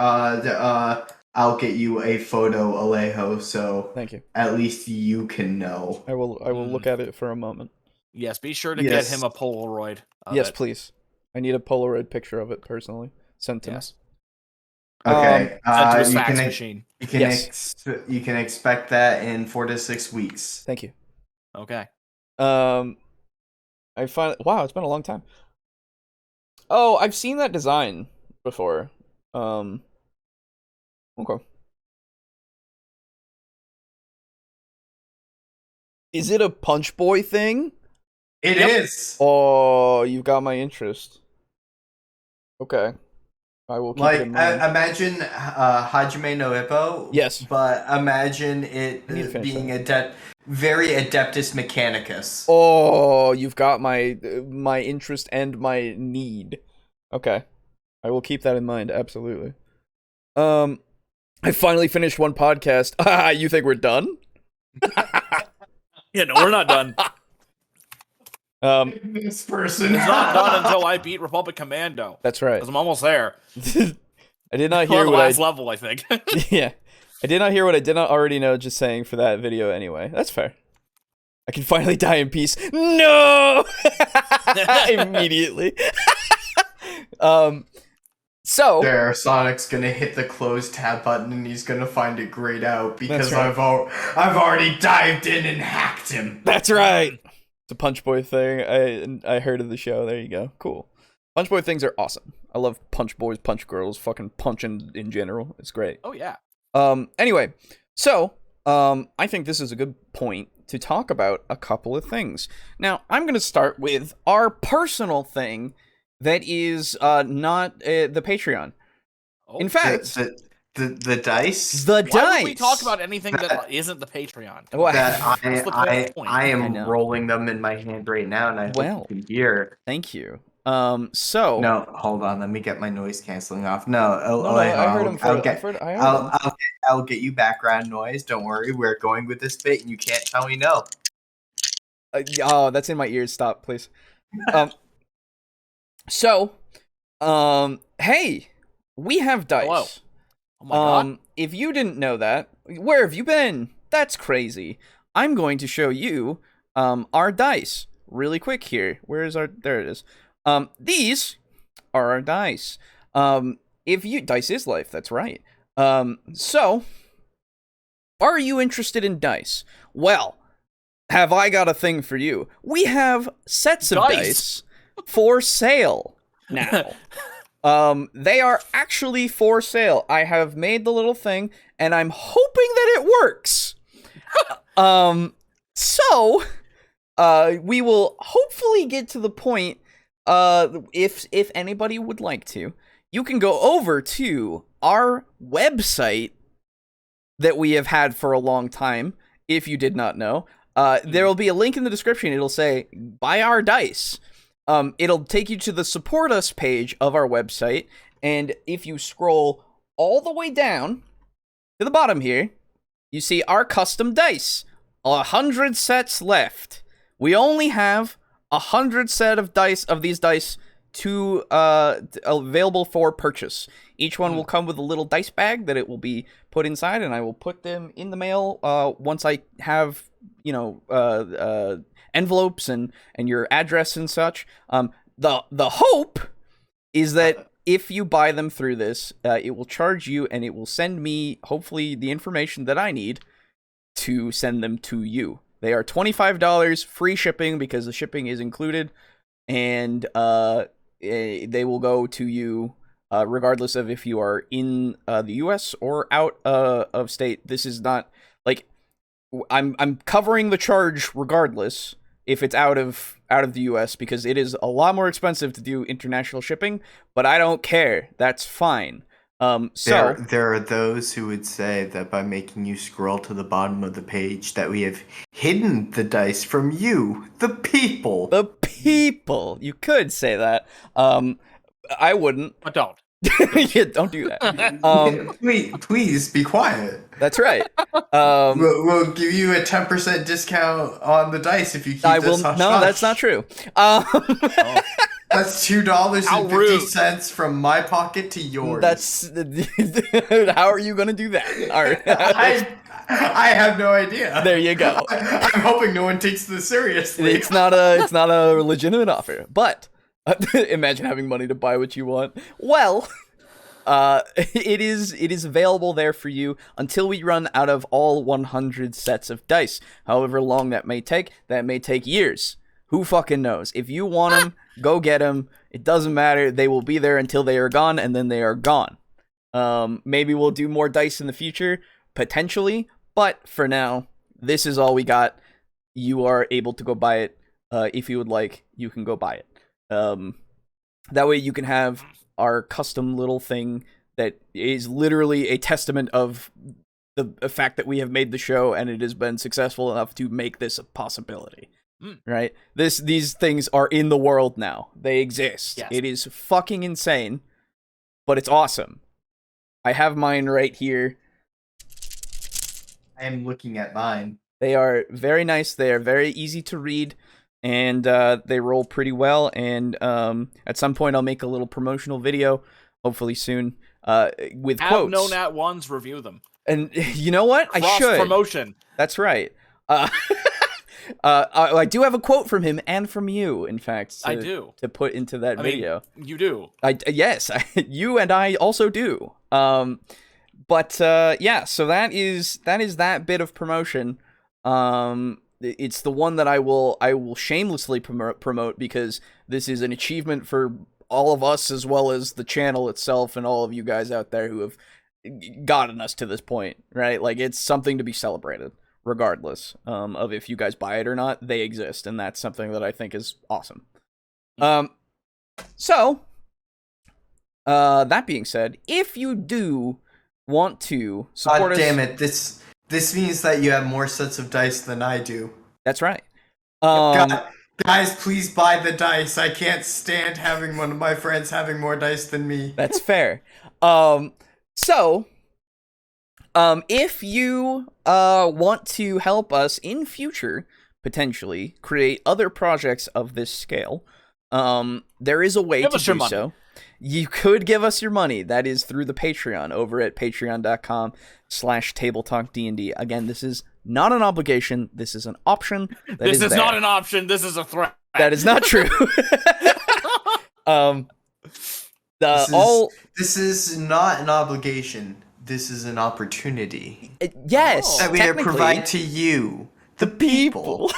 I'll get you a photo, Alejo, so Thank you. at least you can know. I will look at it for a moment. Yes, be sure to Yes. get him a Polaroid. Yes, please. I need a Polaroid picture of it personally. Sent to Yes. Okay. Sent to his you fax can machine. you can you can expect that in 4 to 6 weeks. Thank you. Okay. I find wow, it's been a long time. Oh, I've seen that design before. Okay. Is it a Punch Boy thing? It is. Oh, you've got my interest. Okay. I will keep it in mind. Imagine Hajime no Ippo. Yes. But imagine it need to finish being very Adeptus Mechanicus. Oh, you've got my interest and my need. Okay. I will keep that in mind, absolutely. I finally finished one podcast. You think we're done? Yeah, no, we're not done. This person. It's not done until I beat Republic Commando. That's right. Because I'm almost there. I did not We're hear on the what last level, I think. Yeah. I did not hear what I did not already know just saying for that video anyway. That's fair. I can finally die in peace. No! Immediately. So There, Sonic's gonna hit the close tab button and he's gonna find it grayed out because That's right. I've already dived in and hacked him. that's right. It's a Punch Boy thing. I heard of the show. There you go. Cool. Punch Boy things are awesome. I love Punch Boys, Punch Girls, fucking punching in general. It's great. Oh, yeah. Anyway, so I think this is a good point to talk about a couple of things. Now, I'm going to start with our personal thing that is not the Patreon. Oh, In fact, The dice. the why dice. would we talk about anything that isn't the Patreon? Well, That What's the point? I I am know. rolling them in my hand right now, and I Well. hope you can hear. Thank you. So No, hold on. Let me get my noise canceling off. No, I heard him. I'll get you background noise. Don't worry. We're going with this bit, and you can't tell me no. Oh, that's in my ears. Stop, please. So, hey, we have dice. Hello. Oh my god. If you didn't know that, where have you been? That's crazy. I'm going to show you our dice really quick here. Where is our? There it is. These are our dice. If you dice is life, that's right. So, are you interested in dice? Well, have I got a thing for you? We have sets of dice for sale now. They are actually for sale. I have made the little thing, and I'm hoping that it works. So, we will hopefully get to the point, if anybody would like to, you can go over to our website that we have had for a long time, if you did not know. There will be a link in the description. It'll say, buy our dice. It'll take you to the support us page of our website, and if you scroll all the way down to the bottom here, you see our custom dice. 100 sets left. We only have 100 set of dice of these dice to available for purchase. Each one will come with a little dice bag that it will be put inside, and I will put them in the mail once I have, envelopes and your address and such. The hope is that if you buy them through this, it will charge you, and it will send me, hopefully, the information that I need to send them to you. They are $25 free shipping because the shipping is included, and they will go to you regardless of if you are in the US or out of state. This is not like I'm covering the charge regardless if it's out of the US, because it is a lot more expensive to do international shipping, but I don't care. That's fine. So there are those who would say that by making you scroll to the bottom of the page that we have hidden the dice from you, the people. The people. You could say that. I wouldn't. But don't. Yeah, don't do that. Please be quiet. That's right. We'll give you a 10% discount on the dice if you keep I this will. hush No, hush. that's not true. That's $2.50 from my pocket to yours. That's how are you going to do that? All right. I have no idea. There you go. I'm hoping no one takes this seriously. It's not a legitimate offer, but imagine having money to buy what you want. Well, it is available there for you until we run out of all 100 sets of dice. However long that may take years. Who fucking knows? If you want them, go get them. It doesn't matter. They will be there until they are gone, and then they are gone. Maybe we'll do more dice in the future, potentially, but for now, this is all we got. You are able to go buy it. If you would like, you can go buy it. That way you can have our custom little thing that is literally a testament of the fact that we have made the show and it has been successful enough to make this a possibility. Right? These things are in the world now. They exist. Yes. It is fucking insane, but it's awesome. I have mine right here. I am looking at mine. They are very nice. They are very easy to read, and they roll pretty well. And at some point, I'll make a little promotional video, hopefully soon, with quotes. Have no nat ones review them. And you know what? I should. Cross promotion. That's right. I do have a quote from him and from you, in fact. I do. To put into that video. You do. Yes, you and I also do. But yeah, so that is that bit of promotion. It's the one that I will shamelessly promote because this is an achievement for all of us as well as the channel itself and all of you guys out there who have gotten us to this point, right? Like, it's something to be celebrated regardless of if you guys buy it or not. They exist, and that's something that I think is awesome. So that being said, if you do want to support us, damn it, this means that you have more sets of dice than I do. That's right. Guys, please buy the dice. I can't stand having one of my friends having more dice than me. That's fair. So if you want to help us in future potentially create other projects of this scale, there is a way Give to us your do money. so. You could give us your money. That is through the Patreon over at patreon.com/tabletalkdnd. Again, this is not an obligation. This is an option. This is there. not an option. This is a threat. That is not true. This is not an obligation. This is an opportunity yes, that we technically. provide to you, the people.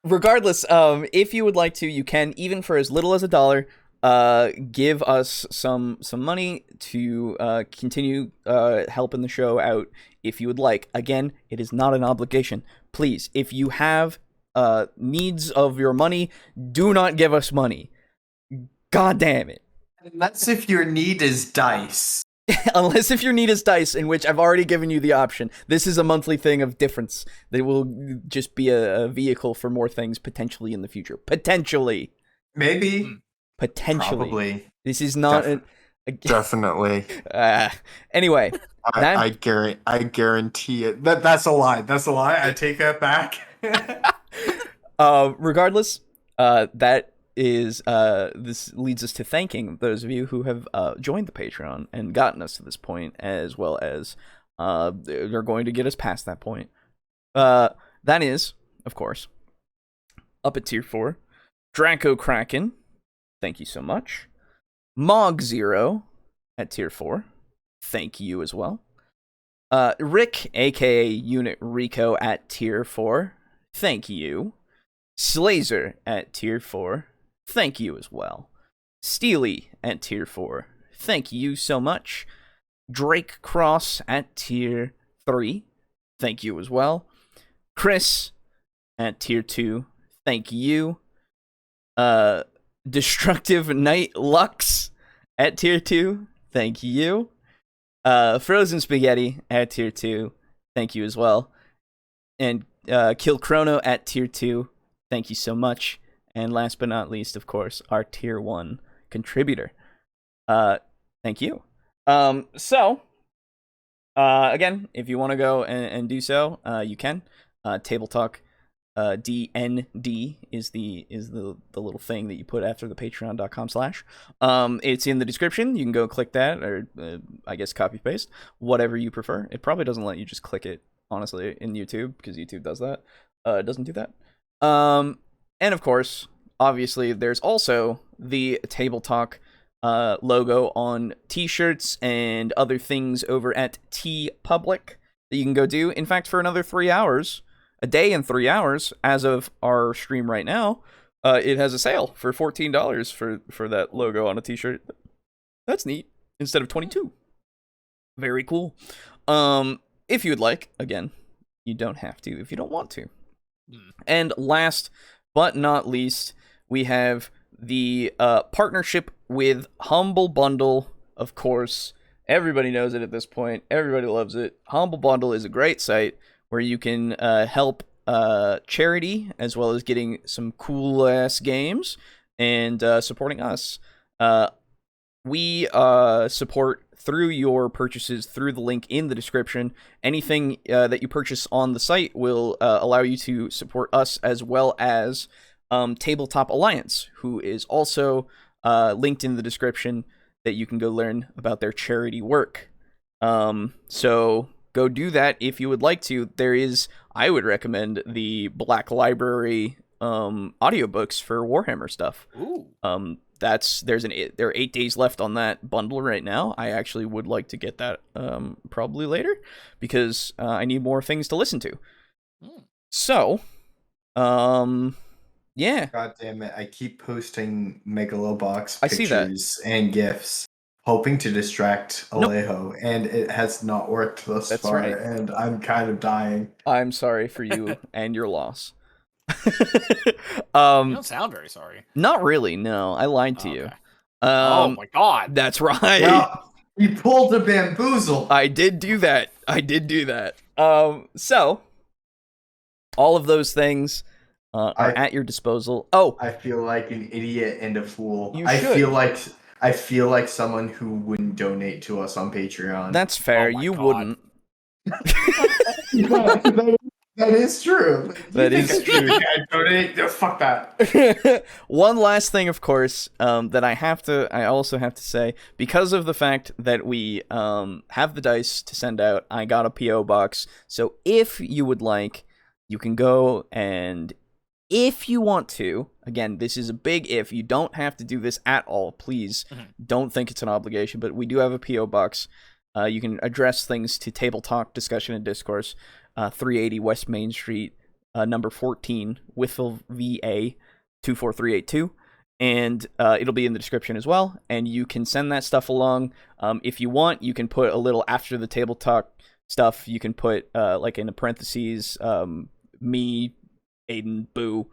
Regardless, if you would like to, you can, even for as little as $1, give us some money to continue helping the show out if you would like. Again, it is not an obligation. Please, if you have needs of your money, do not give us money. God damn it. Unless if your need is dice. Unless if your need is dice, in which I've already given you the option. This is a monthly thing of difference. That will just be a vehicle for more things potentially in the future. Potentially. Maybe. Potentially. Probably. This is not Definitely. Anyway. I guarantee it. That's a lie. That's a lie. I take that back. Regardless, that is this leads us to thanking those of you who have joined the Patreon and gotten us to this point, as well as they're going to get us past that point. That is, of course, up at tier 4, Draco Kraken, thank you so much. Mog Zero at tier 4, thank you as well. Rick, aka Unit Rico, at tier 4, thank you. Slazer at tier 4, thank you as well. Steely at tier 4, thank you so much. Drake Cross at tier 3, thank you as well. Chris at tier 2, thank you. Destructive Knight Lux at tier 2, thank you. Frozen Spaghetti at tier 2, thank you as well. And Kill Chrono at tier 2, thank you so much. And last but not least, of course, our tier 1 contributor. Thank you. So, again, if you want to go and do so, you can. TableTalk DND is the little thing that you put after the patreon.com/. It's in the description. You can go click that, or I guess copy paste, whatever you prefer. It probably doesn't let you just click it, honestly, in YouTube, because YouTube does that. It doesn't do that. And of course, obviously, there's also the TableTalk logo on t-shirts and other things over at TeePublic that you can go do. In fact, for another 3 hours, a day and 3 hours, as of our stream right now, it has a sale for $14 for that logo on a t-shirt. That's neat. Instead of $22. Very cool. If you would like, again, you don't have to if you don't want to. And last but not least, we have the partnership with Humble Bundle. Of course, everybody knows it at this point. Everybody loves it. Humble Bundle is a great site where you can help charity, as well as getting some cool ass games and supporting us. We support through your purchases through the link in the description. Anything that you purchase on the site will allow you to support us, as well as Tabletop Alliance, who is also linked in the description, that you can go learn about their charity work. So go do that if you would like to. There is, I would recommend the Black Library audiobooks for Warhammer stuff. Ooh. There are 8 days left on that bundle right now. I actually would like to get that probably later, because I need more things to listen to. So, yeah. God damn it! I keep posting Megalobox I see that. pictures and gifs, hoping to distract Alejo, and it has not worked thus That's far. right. And I'm kind of dying. I'm sorry for you and your loss. You don't sound very sorry. Not really. No, I lied to you. Okay. Oh my god. That's right. Well, you pulled a bamboozle. I did do that. So all of those things are at your disposal. Oh, I feel like an idiot and a fool. You I should. feel like someone who wouldn't donate to us on Patreon. that's fair. Oh my You God. wouldn't. That is true. That is true. I donate. No, fuck that. One last thing, of course, that I also have to say, because of the fact that we have the dice to send out, I got a PO box. So if you would like, you can go, and if you want to, again, this is a big if. You don't have to do this at all. Please don't think it's an obligation, but we do have a PO box. You can address things to TableTalk, Discussion, and Discourse. 380 West Main Street, number 14, Wytheville, VA 24382, and it'll be in the description as well. And you can send that stuff along. If you want, you can put a little after the Table Talk stuff. You can put like in the parentheses, me, Aiden, Boo.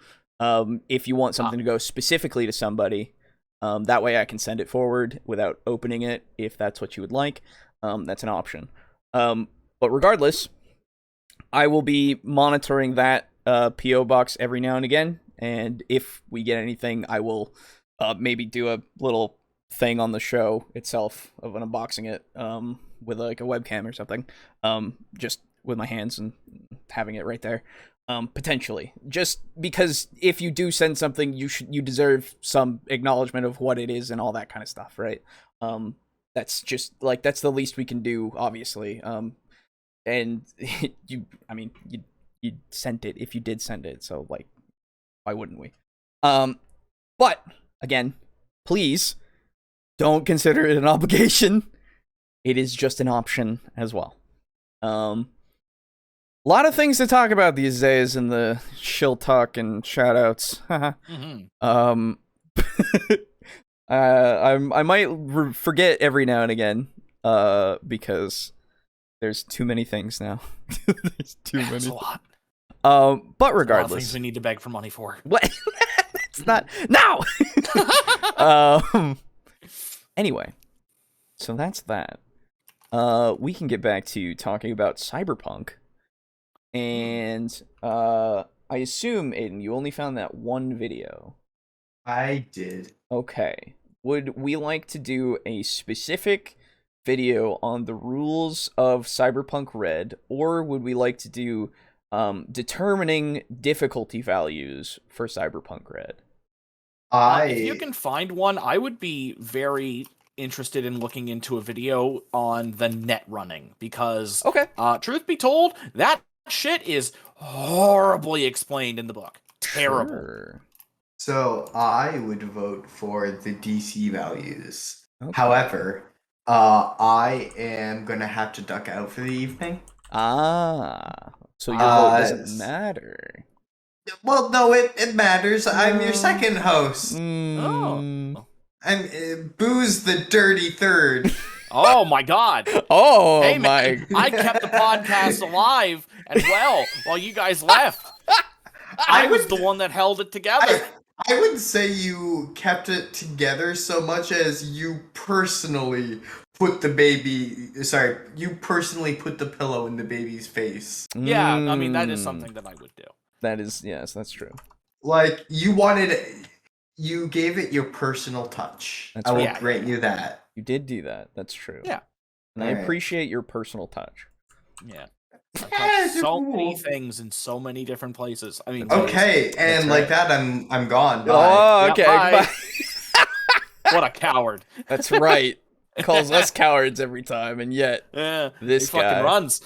If you want something to go specifically to somebody, that way I can send it forward without opening it. If that's what you would like, that's an option. But regardless, I will be monitoring that PO box every now and again, and if we get anything, I will maybe do a little thing on the show itself of an unboxing it with like a webcam or something, just with my hands and having it right there, potentially. Just because if you do send something, you deserve some acknowledgement of what it is and all that kind of stuff, right? That's just like that's the least we can do, obviously. And you sent it if you did send it, so like, why wouldn't we? But again, please don't consider it an obligation. It is just an option as well. A lot of things to talk about these days in the shill talk and shoutouts. I might forget every now and again, because there's too many things now. There's too many. That's a lot. But regardless, a lot of things we need to beg for money for. What? It's not now. Anyway, so that's that. We can get back to talking about Cyberpunk, and I assume, Aiden, you only found that one video. I did. Okay. Would we like to do a specific video on the rules of Cyberpunk Red, or would we like to do determining difficulty values for Cyberpunk Red? If you can find one, I would be very interested in looking into a video on the Netrunning, because truth be told, that shit is horribly explained in the book. Terrible. Sure. So I would vote for the DC values. Okay. However, I am gonna have to duck out for the evening. So your vote doesn't matter. Well, no, it matters. I'm your second host. Oh. I'm Boo's the dirty third. Oh my god. Oh hey, my. Man, I kept the podcast alive and well while you guys left. I was the one that held it together. I would say you kept it together so much as you personally put the pillow in the baby's face. Yeah, I mean, that is something that I would do. That is, yes, that's true. Like, you gave it your personal touch. That's I will right. grant you that. You did do that. That's true. Yeah. And I appreciate your personal touch. Yeah. I touched so many things in so many different places. I mean, okay, and like that, I'm gone. Bye. Oh, okay. Yeah, bye. What a coward! That's right. Calls us cowards every time, and yet this he guy fucking runs.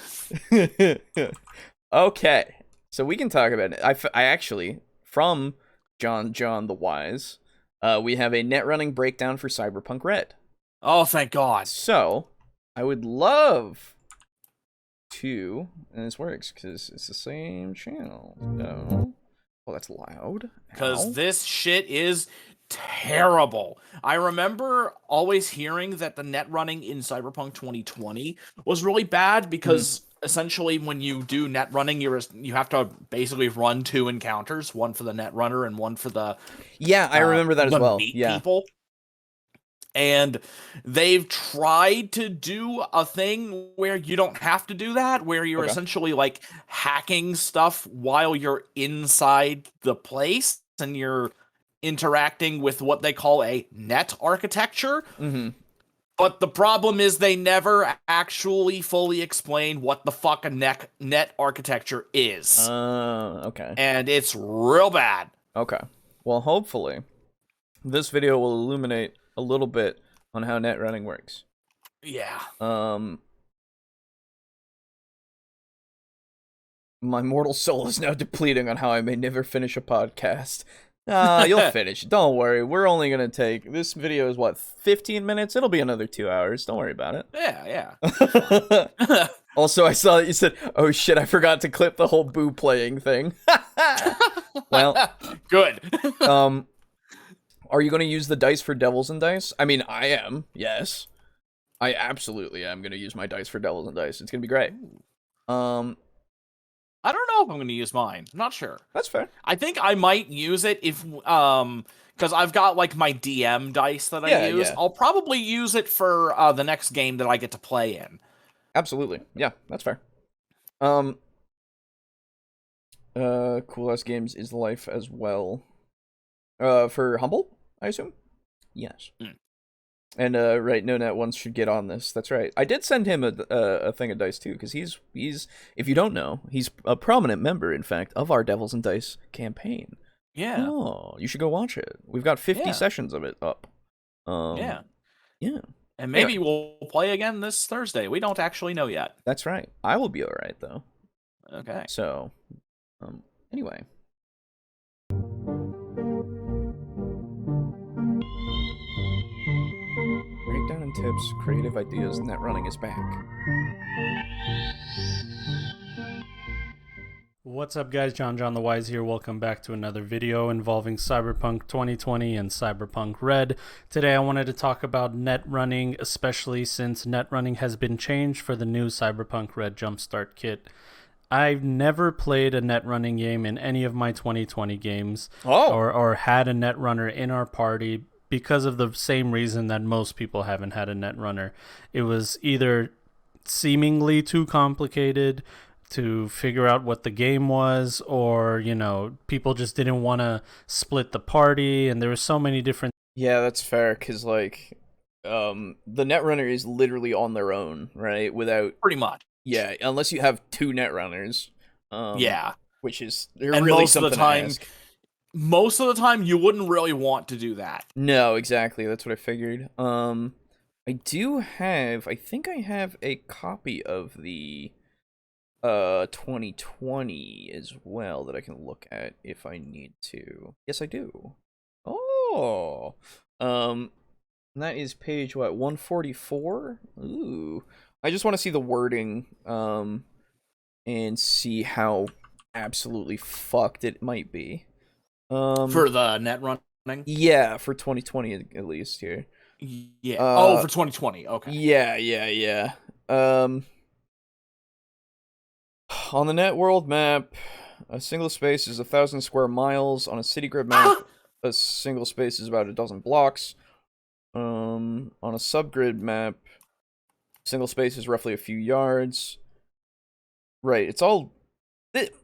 Okay, so we can talk about it. I actually, from John the Wise, we have a Netrunning breakdown for Cyberpunk Red. Oh, thank God! So I would love to, and this works because it's the same channel. So, well, that's loud. Because this shit is terrible. I remember always hearing that the Netrunning in Cyberpunk 2020 was really bad because essentially when you do Netrunning, you have to basically run two encounters, one for the Netrunner and one for the I remember that as well. People. And they've tried to do a thing where you don't have to do that, where you're essentially like hacking stuff while you're inside the place and you're interacting with what they call a net architecture. But the problem is they never actually fully explain what the fuck a net architecture is. Okay. And it's real bad. Okay. Well, hopefully, this video will illuminate a little bit on how net running works. Yeah. My mortal soul is now depleting on how I may never finish a podcast. You'll finish. Don't worry. We're only gonna take this video is what 15 minutes. It'll be another 2 hours. Don't worry about it. Yeah. Also, I saw that you said, "Oh shit, I forgot to clip the whole boo playing thing." Well, good. Are you gonna use the dice for Devils and Dice? I mean, I am. Yes, I absolutely am gonna use my dice for Devils and Dice. It's gonna be great. I don't know if I'm going to use mine. I'm not sure. That's fair. I think I might use it if because I've got like my DM dice that I use. Yeah. I'll probably use it for the next game that I get to play in. Absolutely. Yeah, that's fair. Cool Ass Games is life as well. For Humble, I assume? Yes. And right, No Net Ones should get on this. That's right. I did send him a thing of dice too, because he's if you don't know, he's a prominent member, in fact, of our Devils and Dice campaign. Yeah. Oh, you should go watch it. We've got 50 sessions of it up. Yeah. And Anyway. maybe we'll play again this Thursday. We don't actually know yet. That's right. I will be all right though. Okay. So, anyway. Breakdown and tips, creative ideas, net running is back. What's up guys, John the Wise here. Welcome back to another video involving Cyberpunk 2020 and Cyberpunk Red. Today I wanted to talk about net running, especially since net running has been changed for the new Cyberpunk Red Jumpstart Kit. I've never played a net running game in any of my 2020 games, or had a net runner in our party, because of the same reason that most people haven't had a net runner. It was either seemingly too complicated to figure out what the game was, or, you know, people just didn't want to split the party, and there were so many different... Yeah, that's fair, because, like, the Netrunner is literally on their own, right? Without... Pretty much. Yeah, unless you have two Netrunners. Yeah. Which is and really most something of the time, to ask. Most of the time, you wouldn't really want to do that. No, exactly. That's what I figured. I do have... I think I have a copy of the... 2020 as well that I can look at if I need to. Yes, I do. Oh, that is page what, 144. Ooh, I just want to see the wording, and see how absolutely fucked it might be. For the net running. Yeah, for 2020 at least here. Yeah. For 2020. Okay. Yeah. On the net world map, a single space is 1,000 square miles. On a city grid map, a single space is about 12 blocks. On a subgrid map, single space is roughly a few yards. Right, it's all...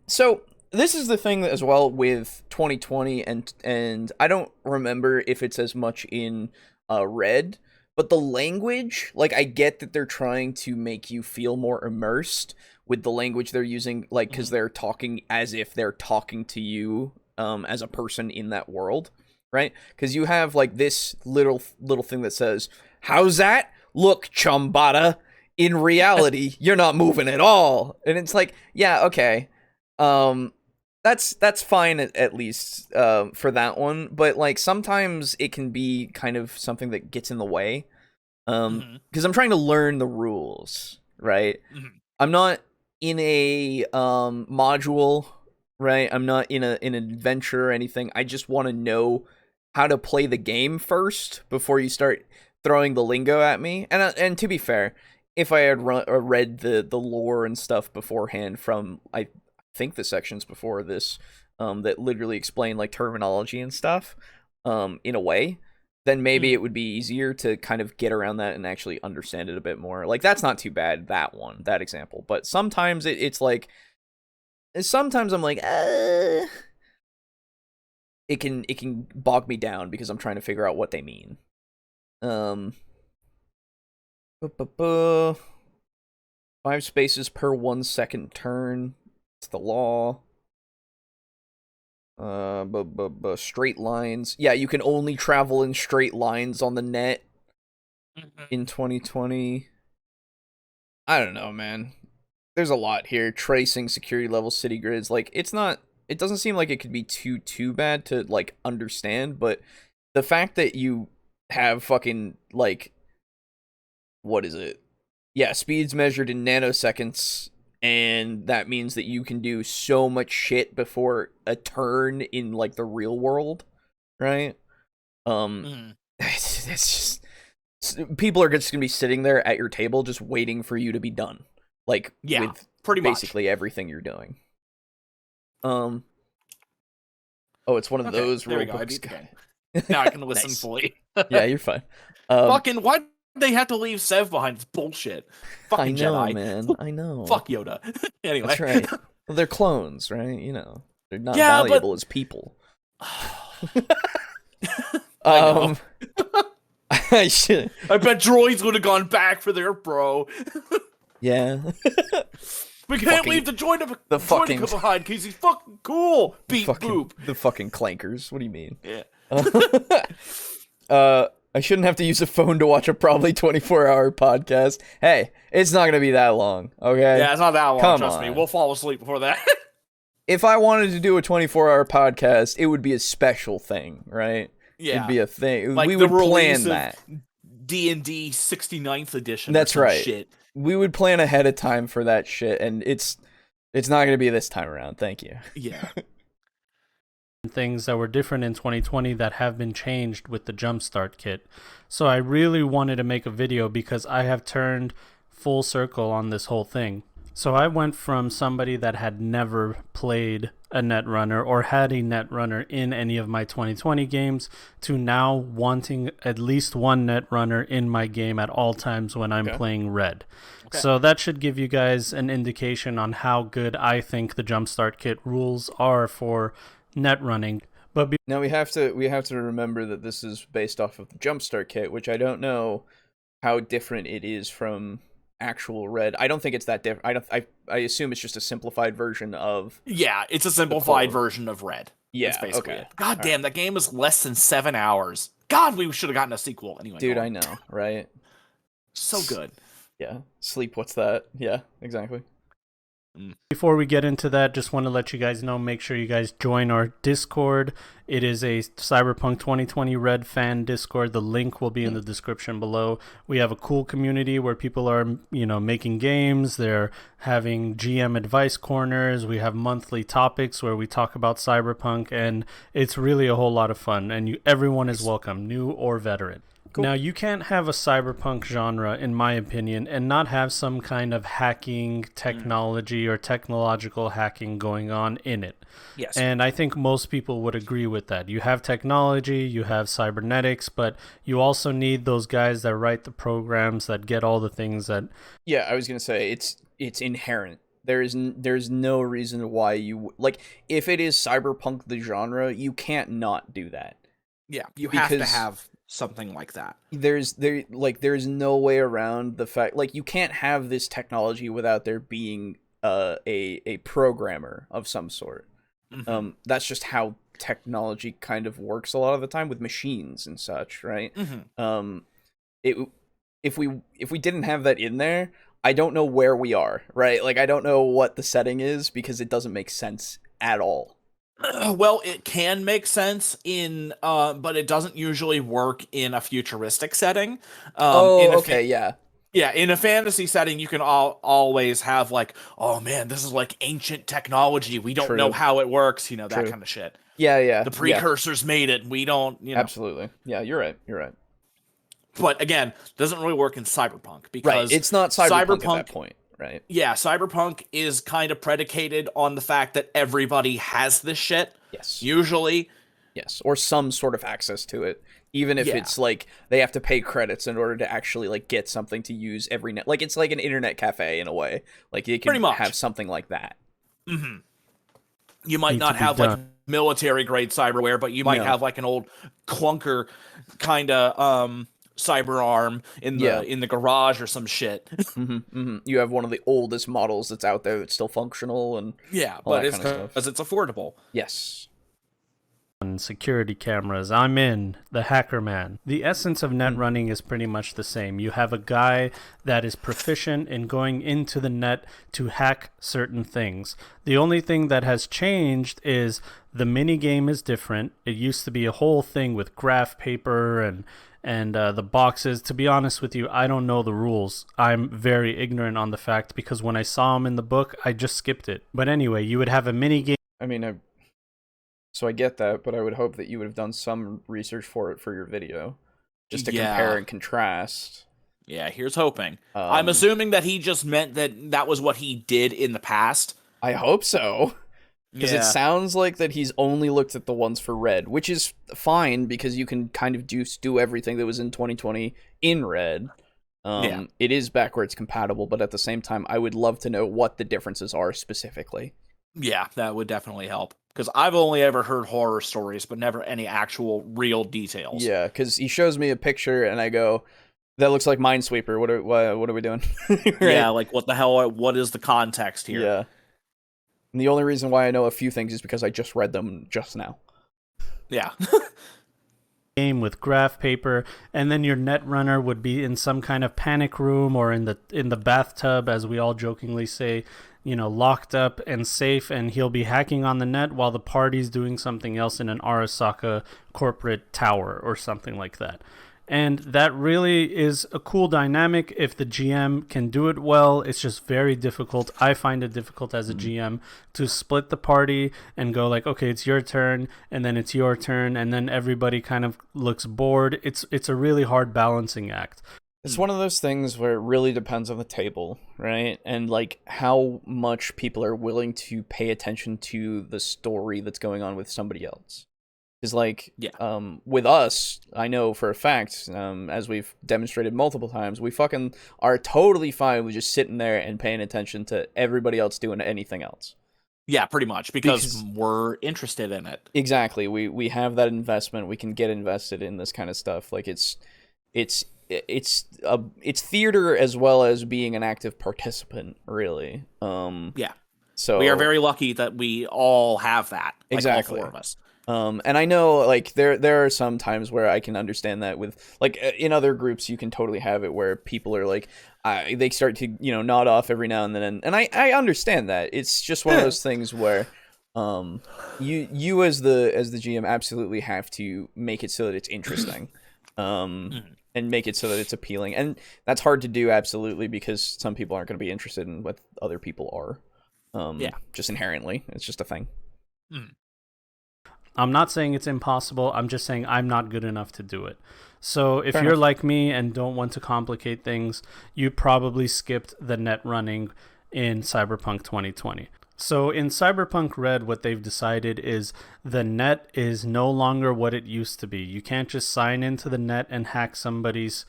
So, this is the thing as well with 2020, and I don't remember if it's as much in Red, but the language, like, I get that they're trying to make you feel more immersed with the language they're using, like, because they're talking as if they're talking to you as a person in that world, right? Because you have, like, this little thing that says, "How's that? Look, chumbada, in reality, you're not moving at all." And it's like, yeah, okay. That's fine at least for that one, but, like, sometimes it can be kind of something that gets in the way. Because I'm trying to learn the rules, right? I'm not in a module, right? I'm not in an adventure or anything. I just want to know how to play the game first before you start throwing the lingo at me. And to be fair, if I had read the lore and stuff beforehand from, I think, the sections before this that literally explain, like, terminology and stuff in a way, then maybe it would be easier to kind of get around that and actually understand it a bit more. Like, that's not too bad, that example. But sometimes it's like... Sometimes I'm like, it can bog me down because I'm trying to figure out what they mean. Bu-bu-bu. 5 spaces per 1 second turn. It's the law. Straight lines. Yeah, you can only travel in straight lines on the net in 2020. I don't know, man. There's a lot here. Tracing, security level, city grids. Like, it doesn't seem like it could be too bad to, like, understand, but the fact that you have fucking, like, what is it? Yeah, speeds measured in nanoseconds, and that means that you can do so much shit before a turn in, like, the real world, right? It's just, people are just gonna be sitting there at your table just waiting for you to be done, like, Yeah, with pretty much. basically everything you're doing. Oh, it's one of Okay, those there we rule go. I books. beat the game. Now I can listen Nice. fully. Yeah, you're fine. Fucking, why did they have to leave Sev behind? It's bullshit. Fucking I know, Jedi. man. I know. Fuck Yoda. Anyway. That's right. Well, they're clones, right? You know, they're not Yeah, valuable as people. know. I should. I bet droids would have gone back for their bro. Yeah. We can't Fucking- leave the droid the fucking- behind because he's fucking cool. Beep boop. The fucking clankers. What do you mean? Yeah. I shouldn't have to use a phone to watch a probably 24-hour podcast. Hey, it's not gonna be that long, okay? Yeah, it's not that long. Come Trust me. on. We'll fall asleep before that. If I wanted to do a 24-hour podcast, it would be a special thing, right? Yeah. It'd be a thing. Like we the would plan release of that. D&D 69th edition. That's or some right. Shit. We would plan ahead of time for that shit, and it's not gonna be this time around. Thank you. Yeah. Things that were different in 2020 that have been changed with the Jumpstart kit. So I really wanted to make a video because I have turned full circle on this whole thing. So I went from somebody that had never played a Netrunner or had a Netrunner in any of my 2020 games to now wanting at least one Netrunner in my game at all times when I'm playing Red. Okay. So that should give you guys an indication on how good I think the Jumpstart kit rules are for net running. But Now we have to remember that this is based off of the Jumpstart kit, which I don't know how different it is from actual Red. I don't think it's that different. I assume it's just a simplified version of. Yeah, it's a simplified version of Red. Yeah, That's basically okay. it. God damn, that game is less than 7 hours. God, we should have gotten a sequel. Anyway, Dude, go on. I know, right? So good. Yeah. Sleep, what's that? Yeah, exactly. before we get into that, just want to let you guys know, make sure you guys join our Discord. It is a Cyberpunk 2020 Red fan Discord. The link will be in the description below. We have a cool community where people are, making games. They're having GM advice corners. We have monthly topics where we talk about Cyberpunk, and it's really a whole lot of fun. And everyone is welcome, new or veteran. Cool. Now, you can't have a cyberpunk genre, in my opinion, and not have some kind of hacking technology or technological hacking going on in it. Yes. And I think most people would agree with that. You have technology, you have cybernetics, but you also need those guys that write the programs that get all the things that... Yeah, I was going to say, it's inherent. There's no reason why you... Like, if it is cyberpunk the genre, you can't not do that. Yeah, you have to Because- have something like that. There's no way around the fact, like, you can't have this technology without there being a programmer of some sort. Mm-hmm. That's just how technology kind of works a lot of the time with machines and such, right? Mm-hmm. If we didn't have that in there, I don't know where we are, right? Like, I don't know what the setting is because it doesn't make sense at all. Well, it can make sense but it doesn't usually work in a futuristic setting. Yeah. Yeah, in a fantasy setting, you can always have like, oh man, this is like ancient technology. We don't True. know how it works, that True. kind of shit. Yeah. The precursors made it. We don't, Absolutely. Yeah, you're right. But again, doesn't really work in Cyberpunk Right. because It's not cyberpunk at that point, right? Yeah, Cyberpunk is kind of predicated on the fact that everybody has this shit. Yes. Usually. Yes, or some sort of access to it, even if it's like they have to pay credits in order to actually like get something to use every net. Like, it's like an internet cafe in a way. Like, you can Pretty much. have something like that. Mm-hmm. You might Need not to be have like done. military grade cyberware, but you might No. have like an old clunker kind of cyber arm in the garage or some shit. You have one of the oldest models that's out there that's still functional and all but that it's kind of stuff. because it's affordable. Yes. And security cameras. I'm in the hacker man. The essence of net running is pretty much the same. You have a guy that is proficient in going into the net to hack certain things. The only thing that has changed is the mini game is different. It used to be a whole thing with graph paper and the boxes. To be honest with you, I don't know the rules. I'm very ignorant on the fact because when I saw them in the book, I just skipped it. But anyway, you would have a mini game. I mean, so I get that, but I would hope that you would have done some research for it for your video, just to compare and contrast. Yeah, here's hoping. I'm assuming that he just meant that was what he did in the past. I hope so. Because it sounds like that he's only looked at the ones for Red, which is fine because you can kind of do everything that was in 2020 in Red. It is backwards compatible, but at the same time, I would love to know what the differences are specifically. Yeah, that would definitely help. Because I've only ever heard horror stories, but never any actual real details. Yeah, because he shows me a picture and I go, that looks like Minesweeper. What are we doing? Right? Yeah, like what the hell? What is the context here? Yeah. And the only reason why I know a few things is because I just read them just now. Yeah. Game with graph paper, and then your net runner would be in some kind of panic room or in the bathtub, as we all jokingly say, locked up and safe, and he'll be hacking on the net while the party's doing something else in an Arasaka corporate tower or something like that. And that really is a cool dynamic if the GM can do it well. It's just very difficult. I find it difficult as a GM to split the party and go like, okay, it's your turn, and then it's your turn, and then everybody kind of looks bored. It's a really hard balancing act. It's one of those things where it really depends on the table, right? And like how much people are willing to pay attention to the story that's going on with somebody else. Is like, with us, I know for a fact, as we've demonstrated multiple times, we fucking are totally fine with just sitting there and paying attention to everybody else doing anything else. Yeah, pretty much, because we're interested in it. Exactly. We have that investment. We can get invested in this kind of stuff. Like it's theater as well as being an active participant, really. So we are very lucky that we all have that. Like, exactly. All four of us. And I know, like, there are some times where I can understand that with, like, in other groups, you can totally have it where people are, like, they start to, nod off every now and then, and I understand that. It's just one of those things where, you as the GM absolutely have to make it so that it's interesting, and make it so that it's appealing, and that's hard to do, absolutely, because some people aren't going to be interested in what other people are, just inherently. It's just a thing. I'm not saying it's impossible. I'm just saying I'm not good enough to do it. So if you're like me and don't want to complicate things, you probably skipped the net running in Cyberpunk 2020. So in Cyberpunk Red, what they've decided is the net is no longer what it used to be. You can't just sign into the net and hack somebody's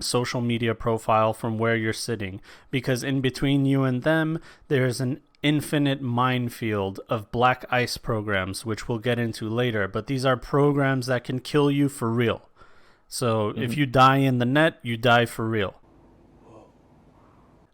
social media profile from where you're sitting, because in between you and them, there's an infinite minefield of black ice programs, which we'll get into later. But these are programs that can kill you for real. So if you die in the net, you die for real.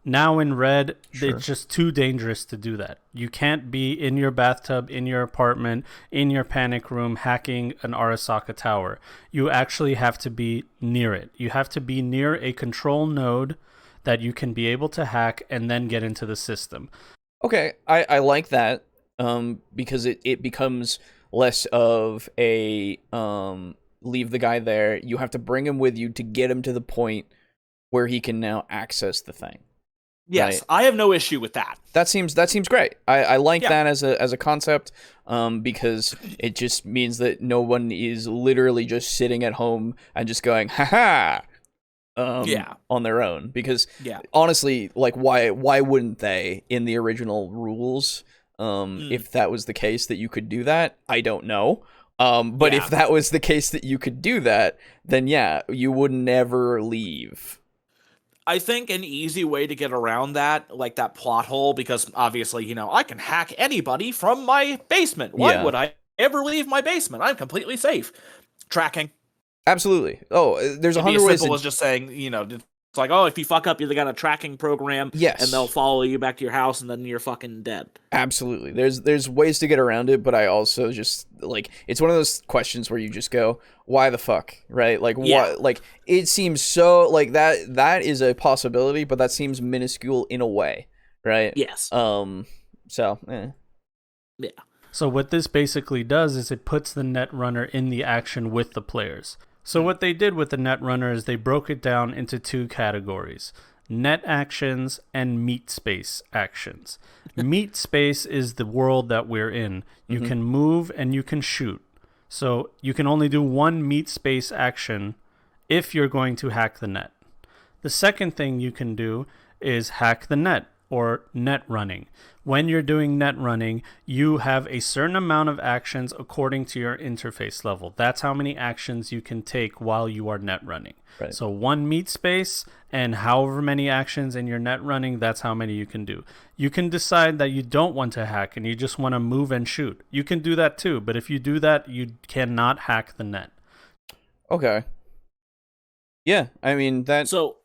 Now in Red, it's just too dangerous to do that. You can't be in your bathtub, in your apartment, in your panic room, hacking an Arasaka tower. You actually have to be near it. You have to be near a control node that you can be able to hack and then get into the system. Okay, I like that, because it becomes less of a leave the guy there. You have to bring him with you to get him to the point where he can now access the thing. Yes, right? I have no issue with that. That seems great. I like that as a concept, because it just means that no one is literally just sitting at home and just going, ha-ha! On their own, because honestly, like, why wouldn't they in the original rules? If that was the case that you could do that, I don't know. But if that was the case that you could do that, then you would never leave. I think an easy way to get around that, like that plot hole, because obviously, I can hack anybody from my basement. Why would I ever leave my basement? I'm completely safe. Tracking. Absolutely. Oh, there's It'd be 100 as ways. simple as just saying, it's like, oh, if you fuck up, you got a tracking program, Yes. and they'll follow you back to your house, and then you're fucking dead. Absolutely. There's ways to get around it, but I also just like it's one of those questions where you just go, why the fuck, right? Like Yeah. what? Like it seems so like that is a possibility, but that seems minuscule in a way, right? Yes. So. Yeah. So what this basically does is it puts the Netrunner in the action with the players. So what they did with the Netrunner is they broke it down into 2 categories: net actions and meat space actions. Meat space is the world that we're in. You can move and you can shoot. So you can only do 1 meat space action if you're going to hack the net. The second thing you can do is hack the net, or net running. When you're doing net running, you have a certain amount of actions according to your interface level. That's how many actions you can take while you are net running. Right. So 1 meat space and however many actions in your net running, that's how many you can do. You can decide that you don't want to hack and you just want to move and shoot. You can do that too, but if you do that, you cannot hack the net. Okay. Yeah, I mean that. So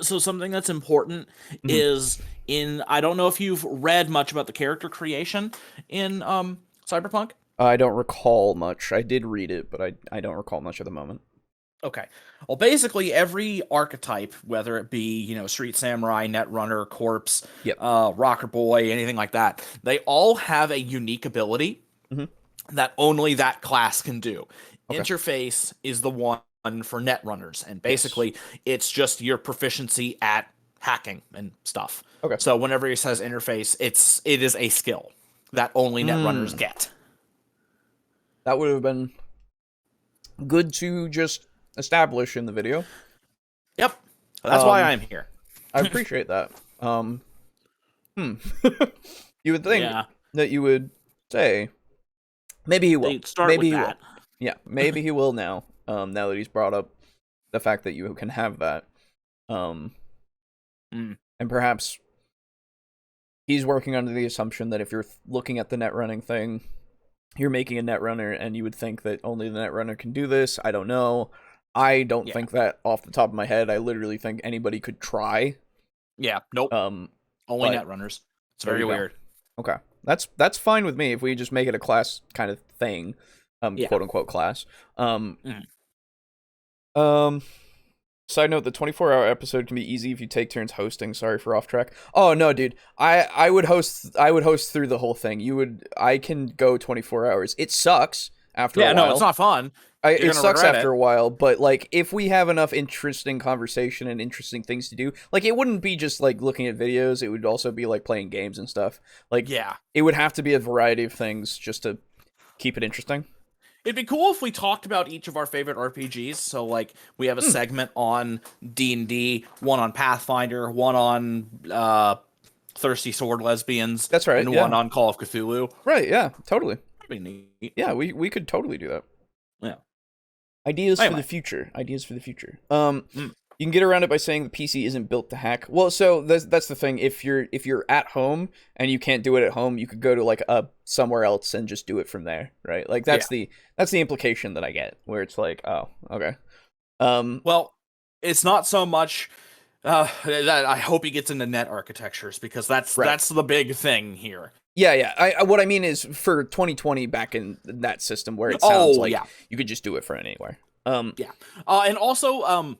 something that's important is I don't know if you've read much about the character creation in Cyberpunk. I don't recall much. I did read it, but I don't recall much at the moment. Okay. Well, basically every archetype, whether it be, Street Samurai, Netrunner, Corpse, Yep. Rocker Boy, anything like that, they all have a unique ability that only that class can do. Okay. Interface is the one for Netrunners, and basically it's just your proficiency at hacking and stuff. Okay. So whenever he says interface, it is a skill that only Netrunners get. That would have been good to just establish in the video. Yep. That's why I'm here. I appreciate that. You would think Yeah. that you would say maybe he will. They start Maybe with he that. will. Yeah, maybe he will now. Now that he's brought up the fact that you can have that. And perhaps he's working under the assumption that if you're looking at the net running thing, you're making a net runner, and you would think that only the net runner can do this. I don't know. I don't think that off the top of my head. I literally think anybody could try. Yeah. Nope. Only but- Netrunners. It's There very you go. weird. Okay, that's fine with me if we just make it a class kind of thing, Yeah. quote unquote class. Side note: the 24-hour episode can be easy if you take turns hosting. Sorry for off track. Oh no, dude, I would host through the whole thing. I can go 24 hours. It sucks after a while. No, it's not fun. It gonna sucks regret after it. a while, but like if we have enough interesting conversation and interesting things to do, like it wouldn't be just like looking at videos, it would also be like playing games and stuff. Like Yeah. it would have to be a variety of things just to keep it interesting. It'd be cool if we talked about each of our favorite RPGs. So, like, we have a segment on D&D, one on Pathfinder, one on Thirsty Sword Lesbians. That's right, And yeah. one on Call of Cthulhu. Right, yeah, totally. That'd be neat. Yeah, we could totally do that. Yeah. Ideas for Anyway. the future. Ideas for the future. You can get around it by saying the PC isn't built to hack. Well, so that's the thing. If you're at home and you can't do it at home, you could go to like somewhere else and just do it from there, right? Like that's the implication that I get, where it's like, oh, okay. Well, it's not so much that I hope he gets into net architectures, because that's the big thing here. Yeah. I what I mean is for 2020 back in that system where it sounds like you could just do it from anywhere. And also,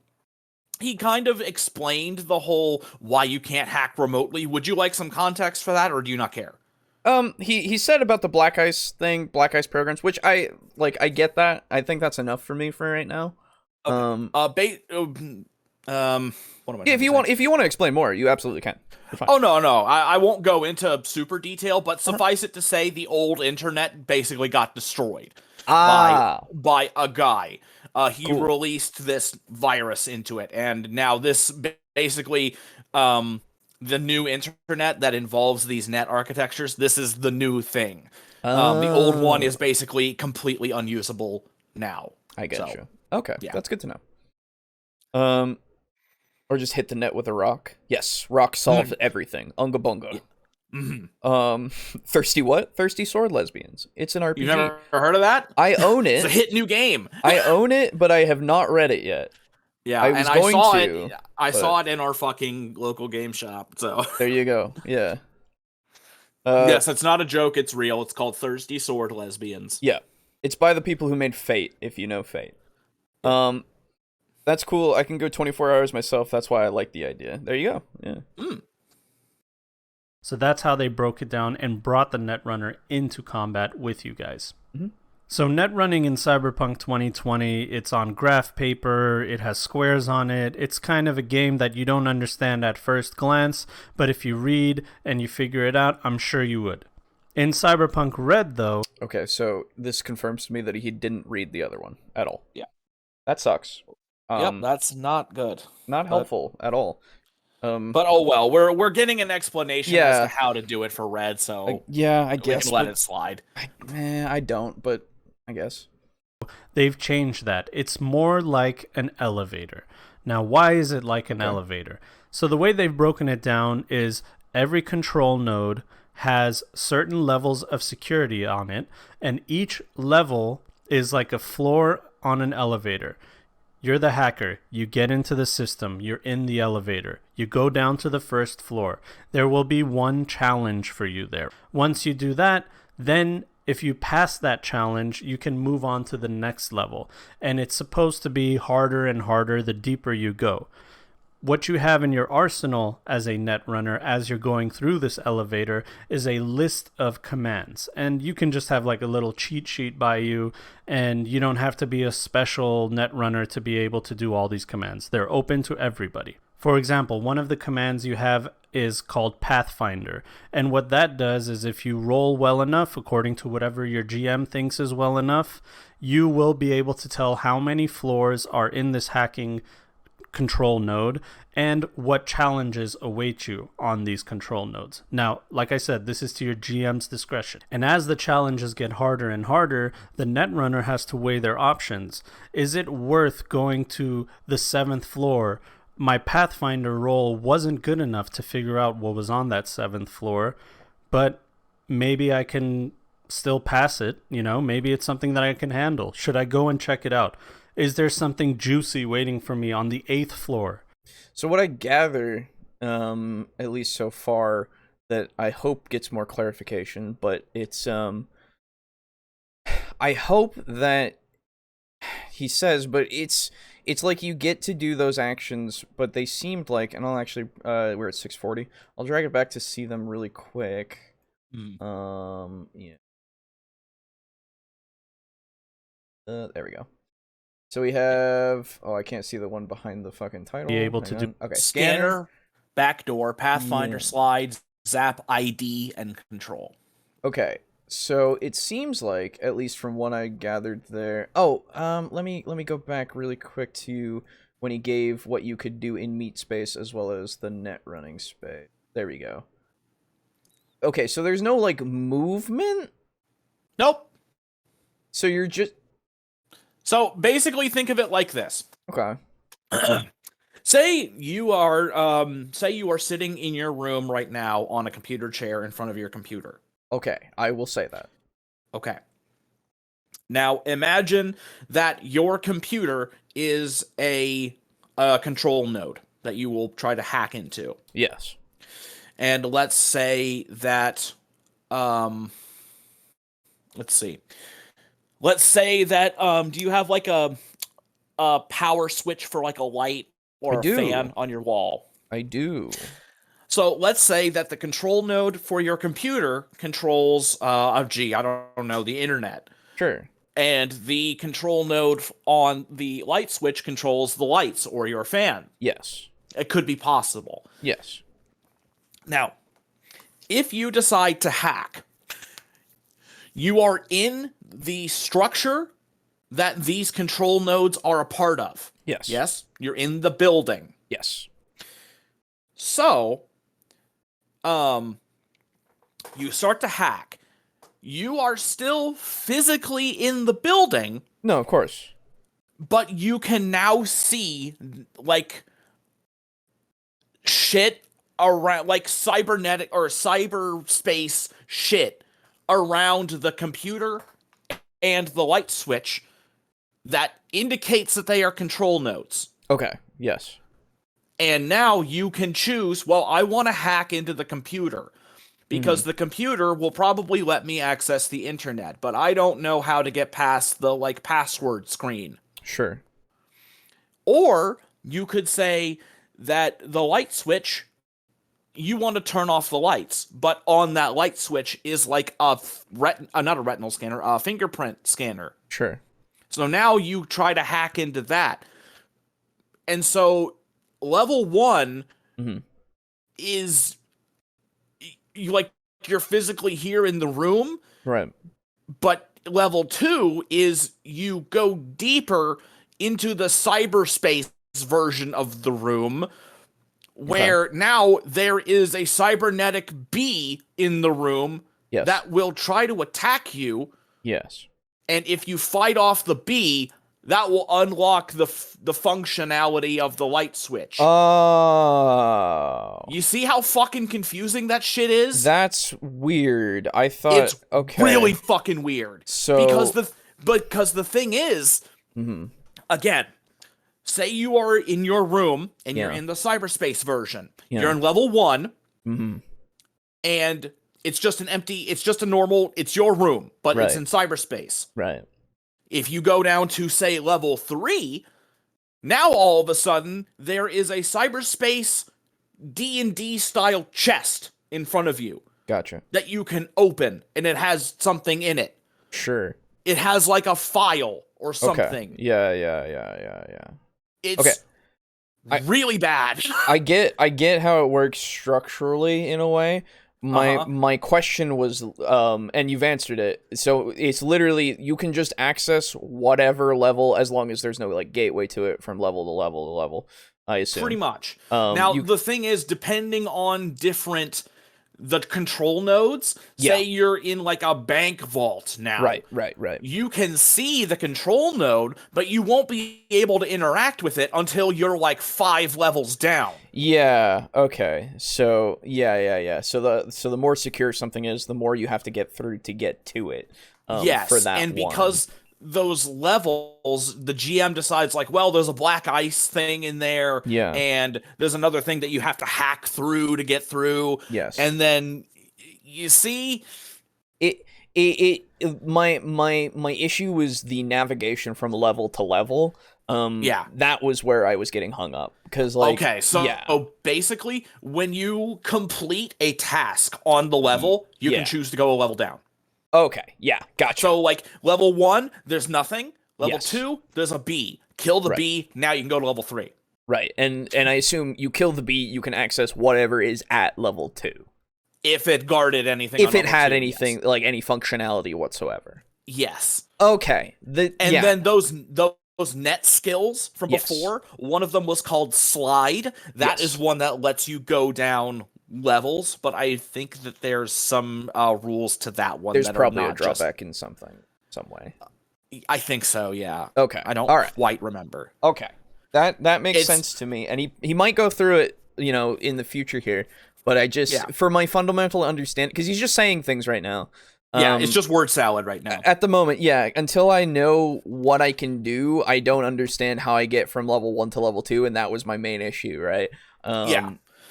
he kind of explained the whole why you can't hack remotely. Would you like some context for that, or do you not care? He said about the Black Ice thing, Black Ice programs, which I get that. I think that's enough for me for right now. Okay. What am I? If you want to explain more, you absolutely can. You're fine. Oh no, I won't go into super detail, but suffice it to say, the old internet basically got destroyed by a guy. He released this virus into it, and now this basically the new internet that involves these net architectures. This is the new thing. The old one is basically completely unusable now. I get So, you. Okay, yeah. that's good to know. Or just hit the net with a rock. Yes, rock solves everything. Unga bunga. Thirsty what? Thirsty Sword Lesbians. It's an RPG. You never heard of that? I own It's a it. hit new game. I own it, but I have not read it yet. Yeah, I was and I going saw to, it. I but- saw it in our fucking local game shop. So There you go. Yeah. yes, it's not a joke. It's real. It's called Thirsty Sword Lesbians. Yeah. It's by the people who made Fate, if you know Fate. That's cool. I can go 24 hours myself. That's why I like the idea. There you go. Yeah. So that's how they broke it down and brought the Netrunner into combat with you guys. Mhm. So Netrunning in Cyberpunk 2020, it's on graph paper, it has squares on it. It's kind of a game that you don't understand at first glance, but if you read and you figure it out, I'm sure you would. In Cyberpunk Red, though... Okay, so this confirms to me that he didn't read the other one at all. Yeah. That sucks. Yep, that's not good. Not helpful at all. But oh well, we're getting an explanation Yeah. as to how to do it for Red, so yeah, I we guess. can let it slide. I don't, but I guess. They've changed that. It's more like an elevator. Now, why is it like an elevator? So the way they've broken it down is every control node has certain levels of security on it, and each level is like a floor on an elevator. You're the hacker. You get into the system. You're in the elevator. You go down to the first floor. There will be one challenge for you there. Once you do that, then if you pass that challenge, you can move on to the next level. And it's supposed to be harder and harder the deeper you go. What you have in your arsenal as a Netrunner as you're going through this elevator is a list of commands. And you can just have like a little cheat sheet by you, and you don't have to be a special Netrunner to be able to do all these commands. They're open to everybody. For example, one of the commands you have is called Pathfinder. And what that does is if you roll well enough, according to whatever your GM thinks is well enough, you will be able to tell how many floors are in this hacking control node and what challenges await you on these control nodes. Now, like I said, this is to your GM's discretion. And as the challenges get harder and harder, the Netrunner has to weigh their options. Is it worth going to the 7th floor? My Pathfinder roll wasn't good enough to figure out what was on that 7th floor, but maybe I can still pass it, maybe it's something that I can handle. Should I go and check it out? Is there something juicy waiting for me on the 8th floor? So what I gather, at least so far, that I hope gets more clarification, but it's I hope that he says, but it's like you get to do those actions, but they seemed like, and I'll actually we're at 640. I'll drag it back to see them really quick. Yeah. There we go. So we have, I can't see the one behind the fucking title. Be able to Hang do on. Okay, Scanner, backdoor, Pathfinder, Yeah. slides, zap, ID, and control. Okay, so it seems like, at least from what I gathered there. Let me go back really quick to when he gave what you could do in meat space as well as the net running space. There we go. Okay, so there's no like movement. Nope. So you're just So basically, think of it like this. okay. Say you are sitting in your room right now on a computer chair in front of your computer. Okay, I will say that. Okay. Now imagine that your computer is a control node that you will try to hack into. Yes. And let's say that let's see. Let's say that do you have like a power switch for like a light or I a do. fan on your wall? I do. So let's say that the control node for your computer controls I don't know, the internet. Sure. And the control node on the light switch controls the lights or your fan. Yes. It could be possible. Yes. Now, if you decide to hack, you are in the structure that these control nodes are a part of. Yes. Yes? You're in the building. Yes. So, you start to hack. You are still physically in the building, No, of course. but you can now see, like, shit around, like cybernetic or cyberspace shit around the computer and the light switch that indicates that they are control nodes. Okay. Yes. And now you can choose, well, I want to hack into the computer because the computer will probably let me access the internet, but I don't know how to get past the like password screen. Sure. Or you could say that the light switch, you want to turn off the lights, but on that light switch is like not a retinal scanner, a fingerprint scanner. Sure. So now you try to hack into that. And so level 1 is you're physically here in the room, Right. but level 2 is you go deeper into the cyberspace version of the room, where now there is a cybernetic bee in the room that will try to attack you. Yes. And if you fight off the bee, that will unlock the functionality of the light switch. Oh. You see how fucking confusing that shit is? That's weird. I thought It's okay. really fucking weird. So because the thing is, again, say you are in your room and you're in the cyberspace version. You're in level 1, and it's just it's your room, but it's in cyberspace. Right. If you go down to, say, level 3, now all of a sudden there is a cyberspace D&D style chest in front of you. Gotcha. That you can open, and it has something in it. Sure. It has like a file or something. Okay. Yeah. It's really bad. I get how it works structurally in a way. My question was, and you've answered it. So it's literally you can just access whatever level as long as there's no like gateway to it from level to level to level. I assume. Pretty much. Now the thing is, depending on the control nodes, say you're in like a bank vault now. Right. You can see the control node, but you won't be able to interact with it until you're like 5 levels down. Yeah, okay. So, yeah. So the more secure something is, the more you have to get through to get to it. Yes, for that and because those levels, the GM decides like, well, there's a black ice thing in there, and there's another thing that you have to hack through to get through. Yes. And then you see my issue was the navigation from level to level. That was where I was getting hung up because so basically when you complete a task on the level, you can choose to go a level down. Okay, yeah, gotcha. So, like, level 1, there's nothing. Level 2, there's a bee. Kill the bee, now you can go to level 3. Right, and I assume you kill the bee, you can access whatever is at level 2. If it guarded anything. If it had anything, like any functionality whatsoever. Yes. Okay. Then those net skills from before, one of them was called Slide. That is one that lets you go down levels, but I think that there's some rules to that one. There's probably a drawback in some way. I think so, yeah. Okay. I don't quite remember. Okay. That makes sense to me. And he might go through it, in the future here, but I just for my fundamental understanding, because he's just saying things right now. It's just word salad right now. At the moment, until I know what I can do, I don't understand how I get from level 1 to level 2, and that was my main issue, right?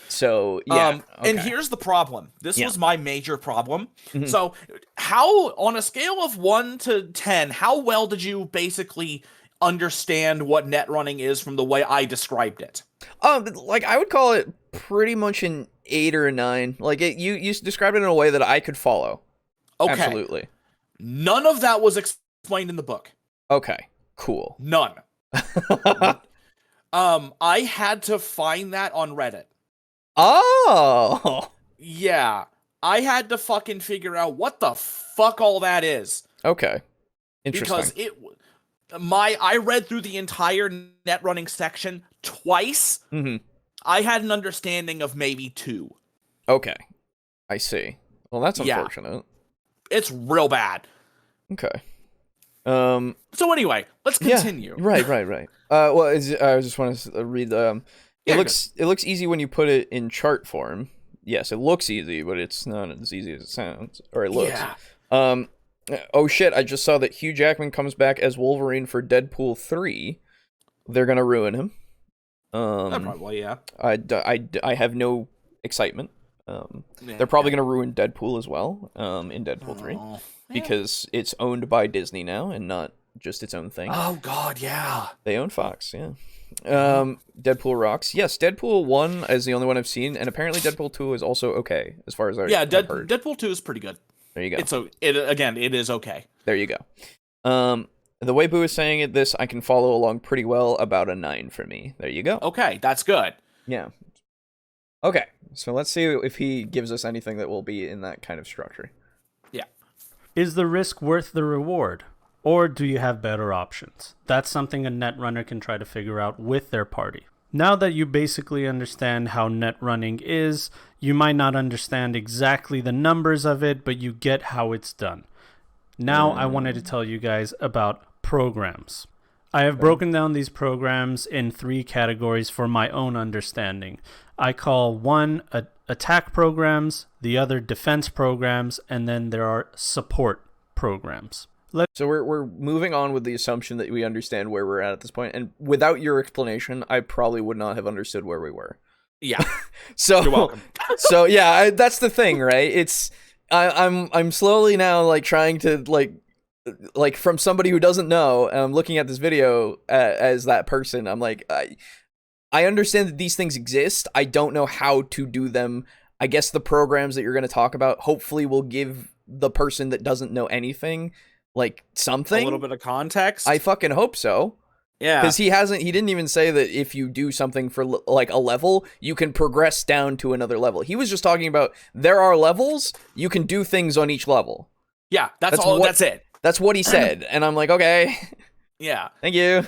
So, and here's the problem. This was my major problem. So, how, on a scale of 1 to 10, how well did you basically understand what net running is from the way I described it? Like, I would call it pretty much an 8 or a 9. Like, you described it in a way that I could follow. Okay. Absolutely. None of that was explained in the book. Okay, cool. None. I had to find that on Reddit. Oh! Yeah. I had to fucking figure out what the fuck all that is. Okay. Interesting. Because I read through the entire net running section twice. I had an understanding of maybe 2. Okay. I see. Well, that's unfortunate. It's real bad. Okay. So anyway, let's continue. Right. Well, I just want to read It looks easy when you put it in chart form. Yes, it looks easy, but it's not as easy as it sounds, or it looks. Yeah. Oh shit! I just saw that Hugh Jackman comes back as Wolverine for Deadpool 3. They're gonna ruin him. Probably, yeah. I have no excitement. They're probably gonna ruin Deadpool as well. In Deadpool 3, because it's owned by Disney now and not just its own thing. Oh God, yeah. They own Fox, yeah. Deadpool rocks. Yes, Deadpool 1 is the only one I've seen, and apparently Deadpool 2 is also okay as far as I heard. Deadpool 2 is pretty good. There you go. It is okay. There you go. The way Boo is saying it, this I can follow along pretty well. About a 9 for me. There you go. Okay, that's good. Yeah. Okay, so let's see if he gives us anything that will be in that kind of structure. Yeah. Is the risk worth the reward? Or do you have better options? That's something a netrunner can try to figure out with their party. Now that you basically understand how netrunning is, you might not understand exactly the numbers of it, but you get how it's done. Now I wanted to tell you guys about programs. I have broken down these programs in 3 categories for my own understanding. I call one attack programs, the other defense programs, and then there are support programs. So we're moving on with the assumption that we understand where we're at this point, and without your explanation, I probably would not have understood where we were. Yeah. So you're welcome. So yeah, that's the thing, right? It's I'm slowly now like trying to like from somebody who doesn't know, and I'm looking at this video as that person. I'm like, I understand that these things exist. I don't know how to do them. I guess the programs that you're going to talk about hopefully will give the person that doesn't know anything like something, a little bit of context. I fucking hope so. Yeah, because he didn't even say that if you do something for like a level, you can progress down to another level. He was just talking about there are levels, you can do things on each level. Yeah, that's it. That's what he said, and I'm like, okay. Yeah. Thank you.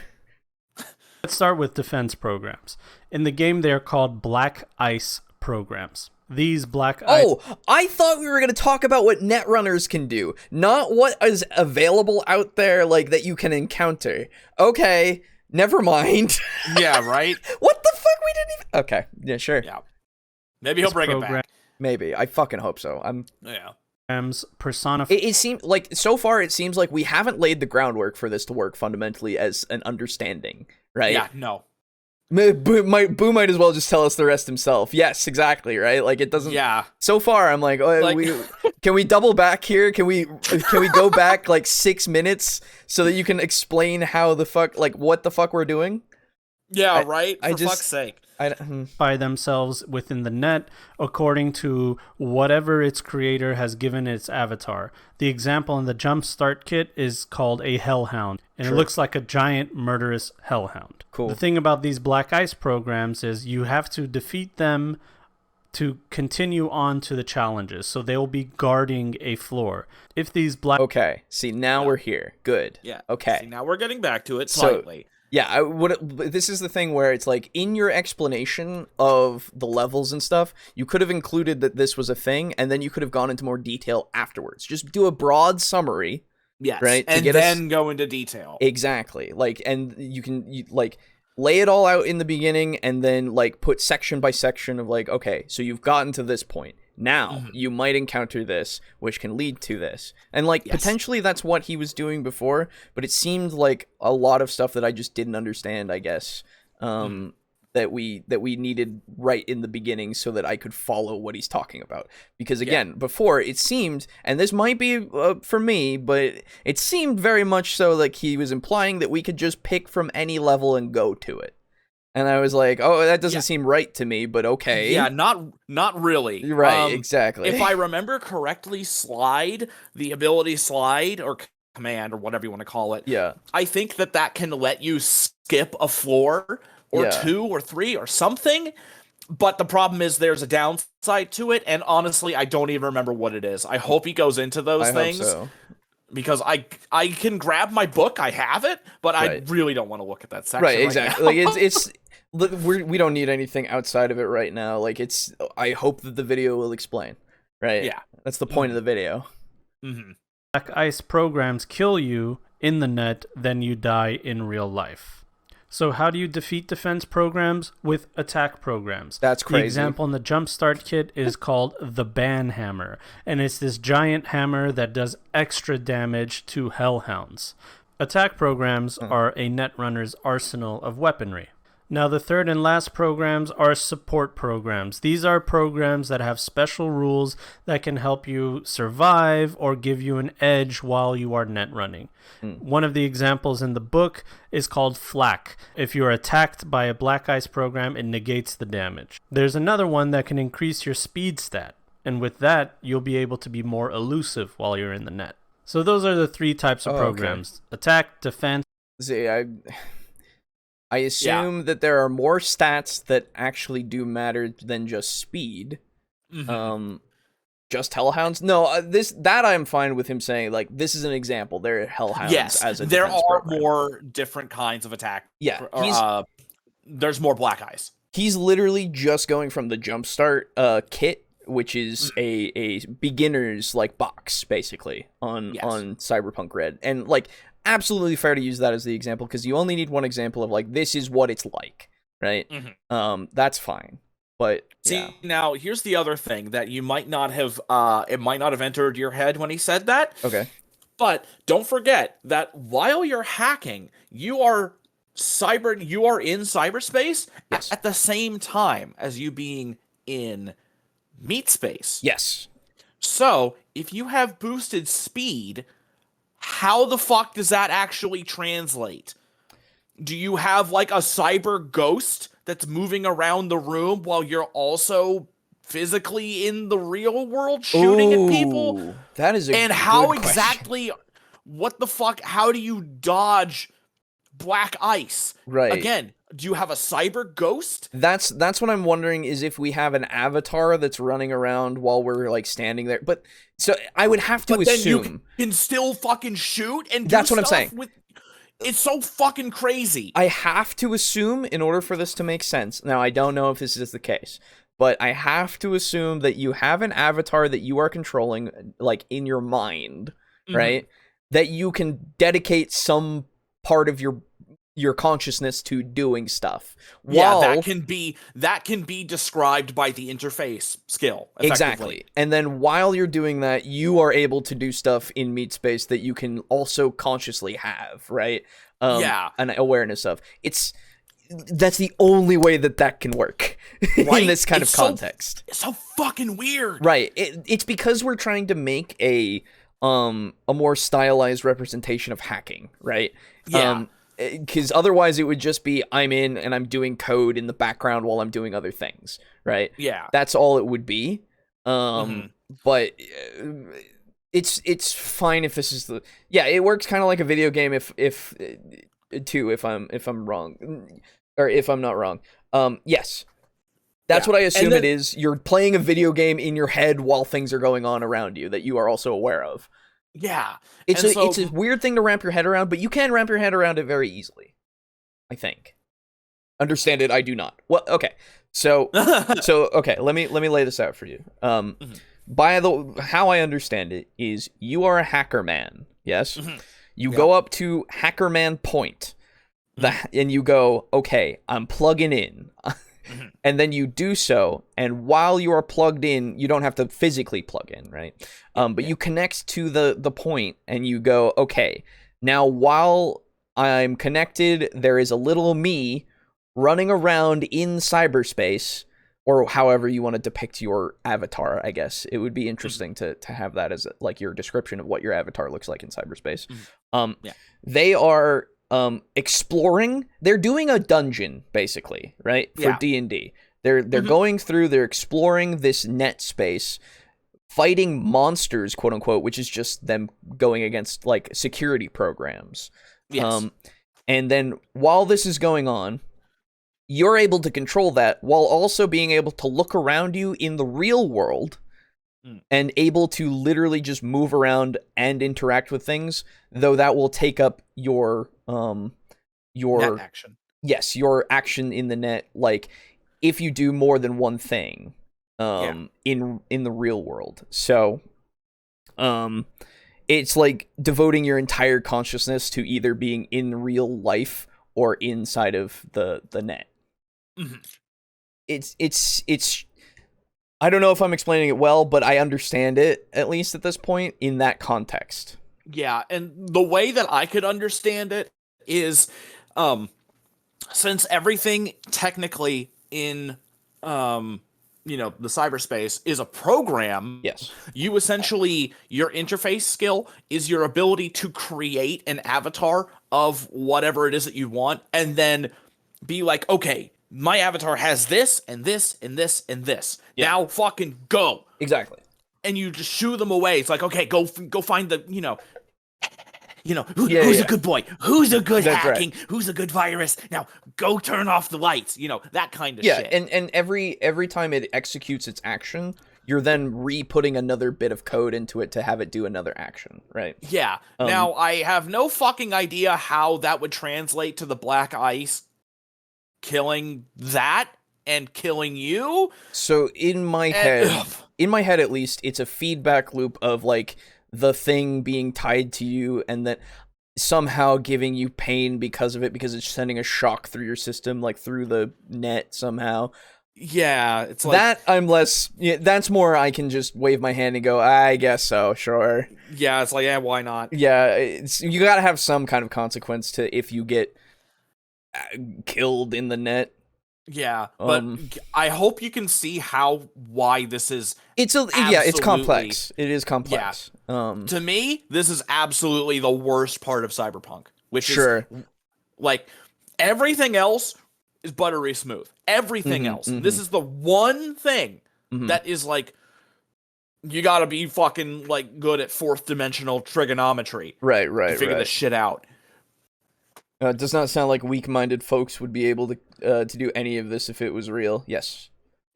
Let's start with defense programs. In the game, they're called Black Ice programs. These Black Ice... Oh, I thought we were going to talk about what netrunners can do, not what is available out there, like, that you can encounter. Okay, never mind. Yeah, right? What the fuck? We didn't even... Okay, yeah, sure. Yeah. Maybe he'll bring it back. Maybe. I fucking hope so. Yeah. It seems like, so far, it seems like we haven't laid the groundwork for this to work fundamentally as an understanding, right? Yeah, no. Boo might as well just tell us the rest himself. Yes, exactly, right? Like, it doesn't... Yeah. So far, I'm like, can we double back here? Can we go back, like, 6 minutes so that you can explain how the fuck, like, what the fuck we're doing? Yeah, right? For fuck's sake. By themselves within the net according to whatever its creator has given its avatar. The example in the Jumpstart kit is called a Hellhound, and it looks like a giant murderous hellhound. Cool. The thing about these Black Ice programs is you have to defeat them to continue on to the challenges, so they'll be guarding a floor. If these black... Okay, see, now we're here. Good. Yeah. Okay. See, now we're getting back to it slightly. Yeah, this is the thing where it's like, in your explanation of the levels and stuff, you could have included that this was a thing, and then you could have gone into more detail afterwards. Just do a broad summary. Yes, right? And then go into detail. Exactly. Like, and you like, lay it all out in the beginning, and then, like, put section by section of, like, okay, so you've gotten to this point. Now, you might encounter this, which can lead to this. And, like, potentially that's what he was doing before, but it seemed like a lot of stuff that I just didn't understand, I guess, that we needed right in the beginning so that I could follow what he's talking about. Because, again, before, it seemed, and this might be for me, but it seemed very much so like he was implying that we could just pick from any level and go to it. And I was like, oh, that doesn't seem right to me, but okay. Yeah, not really. Right, exactly. If I remember correctly, the ability slide, or command, or whatever you want to call it, I think that can let you skip a floor, or 2, or 3, or something. But the problem is there's a downside to it, and honestly, I don't even remember what it is. I hope he goes into those things. Hope so. Because I can grab my book, I have it, but I really don't want to look at that section. Right, exactly. Like, it's we don't need anything outside of it right now. Like, I hope that the video will explain. Right? Yeah. That's the point of the video. Black Ice programs kill you in the net, then you die in real life. So how do you defeat defense programs? With attack programs. That's crazy. The example in the Jumpstart kit is called the Ban Hammer, and it's this giant hammer that does extra damage to hellhounds. Attack programs are a netrunner's arsenal of weaponry. Now, the third and last programs are support programs. These are programs that have special rules that can help you survive or give you an edge while you are net running. One of the examples in the book is called Flak. If you're attacked by a Black Ice program, it negates the damage. There's another one that can increase your speed stat, and with that, you'll be able to be more elusive while you're in the net. So those are the three types of programs. Okay. Attack, defense. See, I assume that there are more stats that actually do matter than just speed. Just hellhounds? No, that I'm fine with him saying, like, this is an example. There are hellhounds as a there defense are program. more different kinds of attack. Yeah, there's more Black Eyes. He's literally just going from the Jumpstart kit, which is a beginner's like box basically on Cyberpunk Red, and like absolutely fair to use that as the example because you only need one example of like this is what it's like, right? That's fine. But see, now here's the other thing that you might not have it might not have entered your head when he said that. Okay. But don't forget that while you're hacking, you are in cyberspace at the same time as you being in meat space. Yes. So, if you have boosted speed, how the fuck does that actually translate? Do you have like a cyber ghost that's moving around the room while you're also physically in the real world shooting at people? That is a and good how question. exactly what the fuck, how do you dodge Black Ice? Right. Again, do you have a cyber ghost? That's what I'm wondering is if we have an avatar that's running around while we're like standing there. But so I would have to assume then you can still fucking shoot and do that's what I'm stuff saying. It's so fucking crazy. I have to assume in order for this to make sense. Now, I don't know if this is the case, but I have to assume that you have an avatar that you are controlling, like, in your mind, right? That you can dedicate some part of your consciousness to doing stuff. That can be described by the interface skill. Exactly. And then while you're doing that, you are able to do stuff in meat space that you can also consciously have, right? An awareness of. That's the only way that can work in this kind of context. It's so fucking weird. Right. It's because we're trying to make a more stylized representation of hacking, right? Yeah. Because otherwise it would just be I'm in and I'm doing code in the background while I'm doing other things, right? Yeah. That's all it would be. But it's fine if this is it works kind of like a video game if I'm wrong or if I'm not wrong. Yes. That's what I assume it is. You're playing a video game in your head while things are going on around you that you are also aware of. Yeah. It's a weird thing to wrap your head around, but you can wrap your head around it very easily. I think. Understand it, I do not. Well, okay. So okay, let me lay this out for you. How I understand it is you are a hacker man, yes? You go up to hacker man point. And you go, "Okay, I'm plugging in." And then you do so, and while you are plugged in, you don't have to physically plug in, right? But you connect to the point, and you go, okay, now while I'm connected, there is a little me running around in cyberspace, or however you want to depict your avatar, I guess. It would be interesting to have that as like your description of what your avatar looks like in cyberspace. They are exploring. They're doing a dungeon basically, right? For D&D. They're going through, they're exploring this net space, fighting monsters, quote unquote, which is just them going against like security programs. And then while this is going on, you're able to control that while also being able to look around you in the real world and able to literally just move around and interact with things, though that will take up your net action. Yes, your action in the net, like if you do more than one thing in the real world. So it's like devoting your entire consciousness to either being in real life or inside of the net. Mhm. It's I don't know if I'm explaining it well, but I understand it, at least at this point, in that context. Yeah, and the way that I could understand it is, since everything technically in, the cyberspace is a program, Yes. you essentially, your interface skill is your ability to create an avatar of whatever it is that you want, and then be like, okay, my avatar has this, and this, and this, and this. Yeah. Now fucking go. Exactly. And you just shoo them away. It's like, okay, go find the, who's Yeah. a good boy? Who's a good That's hacking? Who's a good virus? Now go turn off the lights. That kind of Yeah, shit. and every time it executes its action, you're then re-putting another bit of code into it to have it do another action, right? Yeah. Now I have no fucking idea how that would translate to the black ice killing that and killing you. So in my head at least, it's a feedback loop of like the thing being tied to you and that somehow giving you pain because of it, because it's sending a shock through your system, like through the net somehow. Yeah, it's like That I'm less. Yeah, that's more. I can just wave my hand and go, I guess so, sure. yeah, it's like, yeah, why not? Yeah, you gotta have some kind of consequence to if you get killed in the net. Yeah, but I hope you can see why this is. It's absolutely, complex. It is complex. To me, this is absolutely the worst part of Cyberpunk, which Sure. is like everything else is buttery smooth. Everything else. This is the one thing that is like, you gotta be fucking like good at fourth dimensional trigonometry Right, to figure this shit out. It does not sound like weak-minded folks would be able to do any of this if it was real. Yes.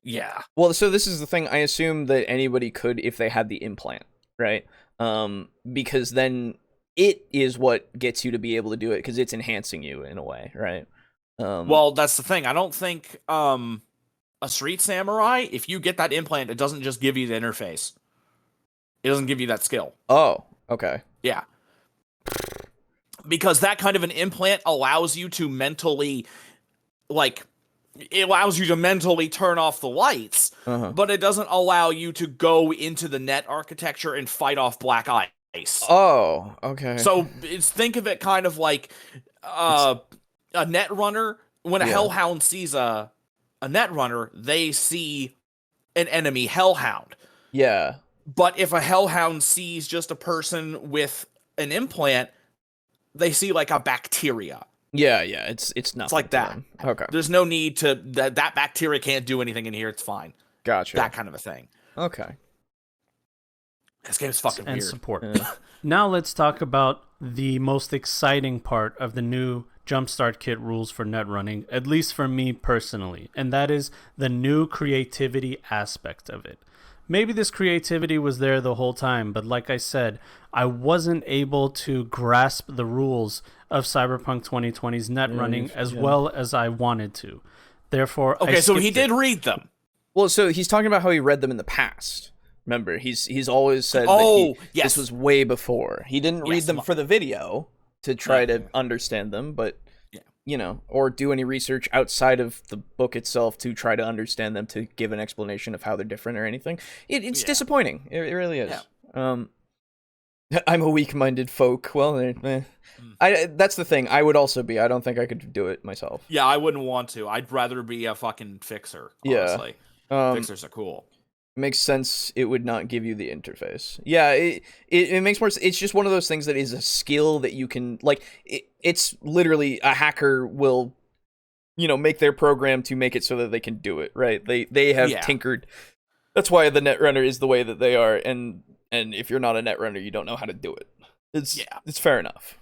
Yeah. Well, so this is the thing. I assume that anybody could if they had the implant, right? Because then it is what gets you to be able to do it, because it's enhancing you in a way, right? Well, that's the thing. I don't think a street samurai, if you get that implant, it doesn't just give you the interface. It doesn't give you that skill. Oh, okay. Yeah. Because that kind of an implant allows you to mentally, it allows you to mentally turn off the lights, but it doesn't allow you to go into the net architecture and fight off black ice. Oh, okay. So think of it kind of like a net runner. When a hellhound sees a net runner, they see an enemy hellhound. Yeah. But if a hellhound sees just a person with an implant, they see like a bacteria. Yeah, it's nothing. It's like that. Them. Okay. There's no need to that bacteria can't do anything in here. It's fine. Gotcha. That kind of a thing. Okay. This game's fucking and weird. Support. Now let's talk about the most exciting part of the new Jumpstart Kit rules for Netrunning, at least for me personally, and that is the new creativity aspect of it. Maybe this creativity was there the whole time, but like I said, I wasn't able to grasp the rules of Cyberpunk 2020's Netrunning as well as I wanted to. Therefore, okay, so he did read them. Well, so he's talking about how he read them in the past. Remember, he's always said that this was way before. He didn't read them for the video to try to understand them, but or do any research outside of the book itself to try to understand them, to give an explanation of how they're different or anything. It's disappointing. It really is. Yeah. I'm a weak-minded folk. Well, that's the thing. I would also be. I don't think I could do it myself. Yeah, I wouldn't want to. I'd rather be a fucking fixer, honestly. Yeah. Fixers are cool. Makes sense. It would not give you the interface. Yeah, it makes more sense. It's just one of those things that is a skill that you can, like, it's literally a hacker will, make their program to make it so that they can do it, right? They have tinkered. That's why the Netrunner is the way that they are, and if you're not a Netrunner, you don't know how to do it. It's fair enough.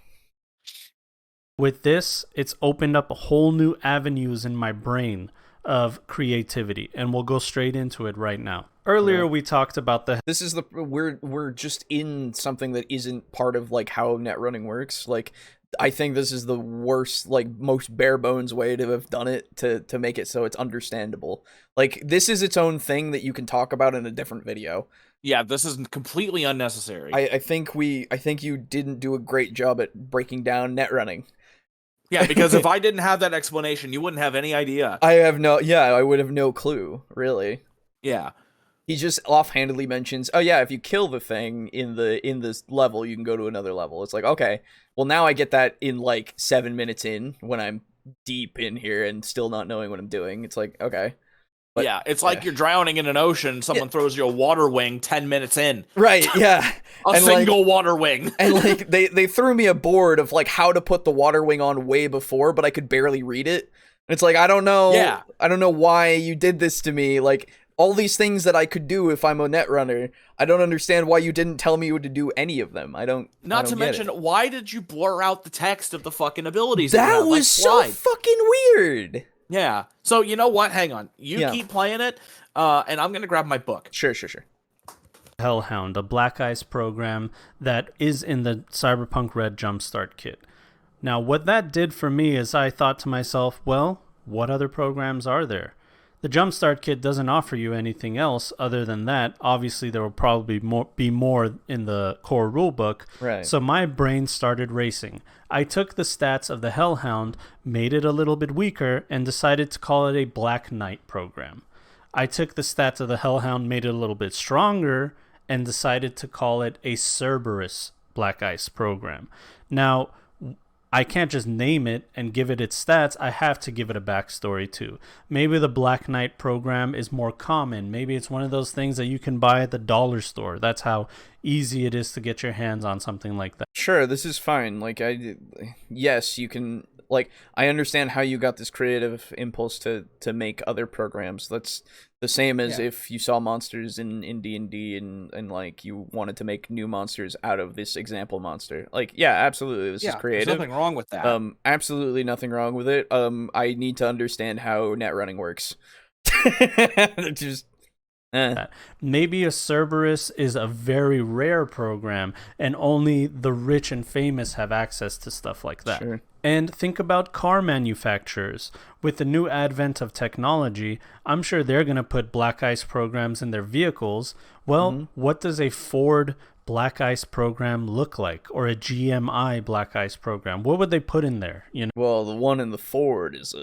With this, it's opened up a whole new avenues in my brain of creativity, and we'll go straight into it right now. Earlier, we talked about this is we're just in something that isn't part of like how Netrunning works. Like, I think this is the worst, like most bare bones way to have done it to make it so it's understandable. Like, this is its own thing that you can talk about in a different video. Yeah, this is completely unnecessary. I think you didn't do a great job at breaking down Netrunning. Yeah, because if I didn't have that explanation, you wouldn't have any idea. I would have no clue, really. Yeah. He just offhandedly mentions, "Oh yeah, if you kill the thing in this level, you can go to another level." It's like, okay, well now I get that in like 7 minutes in when I'm deep in here and still not knowing what I'm doing. It's like, okay, but, yeah, it's like you're drowning in an ocean. Someone throws you a water wing 10 minutes in. Right? Yeah, a single water wing. And like they threw me a board of like how to put the water wing on way before, but I could barely read it. And it's like, I don't know. Yeah. I don't know why you did this to me. Like, all these things that I could do if I'm a netrunner, I don't understand why you didn't tell me to do any of them. Not to mention, why did you blur out the text of the fucking abilities? That was so fucking weird. Yeah. So, you know what? Hang on. You keep playing it, and I'm going to grab my book. Sure. Hellhound, a Black Ice program that is in the Cyberpunk Red Jumpstart kit. Now, what that did for me is I thought to myself, well, what other programs are there? The Jumpstart kit doesn't offer you anything else other than that. Obviously, there will probably be more in the core rulebook. Right. So my brain started racing. I took the stats of the Hellhound, made it a little bit weaker, and decided to call it a Black Knight program. I took the stats of the Hellhound, made it a little bit stronger, and decided to call it a Cerberus Black Ice program. Now, I can't just name it and give it its stats. I have to give it a backstory too. Maybe the Black Knight program is more common. Maybe it's one of those things that you can buy at the dollar store. That's how easy it is to get your hands on something like that. Sure, this is fine. Like, yes, you can. Like, I understand how you got this creative impulse to make other programs. That's the same as if you saw monsters in D&D and like you wanted to make new monsters out of this example monster. Like, yeah, absolutely, this is creative. There's nothing wrong with that. Absolutely nothing wrong with it. I need to understand how netrunning works. Just. Maybe a Cerberus is a very rare program and only the rich and famous have access to stuff like that. Sure. And think about car manufacturers. With the new advent of technology, I'm sure they're going to put Black Ice programs in their vehicles. Well, what does a Ford Black Ice program look like? Or a GMI Black Ice program? What would they put in there? You know? Well, the one in the Ford is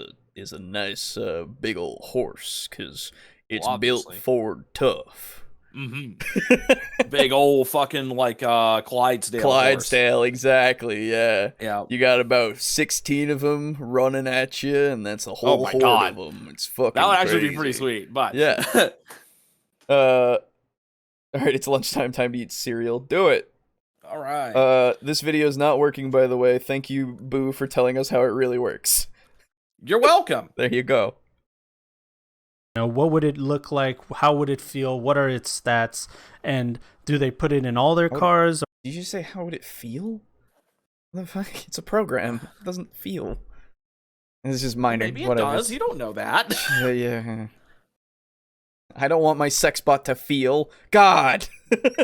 a nice big old horse, because it's built Ford tough. Mm-hmm. Big old fucking like Clydesdale. Clydesdale, exactly. Yeah. Yeah. You got about 16 of them running at you, and that's a whole horde of them. It's fucking. That would actually crazy. be pretty sweet. But yeah. All right, it's lunchtime. Time to eat cereal. Do it. All right. This video is not working, by the way. Thank you, Boo, for telling us how it really works. You're welcome. There you go. What would it look like? How would it feel? What are its stats? And do they put it in all their cars? Did you say how would it feel? What the fuck? It's a program. It doesn't feel. It's just minor. Maybe it whatever. does. You don't know that. Yeah. I don't want my sex bot to feel. God.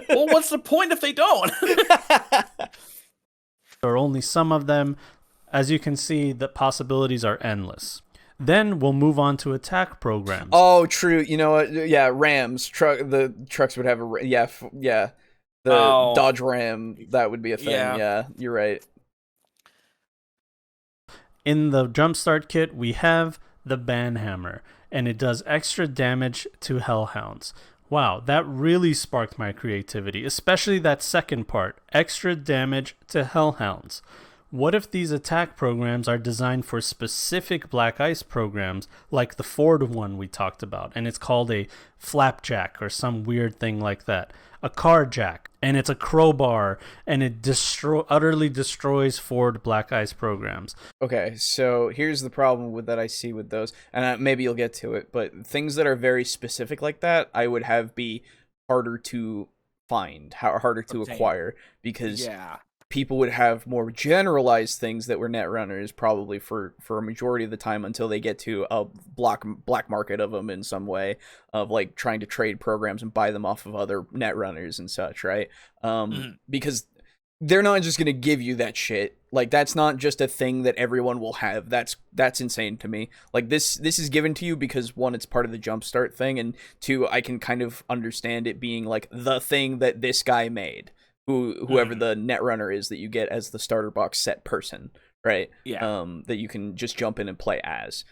Well, what's the point if they don't? Or only some of them. As you can see, the possibilities are endless. Then we'll move on to attack programs. Oh, true. You know what? Yeah, Rams. The trucks would have a yeah. The Dodge Ram, that would be a thing. Yeah, you're right. In the Jumpstart kit, we have the Banhammer, and it does extra damage to Hellhounds. Wow, that really sparked my creativity, especially that second part, extra damage to Hellhounds. What if these attack programs are designed for specific Black Ice programs, like the Ford one we talked about, and it's called a flapjack or some weird thing like that? A carjack, and it's a crowbar, and it utterly destroys Ford Black Ice programs. Okay, so here's the problem with that I see with those, and maybe you'll get to it, but things that are very specific like that, I would have be harder to find, harder to acquire, because people would have more generalized things that were netrunners probably for a majority of the time until they get to a black market of them in some way of like trying to trade programs and buy them off of other netrunners and such, right? Because they're not just going to give you that shit. Like, that's not just a thing that everyone will have. That's insane to me. Like, this is given to you because, one, it's part of the Jumpstart thing, and two, I can kind of understand it being like the thing that this guy made. Whoever the netrunner is that you get as the starter box set person, right? Yeah. That you can just jump in and play as.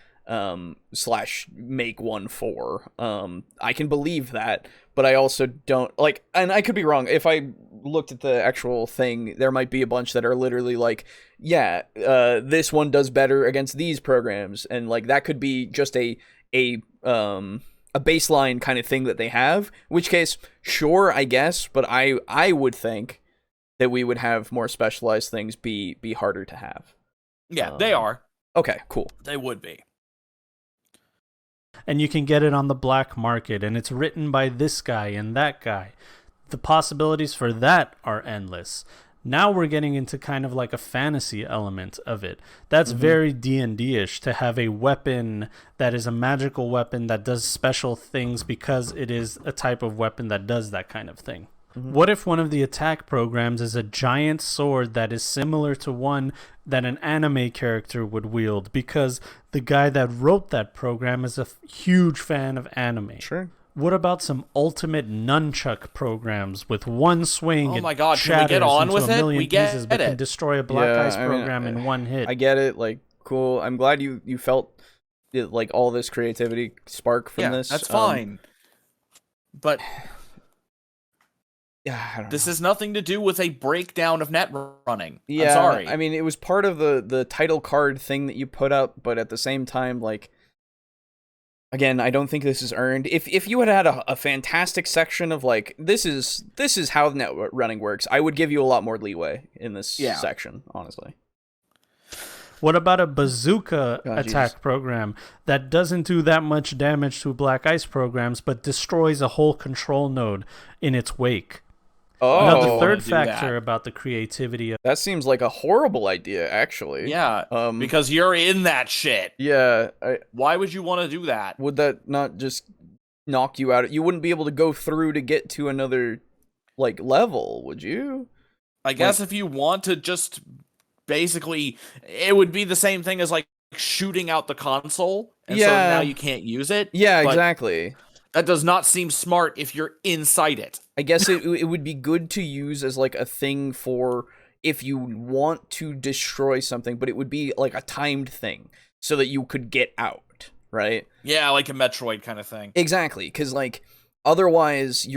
Slash make one for. I can believe that, but I also don't like, and I could be wrong. If I looked at the actual thing, there might be a bunch that are literally like, yeah, this one does better against these programs, and like that could be just a baseline kind of thing that they have. In which case, sure, I guess, but I would think that we would have more specialized things be harder to have. Yeah, they are. Okay, cool. They would be. And you can get it on the black market, and it's written by this guy and that guy. The possibilities for that are endless. Now we're getting into kind of like a fantasy element of it. That's very D&D-ish, to have a weapon that is a magical weapon that does special things because it is a type of weapon that does that kind of thing. What if one of the attack programs is a giant sword that is similar to one that an anime character would wield, because the guy that wrote that program is a huge fan of anime? Sure. What about some ultimate nunchuck programs with one swing? Oh my it God, can we get shatters on into with a it? million We get pieces, but it. can destroy a Black Yeah, Ice I mean, program in one hit? I get it. Like, cool. I'm glad you felt it, like all this creativity spark from this. That's fine. But Yeah, I don't this know. has nothing to do with a breakdown of net running. Yeah, I'm sorry. I mean, it was part of the title card thing that you put up, but at the same time, like, again, I don't think this is earned. If you had a fantastic section of like, this is how net running works, I would give you a lot more leeway in this section, honestly. What about a bazooka Oh, attack Jesus. program that doesn't do that much damage to Black Ice programs, but destroys a whole control node in its wake? Oh, Now, the wanna third do factor that. about the creativity of that seems like a horrible idea, actually. Yeah, Um, because you're in that shit. Yeah, Why would you want to do that? would that not just knock you out? You wouldn't be able to go through to get to another, like, level, would you? I guess if you want to just basically, it would be the same thing as like shooting out the console, and so Yeah. now you can't use it. Yeah, but exactly. That does not seem smart if you're inside it. I guess it would be good to use as like a thing for if you want to destroy something, but it would be like a timed thing so that you could get out, right? Yeah, like a Metroid kind of thing. Exactly, because like otherwise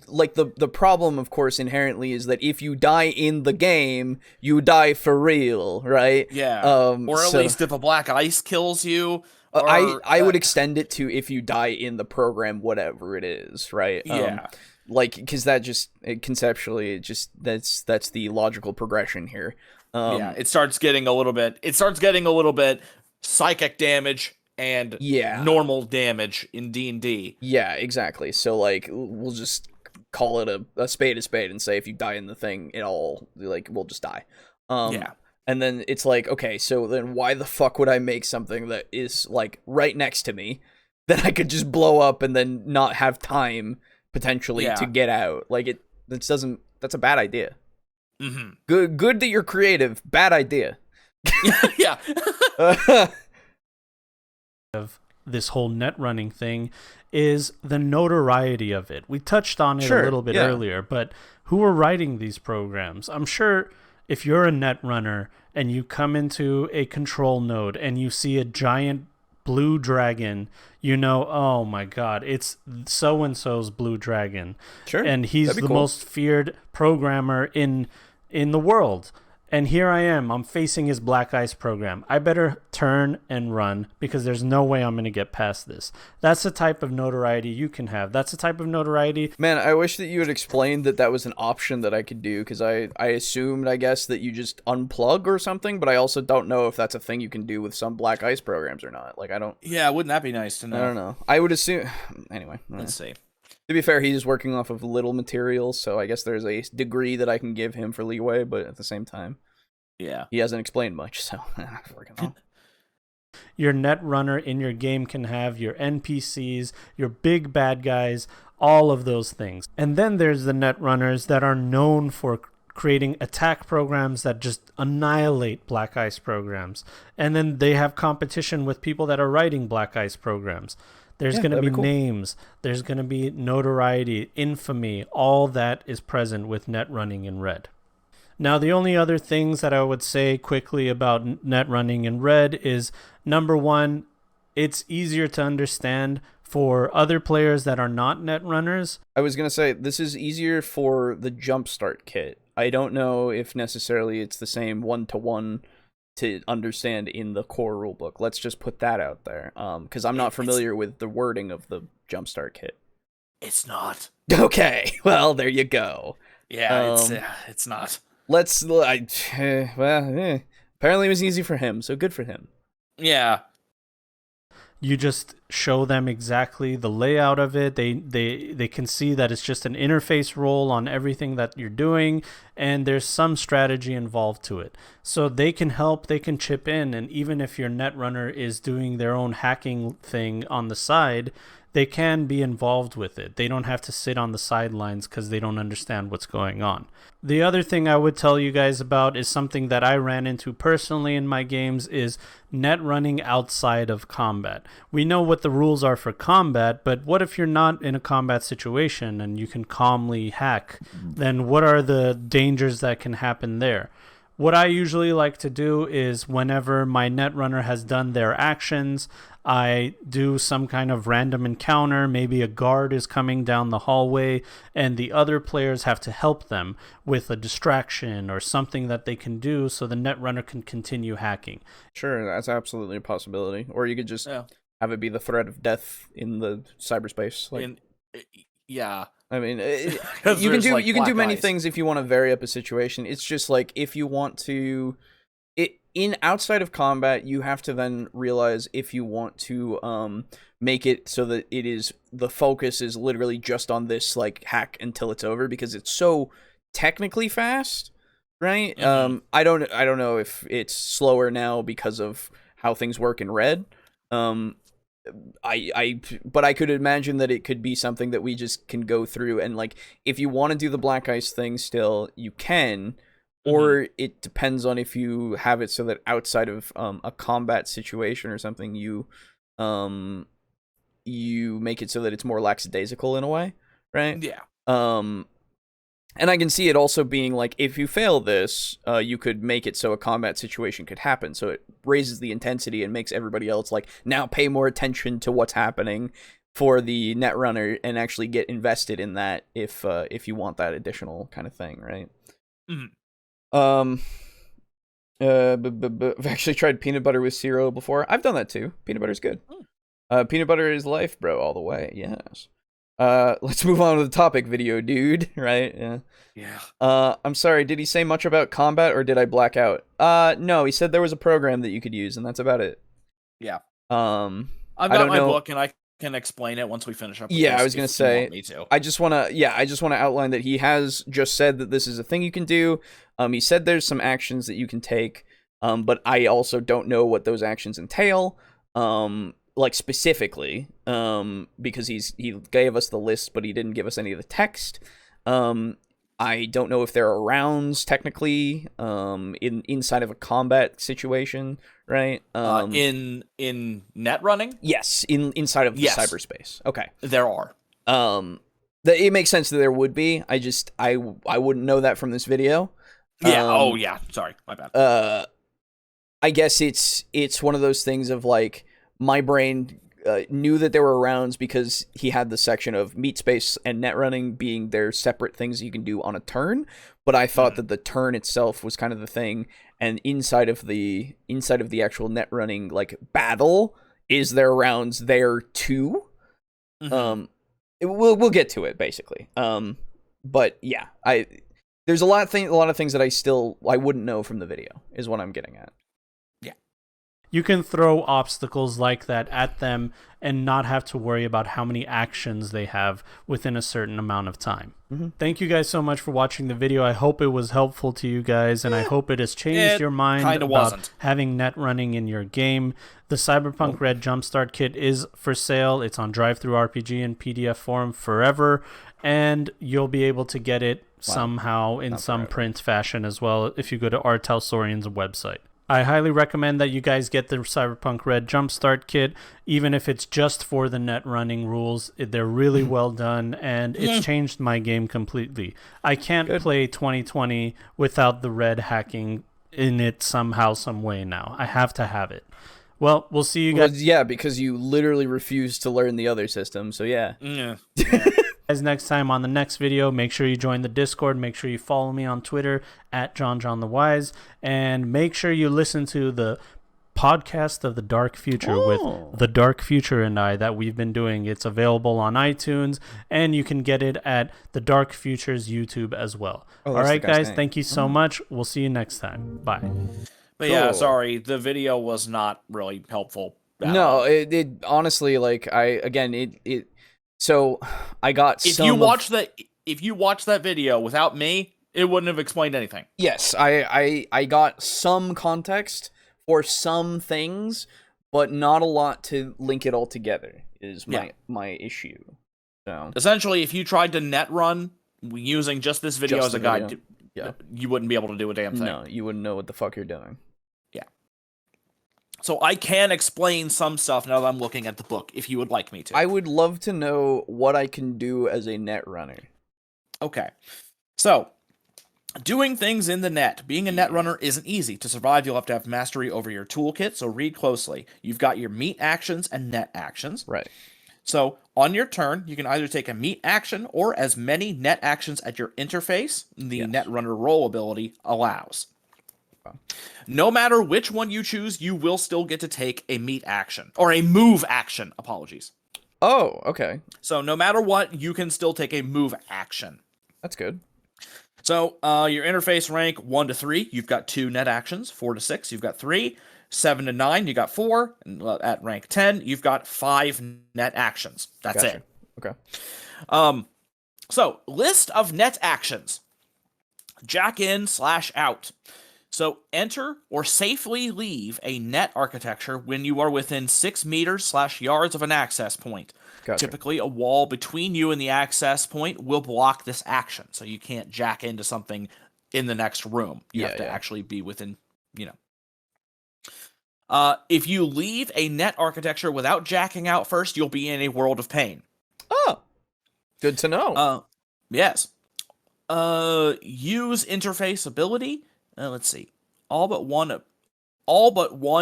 like the problem, of course, inherently is that if you die in the game, you die for real, right? Yeah. Or at so- least if a black ice kills you. I would extend it to if you die in the program, whatever it is, right? Yeah. Like, because that just conceptually, that's the logical progression here. Yeah, it starts getting a little bit. It starts getting a little bit psychic damage and normal damage in D&D. Yeah, exactly. So like, we'll just call it a spade and say if you die in the thing, it all like we'll just die. Yeah. And then it's like, okay, so then why the fuck would I make something that is like right next to me that I could just blow up and then not have time potentially to get out? Like that's a bad idea. Mm-hmm. Good that you're creative. Bad idea. Yeah. of this whole net running thing is the notoriety of it. We touched on it a little bit earlier, but who are writing these programs? I'm sure if you're a net runner and you come into a control node and you see a giant blue dragon, you know, oh my god, it's so-and-so's blue dragon. Sure. And he's That'd be the cool. most feared programmer in the world. And here I am, I'm facing his Black Ice program. I better turn and run because there's no way I'm going to get past this. That's the type of notoriety you can have. That's the type of notoriety. Man, I wish that you had explained that was an option that I could do, because I assumed, I guess, that you just unplug or something, but I also don't know if that's a thing you can do with some Black Ice programs or not. Like, I don't Wouldn't that be nice to know? I don't know. I would assume... Anyway. Let's see. To be fair, he's working off of little materials, so I guess there's a degree that I can give him for leeway, but at the same time, Yeah. he hasn't explained much, so working on. Your net runner in your game can have your NPCs, your big bad guys, all of those things. And then there's the net runners that are known for creating attack programs that just annihilate Black Ice programs. And then they have competition with people that are writing Black Ice programs. There's going to that'd be be cool. names, there's going to be notoriety, infamy, all that is present with net running in Red. Now, the only other things that I would say quickly about net running in Red is, number one, it's easier to understand for other players that are not net runners. I was going to say, this is easier for the Jumpstart kit. I don't know if necessarily it's the same one-to-one to understand in the core rulebook. Let's just put that out there, because I'm not familiar with the wording of the Jumpstart kit. It's not. Okay, well, there you go. Yeah, it's not. Apparently it was easy for him, so good for him. Yeah. You just show them exactly the layout of it. They can see that it's just an interface role on everything that you're doing, and there's some strategy involved to it. So they can help, they can chip in, and even if your netrunner is doing their own hacking thing on the side, they can be involved with it. They don't have to sit on the sidelines because they don't understand what's going on. The other thing I would tell you guys about is something that I ran into personally in my games is net running outside of combat. We know what the rules are for combat, but what if you're not in a combat situation and you can calmly hack? Then what are the dangers that can happen there? What I usually like to do is whenever my netrunner has done their actions, I do some kind of random encounter. Maybe a guard is coming down the hallway and the other players have to help them with a distraction or something that they can do so the netrunner can continue hacking. Sure, that's absolutely a possibility. Or you could just have it be the threat of death in the cyberspace. Yeah. I mean, you can do many things if you want to vary up a situation. It's just like if you want to, in outside of combat, you have to then realize if you want to make it so that it is the focus is literally just on this like hack until it's over, because it's so technically fast, right? Mm-hmm. I don't know if it's slower now because of how things work in Red. But I could imagine that it could be something that we just can go through, and like if you want to do the black ice thing still, you can, or it depends on if you have it so that outside of a combat situation or something, you make it so that it's more lackadaisical in a way, right? Yeah. And I can see it also being like, if you fail this, you could make it so a combat situation could happen. So it raises the intensity and makes everybody else like now pay more attention to what's happening for the netrunner and actually get invested in that if you want that additional kind of thing, right? Mm-hmm. I've actually tried peanut butter with cereal before. I've done that too. Peanut butter's good. Peanut butter is life, bro, all the way. Yes. Let's move on to the topic, video dude, right? Yeah. I'm sorry, did he say much about combat or did I black out? No, he said there was a program that you could use and that's about it. Yeah. I've got my book and I can explain it once we finish up with Yeah, this I was going to say, I just want to outline that he has just said that this is a thing you can do. He said there's some actions that you can take, but I also don't know what those actions entail. Like specifically, because he gave us the list, but he didn't give us any of the text. I don't know if there are rounds technically inside of a combat situation, right? In net running? Yes, inside of the cyberspace. Okay, there are. It makes sense that there would be. I wouldn't know that from this video. Yeah. Yeah. Sorry, my bad. I guess it's one of those things of like, my brain knew that there were rounds because he had the section of meat space and net running being their separate things you can do on a turn, but I thought that the turn itself was kind of the thing, and inside of the actual net running like battle is there rounds there too. We'll get to it basically. But yeah, there's a lot of things that I wouldn't know from the video is what I'm getting at. You can throw obstacles like that at them and not have to worry about how many actions they have within a certain amount of time. Thank you guys so much for watching the video. I hope it was helpful to you guys, and I hope it has changed your mind about having net running in your game. The Cyberpunk Red Jumpstart Kit is for sale. It's on DriveThruRPG and PDF form forever, and you'll be able to get it somehow in some print fashion as well if you go to Artel Sorian's website. I highly recommend that you guys get the Cyberpunk Red Jumpstart Kit, even if it's just for the net running rules. They're really well done, and it's changed my game completely. I can't play 2020 without the red hacking in it somehow, some way now. I have to have it. Well, we'll see you guys. Well, yeah, because you literally refuse to learn the other system, so yeah. Yeah. Guys, next time on the next video, make sure you join the Discord. Make sure you follow me on Twitter at JohnJohnTheWise, and make sure you listen to the podcast of the Dark Future with the Dark Future and I that we've been doing. It's available on iTunes, and you can get it at the Dark Future's YouTube as well. All right, guys, thank you so much. We'll see you next time. Bye. But yeah, sorry, the video was not really helpful. No, it honestly, like, so I got if you watch that video without me, it wouldn't have explained anything. Yes, I got some context for some things, but not a lot to link it all together is my issue. So essentially, if you tried to net run using just this video as a guide, you wouldn't be able to do a damn thing. No, you wouldn't know what the fuck you're doing. Yeah. So I can explain some stuff now that I'm looking at the book, if you would like me to. I would love to know what I can do as a net runner. Okay. So, doing things in the net. Being a net runner isn't easy. To survive, you'll have to have mastery over your toolkit, so read closely. You've got your meet actions and net actions. Right. So, on your turn, you can either take a meet action or as many net actions at your interface the net runner roll ability allows. No matter which one you choose, you will still get to take a meet action. Or a move action, apologies. Oh, okay. So no matter what, you can still take a move action. That's good. So your interface rank 1 to 3, you've got 2 net actions. 4 to 6, you've got 3. 7 to 9, you got 4. And at rank 10, you've got 5 net actions. That's it. Okay. So list of net actions. Jack in / out. So enter or safely leave a net architecture when you are within 6 meters / yards of an access point. Gotcha. Typically, a wall between you and the access point will block this action, so you can't jack into something in the next room. You have to actually be within, if you leave a net architecture without jacking out first, you'll be in a world of pain. Oh, good to know. Yes. Use interface ability. Let's see. All but one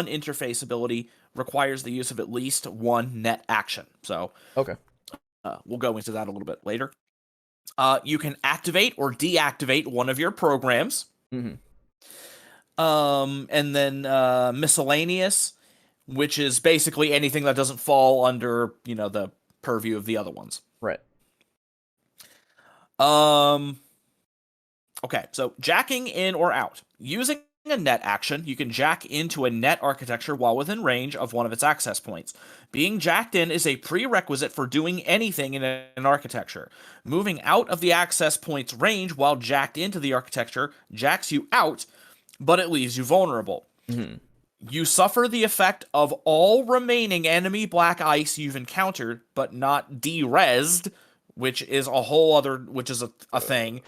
interface ability requires the use of at least 1 net action. So, okay. We'll go into that a little bit later. You can activate or deactivate one of your programs. Mm-hmm. And then miscellaneous, which is basically anything that doesn't fall under, the purview of the other ones. Right. Okay, so jacking in or out. Using a net action, you can jack into a net architecture while within range of one of its access points. Being jacked in is a prerequisite for doing anything in an architecture. Moving out of the access point's range while jacked into the architecture jacks you out, but it leaves you vulnerable. Mm-hmm. You suffer the effect of all remaining enemy black ice you've encountered, but not de-resed, which is a whole other, which is a thing.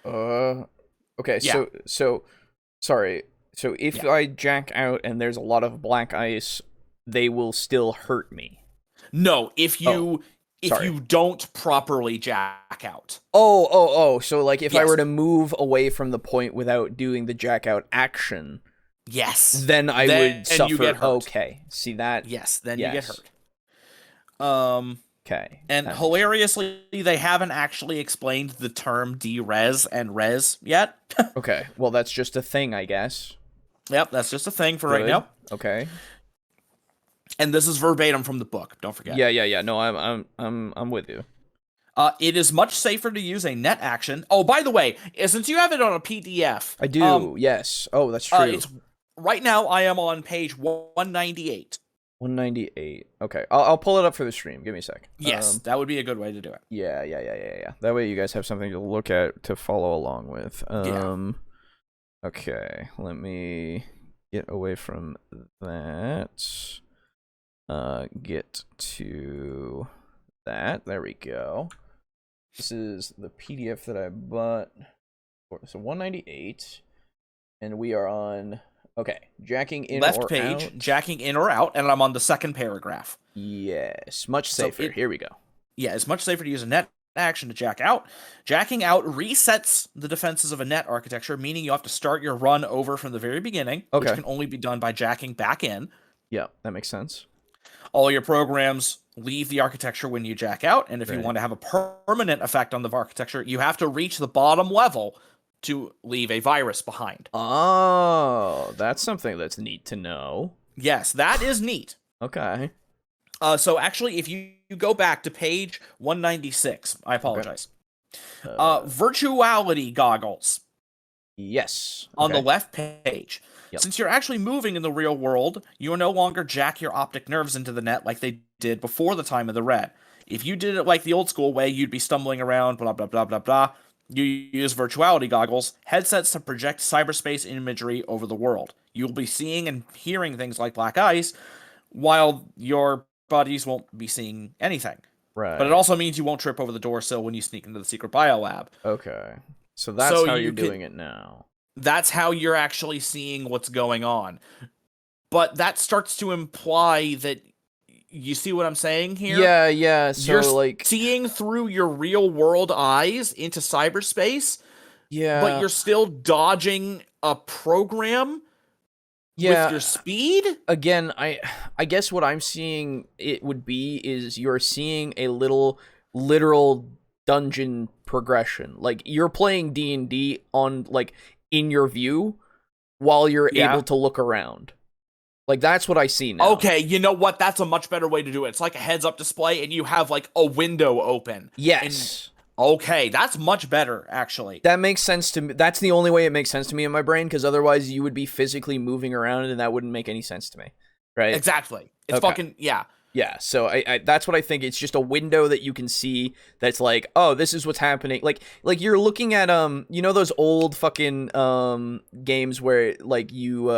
Okay, Yeah. so sorry. So if I jack out and there's a lot of black ice, they will still hurt me. No, if you don't properly jack out. So like if I Yes. were to move away from the point without doing the jack out action, Yes. then I would suffer. You get hurt. Okay. See that? Yes, then Yes. you get hurt. Okay. And hilariously, they haven't actually explained the term de-res and res yet. Okay. Well, that's just a thing, I guess. Yep, that's just a thing for right now. Okay. And this is verbatim from the book. Don't forget. Yeah. No, I'm with you. It is much safer to use a net action. Oh, by the way, since you have it on a PDF, I do. Yes. Oh, that's true. Right now, I am on page 198. 198. Okay, I'll pull it up for the stream. Give me a sec. Yes, that would be a good way to do it. Yeah. That way you guys have something to look at to follow along with. Okay, let me get away from that. Get to that. There we go. This is the PDF that I bought. So 198, and we are on. Okay, Jacking in left or page, out? jacking in or out, and I'm on the second paragraph. Yes, much So safer. Here we go. Yeah, it's much safer to use a net action to jack out. Jacking out resets the defenses of a net architecture, meaning you have to start your run over from the very beginning, Okay. which can only be done by jacking back in. Yeah, that makes sense. All your programs leave the architecture when you jack out, and if you Right. want to have a permanent effect on the architecture, you have to reach the bottom level to leave a virus behind. Oh, that's something that's neat to know. Yes, that is neat. Okay. So actually, if you go back to page 196, I apologize. Virtuality goggles Yes. on the Okay. left page. Yep. Since you're actually moving in the real world, you will no longer jack your optic nerves into the net like they did before the time of the Red. If you did it like the old school way, you'd be stumbling around, blah, blah, blah, blah, blah. You use virtuality goggles, headsets to project cyberspace imagery over the world. You'll be seeing and hearing things like black ice, while your buddies won't be seeing anything. Right. But it also means you won't trip over the door sill when you sneak into the secret biolab. Okay. So that's So how you you're can- doing it now. That's how you're actually seeing what's going on. But that starts to imply that you see what I'm saying here? Yeah, yeah. So You're like, seeing through your real world eyes into cyberspace, yeah, but you're still dodging a program yeah. with your speed? Again, I guess what I'm seeing it would be is you're seeing a little literal dungeon progression. Like you're playing D&D on like in your view while you're Yeah. able to look around. Like that's what I see now. Okay, you know what? That's a much better way to do it. It's like a heads-up display, and you have like a window open. Yes. Okay, that's much better, actually. That makes sense to me. That's the only way it makes sense to me in my brain, because otherwise you would be physically moving around and that wouldn't make any sense to me. Right? Exactly. It's Okay. fucking, yeah. Yeah, so I that's what I think. It's just a window that you can see that's like, oh, this is what's happening. Like you're looking at you know those old fucking games where like you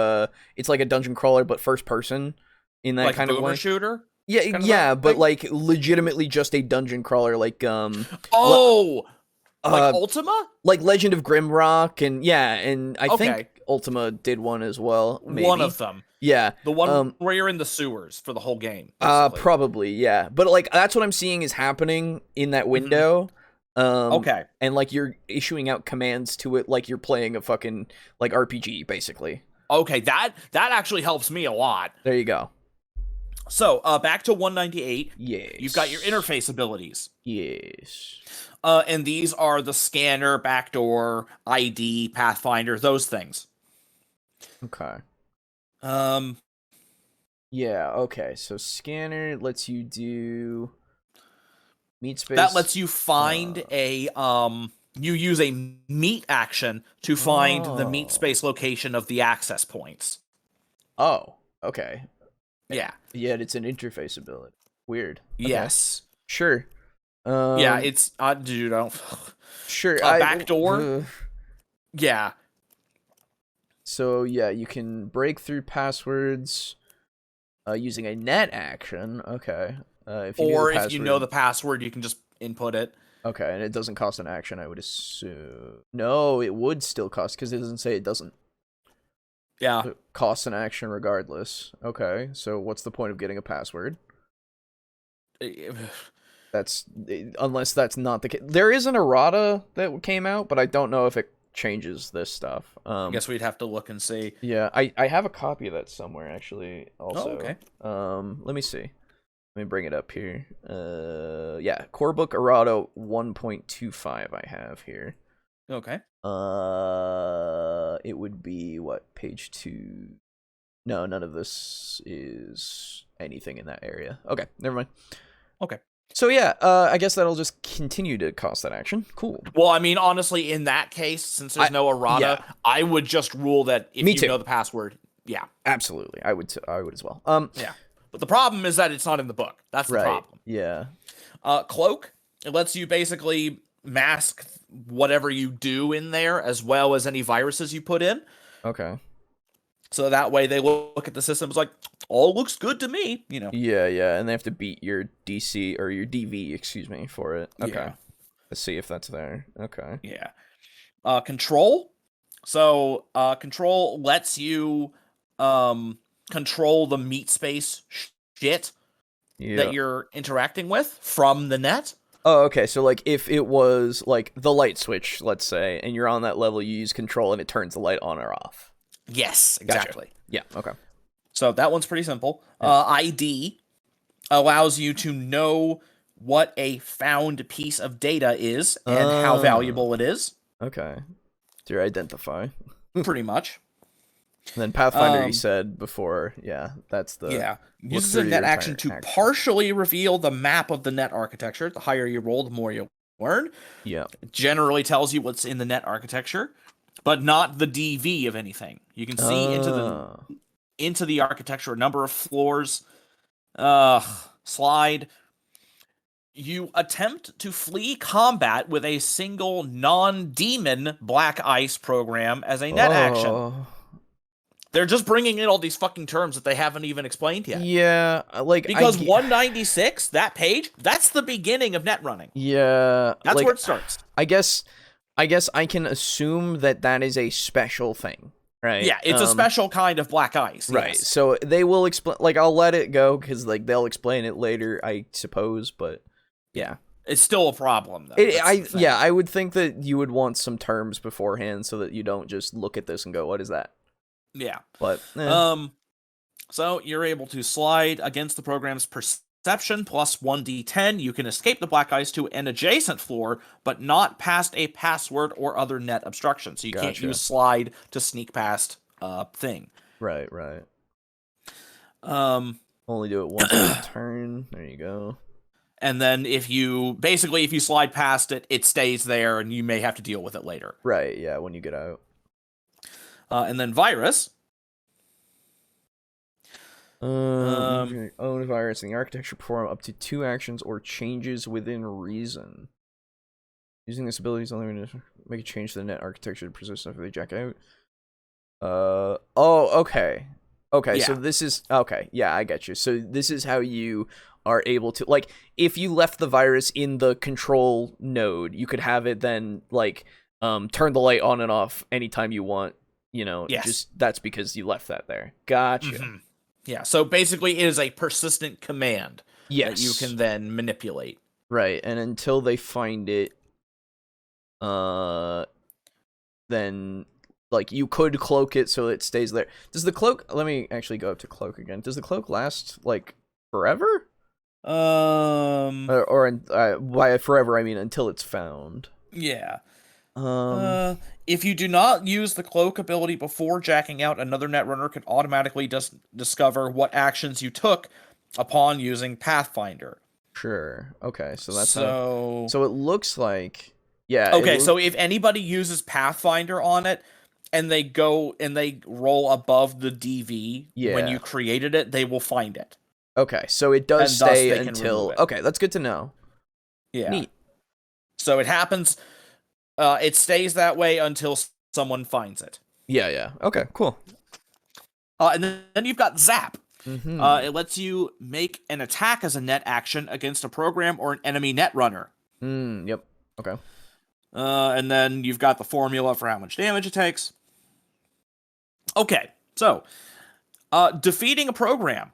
it's like a dungeon crawler but first person in that Like kind of boomer way. shooter? Yeah, kind of yeah, that but thing? like legitimately just a dungeon crawler like Oh! Like uh, Ultima? like Legend of Grimrock and yeah, and I Okay. think Ultima did one as well. Maybe. One of them. Yeah. The one where you're in the sewers for the whole game. Basically. Probably, yeah. But like that's what I'm seeing is happening in that window. Okay. And like you're issuing out commands to it like you're playing a fucking like RPG basically. Okay, that actually helps me a lot. There you go. So, back to 198. Yes. You've got your interface abilities. Yes. And these are the scanner, backdoor, ID, Pathfinder, those things. Okay. Um, Yeah, okay. So scanner lets you do meat space. that lets you find you use a meet action to find the meet space location of the access points. Oh, okay. Yeah. Yet it's an interface ability. Weird. Okay. Yes. Sure. Yeah, it's dude, I don't Sure. backdoor? Yeah. So yeah, you can break through passwords using a net action. Okay. If you Or knew the if you know the password- password, you can just input it. Okay, and it doesn't cost an action, I would assume. No, it would still cost because it doesn't say it doesn't. Yeah. It costs an action regardless. Okay, so what's the point of getting a password? That's unless that's not the case. There is an errata that came out, but I don't know if it changes this stuff. I guess we'd have to look and see. Yeah, I have a copy of that somewhere actually. Also, okay. Let me see. Let me bring it up here. Yeah, core book errata 1.25. I have here. Okay. It would be what, page 2? No, none of this is anything in that area. Okay, never mind. Okay. So yeah, I guess that'll just continue to cost that action. Cool. Well, I mean, honestly, in that case, since there's no errata, yeah. I would just rule that if Me you too. know the password, yeah. Absolutely, I would as well. Yeah. But the problem is that it's not in the book. That's the right. problem. Yeah. Cloak, it lets you basically mask whatever you do in there, as well as any viruses you put in. Okay. So that way they look at the system as like, all looks good to me, you know. Yeah, yeah, and they have to beat your DC or your DV, excuse me, for it. Okay. Yeah. Let's see if that's there. Okay. Yeah. Control. So, control lets you control the meat space shit Yeah. that you're interacting with from the net. Oh, okay. So, like, if it was, like, the light switch, let's say, and you're on that level, you use control and it turns the light on or off. Yes, Gotcha. exactly. Yeah, okay. So that one's pretty simple. Yeah. ID allows you to know what a found piece of data is and how valuable it is. Okay. So your identify. Pretty much. And then Pathfinder, you said before, yeah, that's the... Yeah. look Uses through a your net action to entire action. partially reveal the map of the net architecture. The higher you roll, the more you learn. Yeah. It generally tells you what's in the net architecture, but not the DV of anything. You can see into the architecture, a number of floors. Slide. You attempt to flee combat with a single non-demon black ice program as a net action. They're just bringing in all these fucking terms that they haven't even explained yet. Yeah, like... Because 196, that page, that's the beginning of net running. Yeah. That's like, where it starts. I guess I can assume that is a special thing, right? Yeah, it's a special kind of black ice. Right, yes. so they will explain... Like, I'll let it go, because, like, they'll explain it later, I suppose, but... Yeah. It's still a problem, though. I would think that you would want some terms beforehand so that you don't just look at this and go, what is that? Yeah. But, so you're able to slide against the program's perception plus 1d10. You can escape the black ice to an adjacent floor, but not past a password or other net obstruction. So you can't use slide to sneak past a thing. Right. Only do it once per turn. There you go. And then if you slide past it, it stays there, and you may have to deal with it later. Right, yeah, when you get out. And then virus. Own virus in the architecture, perform up to 2 actions or changes within reason. Using this ability is only going to make a change to the net architecture to persist after they jack out. Okay. Okay, yeah. So this is... Okay, yeah, I get you. So this is how you are able to... Like, if you left the virus in the control node, you could have it then, like, turn the light on and off anytime you want. You know, yes. Just that's because you left that there. Gotcha. Mm-hmm. Yeah, so basically it is a persistent command that you can then manipulate. Right, and until they find it, then, like, you could cloak it so it stays there. Does the cloak... Let me actually go up to cloak again. Does the cloak last, like, forever? By forever, I mean until it's found. Yeah. If you do not use the cloak ability before jacking out, another netrunner can automatically discover what actions you took upon using Pathfinder. Sure. Okay, so that's so it looks like... Yeah. Okay, so if anybody uses Pathfinder on it, and they go and they roll above the DV when you created it, they will find it. Okay, so it does stay until... it. Okay, that's good to know. Yeah. Neat. So it happens... it stays that way until someone finds it. Yeah. Okay, cool. And then you've got Zap. Mm-hmm. It lets you make an attack as a net action against a program or an enemy netrunner. Yep. Okay. And then you've got the formula for how much damage it takes. Okay, so defeating a program.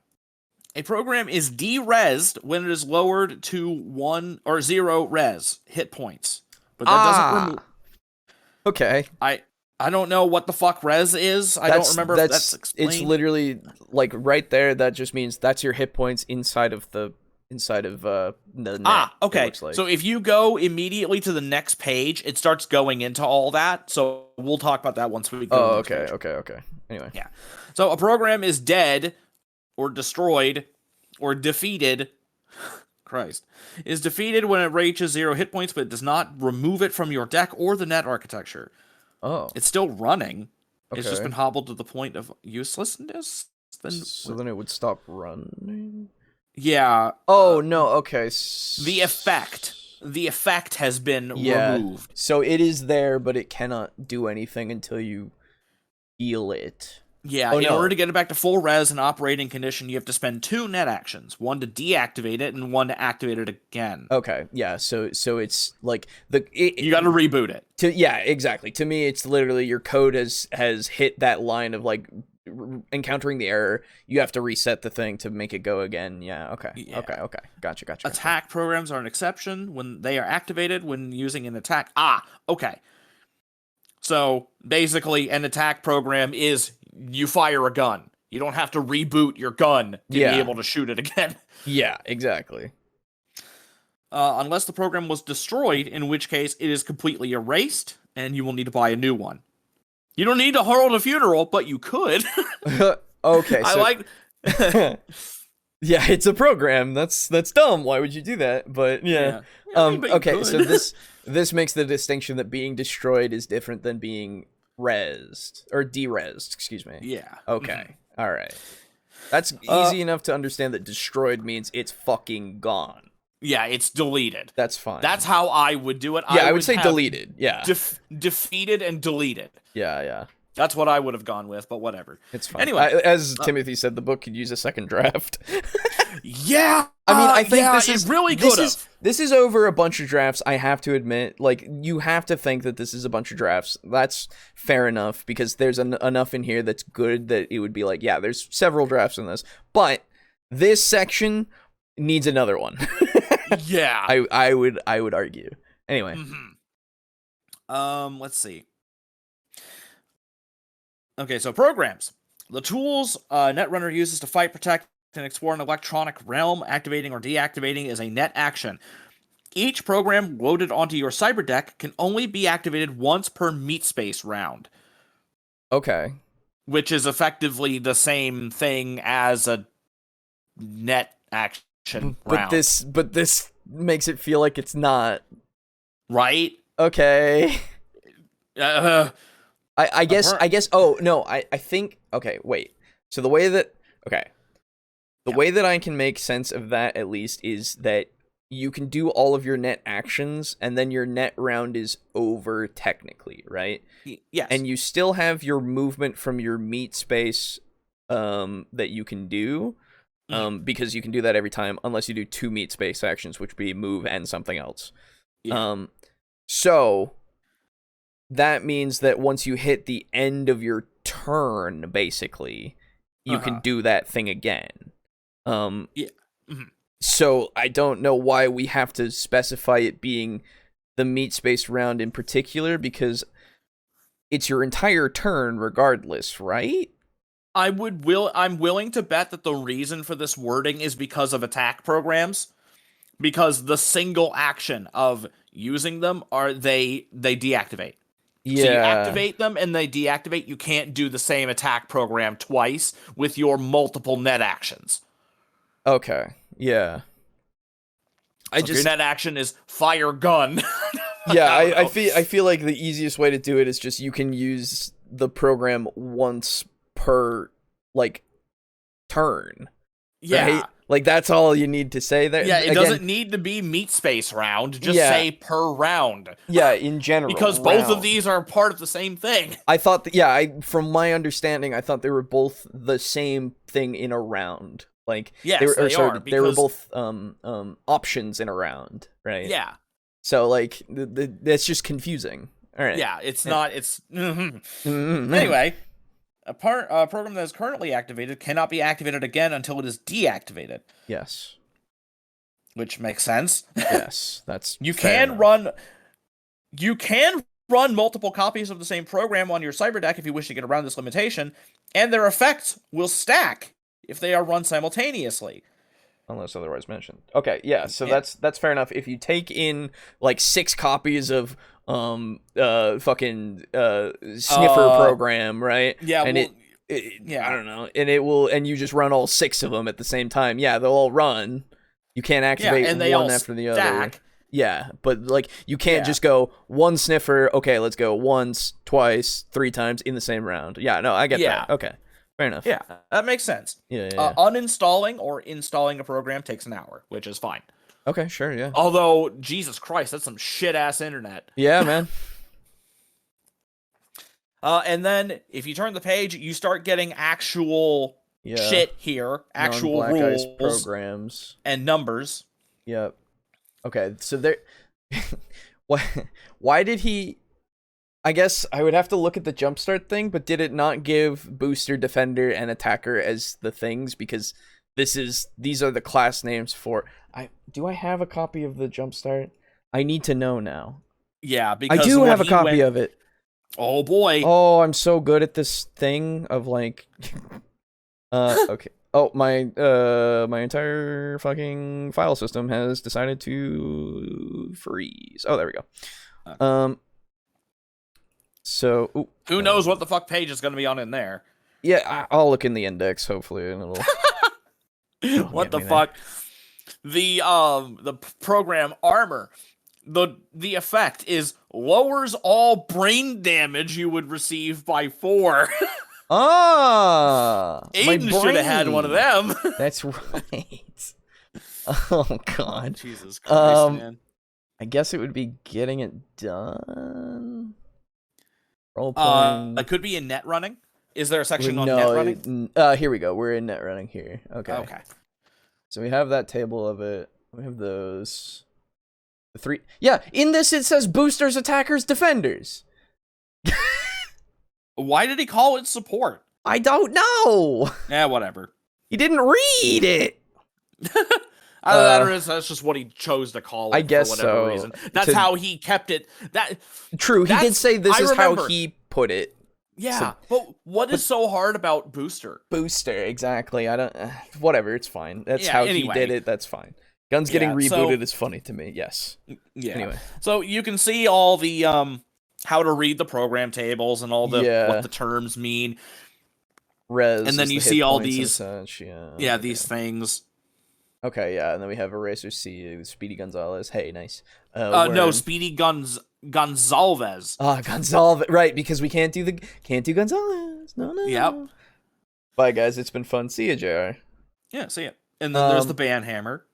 A program is de-resed when it is lowered to 1 or 0 res hit points. But that doesn't remove... Okay. I don't know what the fuck res is. I don't remember if that's explained. It's literally, like, right there, that just means that's your hit points inside of the net. Okay. Like. So if you go immediately to the next page, it starts going into all that. So we'll talk about that once we go. Oh, okay. Anyway. Yeah. So a program is dead or destroyed or defeated... Christ, is defeated when it reaches 0 hit points, but it does not remove it from your deck or the net architecture. Oh. It's still running. Okay. It's just been hobbled to the point of uselessness. Then it would stop running? Yeah. Oh, no, okay. The effect has been removed. So it is there, but it cannot do anything until you heal it. Yeah, in order to get it back to full res and operating condition, you have to spend 2 net actions. 1 to deactivate it, and 1 to activate it again. Okay, yeah, so it's like... you gotta reboot it. Yeah, exactly. To me, it's literally your code has hit that line of, like, encountering the error, you have to reset the thing to make it go again. Yeah, okay. Yeah. Okay. Gotcha. Attack programs are an exception when they are activated when using an attack. Okay. So basically, an attack program is you fire a gun. You don't have to reboot your gun to be able to shoot it again. Yeah, exactly. Unless the program was destroyed, in which case it is completely erased, and you will need to buy a new one. You don't need to hold a funeral, but you could. Okay, I so like. yeah, it's a program. That's dumb. Why would you do that? But yeah. But you Okay, could. so this makes the distinction that being destroyed is different than being resed or deresed, excuse me. Yeah. Okay. All right. That's easy enough to understand that destroyed means it's fucking gone. Yeah, it's deleted. That's fine. That's how I would do it. I would say have deleted. Yeah. defeated and deleted. Yeah. That's what I would have gone with, but whatever. It's fine. Anyway, as Timothy said, the book could use a second draft. yeah. I mean, I think this it is really good. This is over a bunch of drafts. I have to admit, like, you have to think that this is a bunch of drafts. That's fair enough because there's enough in here that's good that it would be like, yeah, there's several drafts in this, but this section needs another one. Yeah. I would argue. Anyway. Let's see. Okay, so programs. The tools Netrunner uses to fight, protect, and explore an electronic realm. Activating or deactivating is a net action. Each program loaded onto your cyber deck can only be activated once per meat space round. Okay. Which is effectively the same thing as a net action round. But this makes it feel like it's not. Right? Okay. I guess. Oh no, I think. Okay, wait. So the way that I can make sense of that at least is that you can do all of your net actions, and then your net round is over technically, right? Yes. And you still have your movement from your meat space, that you can do, because you can do that every time, unless you do 2 meat space actions, which would be move and something else. Yeah. So that means that once you hit the end of your turn, basically, you can do that thing again. So I don't know why we have to specify it being the meat space round in particular, because it's your entire turn regardless, right? I'm willing to bet that the reason for this wording is because of attack programs, because the single action of using them are they deactivate. Yeah. So you activate them and they deactivate. You can't do the same attack program twice with your multiple net actions. Okay. Yeah. If your net action is fire gun. Yeah, I feel like the easiest way to do it is just you can use the program once per turn. Yeah. Right? Like that's all you need to say there. Yeah, it Again, doesn't need to be meat space round. Just say per round. Yeah, in general. Because both of these are part of the same thing. I thought from my understanding, I thought they were both the same thing in a round. Like yes, they were both options in a round, right? Yeah. So like that's just confusing. All right. Yeah, it's not. It's anyway. A program that is currently activated cannot be activated again until it is deactivated. Yes. Which makes sense. Yes, that's you fair can enough. run multiple copies of the same program on your cyber deck if you wish to get around this limitation, and their effects will stack if they are run simultaneously. Unless otherwise mentioned. Okay, yeah, so that's fair enough. If you take in like 6 copies of fucking sniffer program, right? Yeah, and I don't know, and it will, and you just run all 6 of them at the same time. Yeah, they'll all run. You can't activate and they one all after the stack. other. Yeah, but like you can't just go one sniffer. Okay, let's go once, twice, 3 times in the same round. Yeah, no, I get that. Okay. Fair enough. Yeah, that makes sense. Yeah. Uninstalling or installing a program takes an hour, which is fine. Okay, sure, yeah. Although, Jesus Christ, that's some shit-ass internet. Yeah, man. And then, if you turn the page, you start getting actual shit here. Actual rules. Programs. And numbers. Yep. Okay, so there... Why did he... I guess I would have to look at the jumpstart thing, but did it not give booster, defender, and attacker as the things? Because these are the class names for. Do I have a copy of the jumpstart? I need to know now. Yeah, I because do when have a he copy went- of it. Oh boy. Oh, I'm so good at this thing of like. Okay. Oh, my entire fucking file system has decided to freeze. Oh, there we go. So, Who knows what the fuck page is going to be on in there? Yeah, I'll look in the index hopefully, and it'll. What get the me there. fuck? The program armor. The effect is lowers all brain damage you would receive by 4. Ah, Aiden should have had one of them. That's right. Oh god. Jesus Christ, man. I guess it would be getting it done. Role playing. It could be in net running. Is there a section on no, net running? Here we go. We're in net running here. Okay. Okay. So we have that table of it. We have those. The 3. Yeah, in this it says boosters, attackers, defenders. Why did he call it support? I don't know. Yeah, whatever. He didn't read it. That's just what he chose to call it. I guess for whatever so. reason. That's how he kept it. True, he did say this I is how remember. he put it. Yeah, but what is so hard about booster? Booster, exactly. I don't. Whatever, it's fine. That's Yeah, how anyway. he did it. That's fine. Guns getting Yeah, rebooted is funny to me. Yes. Yeah. Anyway, So you can see all the how to read the program tables and all the what the terms mean. res, And then is you the see hit all points and these- such, yeah. Yeah, these things. Okay, yeah, and then we have Eraser C, Speedy Gonzalez. Hey, nice. No, Speedy Gonzalez. Gonzalez. Right, because we can't do Gonzalez. No. Yep. Bye, guys. It's been fun. See ya, JR. Yeah, see it. And then there's the band hammer.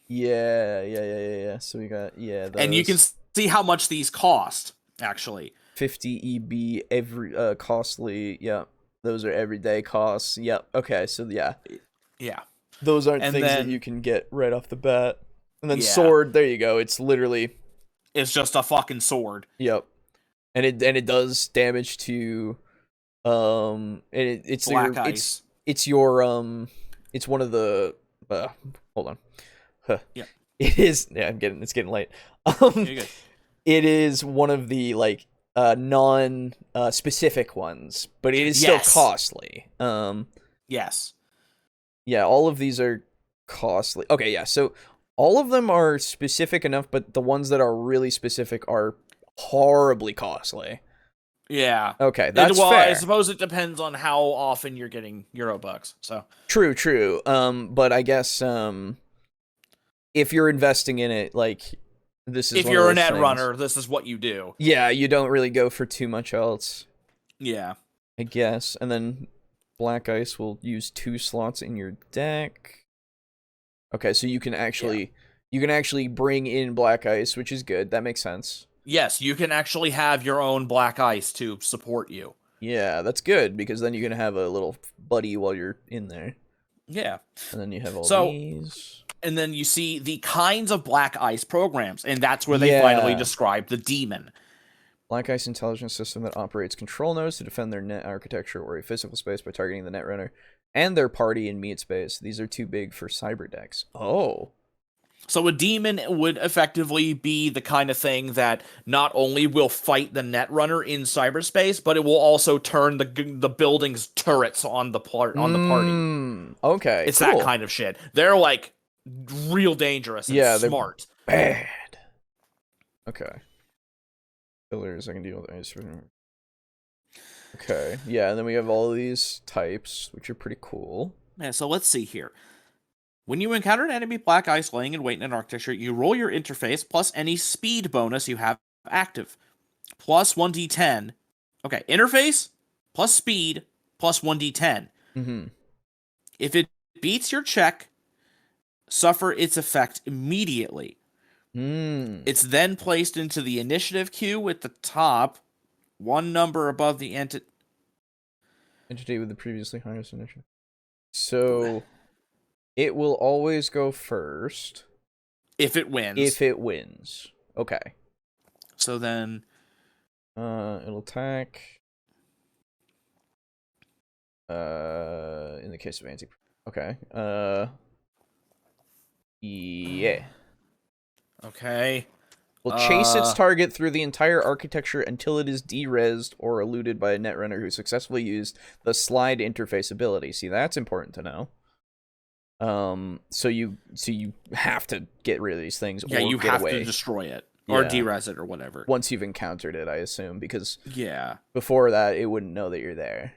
Yeah. So we got those. And you can see how much these cost, actually. 50 EB every costly. Yeah, those are everyday costs. Yep. Okay, so yeah, those aren't And things that then- you can get right off the bat. And then Yeah. sword. There you go. It's literally It's just a fucking sword. yep, and it does damage to it's Black your, ice. it's your it's one of the hold on. Huh. Yeah. It is. Yeah, it's getting late. You're good. It is one of the like non specific ones, but it is Yes. still costly. Yes. Yeah, all of these are costly. Okay, yeah, so all of them are specific enough, but the ones that are really specific are horribly costly. Yeah. Okay, that's well, fair. I suppose it depends on how often you're getting Eurobucks. So True. But I guess if you're investing in it, like this is if one you're of a those net things. runner, this is what you do. Yeah, you don't really go for too much else, Yeah. I guess. And then Black Ice will use 2 slots in your deck. Okay, so you can actually bring in Black Ice, which is good. That makes sense. Yes, you can actually have your own black ice to support you. Yeah, that's good because then you're gonna have a little buddy while you're in there. Yeah. And then you have all So- these. And then you see the kinds of black ice programs, and that's where they Yeah. finally describe the demon. Black Ice intelligence system that operates control nodes to defend their net architecture or a physical space by targeting the Netrunner and their party in meat space. These are too big for cyber decks. Oh. So a demon would effectively be the kind of thing that not only will fight the Netrunner in cyberspace, but it will also turn the building's turrets on the party. Okay. It's cool. that kind of shit. They're like real dangerous and Yeah, they're- smart. Bad. Okay. Pillars, I can deal with ice. Okay, yeah, and then we have all these types, which are pretty cool. Yeah, so let's see here. When you encounter an enemy black ice laying in wait in an architecture, you roll your interface plus any speed bonus you have active. Plus 1d10. Okay, interface plus speed plus 1d10. Mm-hmm. If it beats your check, suffer its effect immediately. It's then placed into the initiative queue at the top, one number above the entity with the previously highest initiative. So it will always go first if it wins. if it wins. Okay. So then It'll attack. In the case of anti. Okay. Yeah. Okay. Will chase its target through the entire architecture until it is derezzed or eluded by a netrunner who successfully used the slide interface ability. See, that's important to know. So you have to get rid of these things. Yeah, or you get have away. to destroy it or Yeah. derez it or whatever. Once you've encountered it, I assume, because Yeah, before that, it wouldn't know that you're there.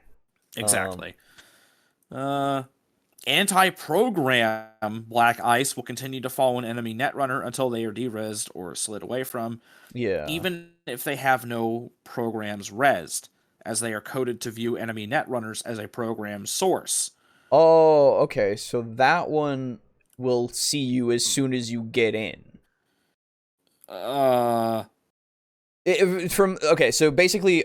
exactly. Anti-program Black Ice will continue to follow an enemy netrunner until they are derezzed or slid away from, Yeah. even if they have no programs rezzed, as they are coded to view enemy netrunners as a program source. Oh, okay. So that one will see you as soon as you get in. Okay, so basically,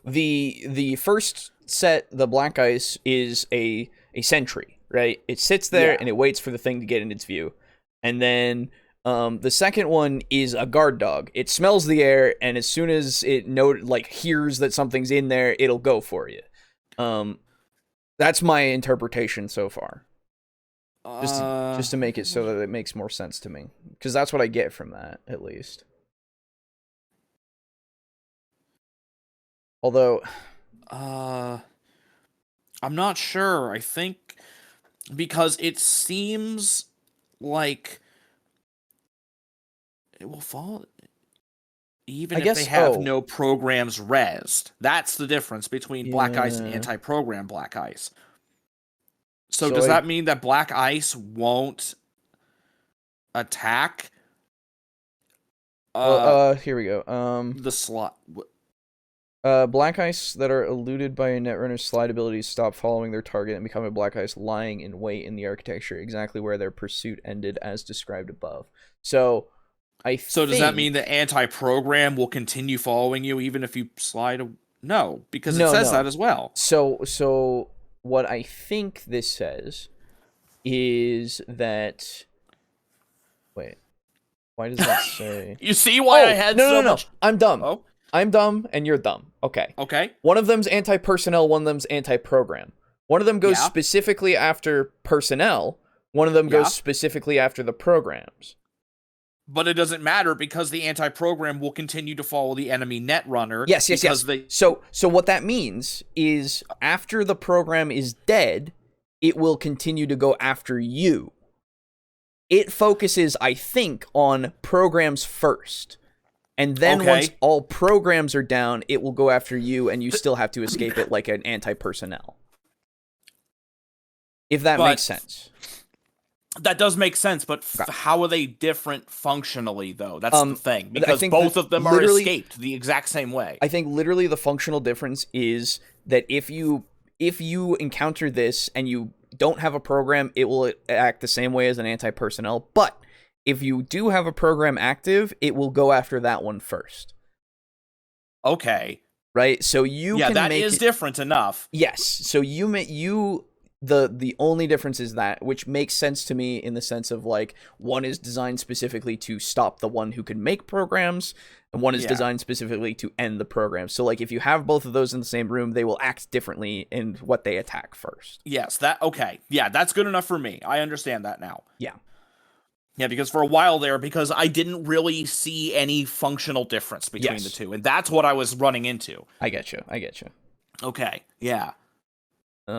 the first set, the Black Ice, is a sentry, right? It sits there and it waits for the thing to get in its view, and then the second one is a guard dog. It smells the air, and as soon as it hears that something's in there, it'll go for you. That's my interpretation so far. Just to make it so that it makes more sense to me, because that's what I get from that, at least. Although, I'm not sure. I think because it seems like it will fall even if they have no programs rezzed. That's the difference between Black Ice and anti-program Black Ice. So does that mean that Black Ice won't attack? Here we go. The slot. Black Ice that are eluded by a netrunner's slide abilities stop following their target and become a Black Ice lying in wait in the architecture, exactly where their pursuit ended as described above. So, So does that mean the anti-program will continue following you even if you slide? No, because it says that as well. So what I think this says is that. Wait, why does that say? You see why I had so much? I'm dumb. Oh. I'm dumb and you're dumb. Okay. Okay. One of them's anti-personnel, one of them's anti-program. One of them goes specifically after personnel, one of them goes specifically after the programs. But it doesn't matter because the anti-program will continue to follow the enemy netrunner. Yes. So what that means is after the program is dead, it will continue to go after you. It focuses, I think, on programs first. And then once all programs are down, it will go after you, and you still have to escape it like an anti-personnel. If that makes sense. That does make sense, but how are they different functionally, though? That's the thing. Because both of them are escaped the exact same way. I think literally the functional difference is that if you encounter this and you don't have a program, it will act the same way as an anti-personnel, but if you do have a program active, it will go after that one first. Okay. Right? So you can that is different enough. Yes. So the only difference is that, which makes sense to me in the sense of like one is designed specifically to stop the one who can make programs, and one is designed specifically to end the program. So like if you have both of those in the same room, they will act differently in what they attack first. Yes, okay. Yeah, that's good enough for me. I understand that now. Yeah. Yeah, because for a while there, because I didn't really see any functional difference between the two, and that's what I was running into. I get you. Okay, yeah.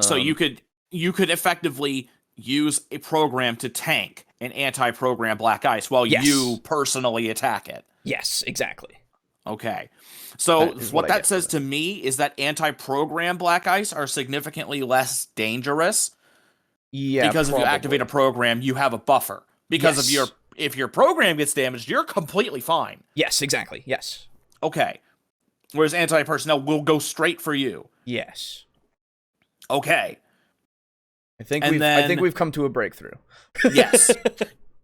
So you could effectively use a program to tank an anti-program Black Ice while you personally attack it. Yes, exactly. Okay. So what that says to me is that anti-program Black Ice are significantly less dangerous. Yeah, because if you activate a program, you have a buffer. Because if your program gets damaged, you're completely fine. Yes, exactly. Yes. Okay. Whereas anti-personnel will go straight for you. Yes. Okay. I think we've come to a breakthrough. Yes.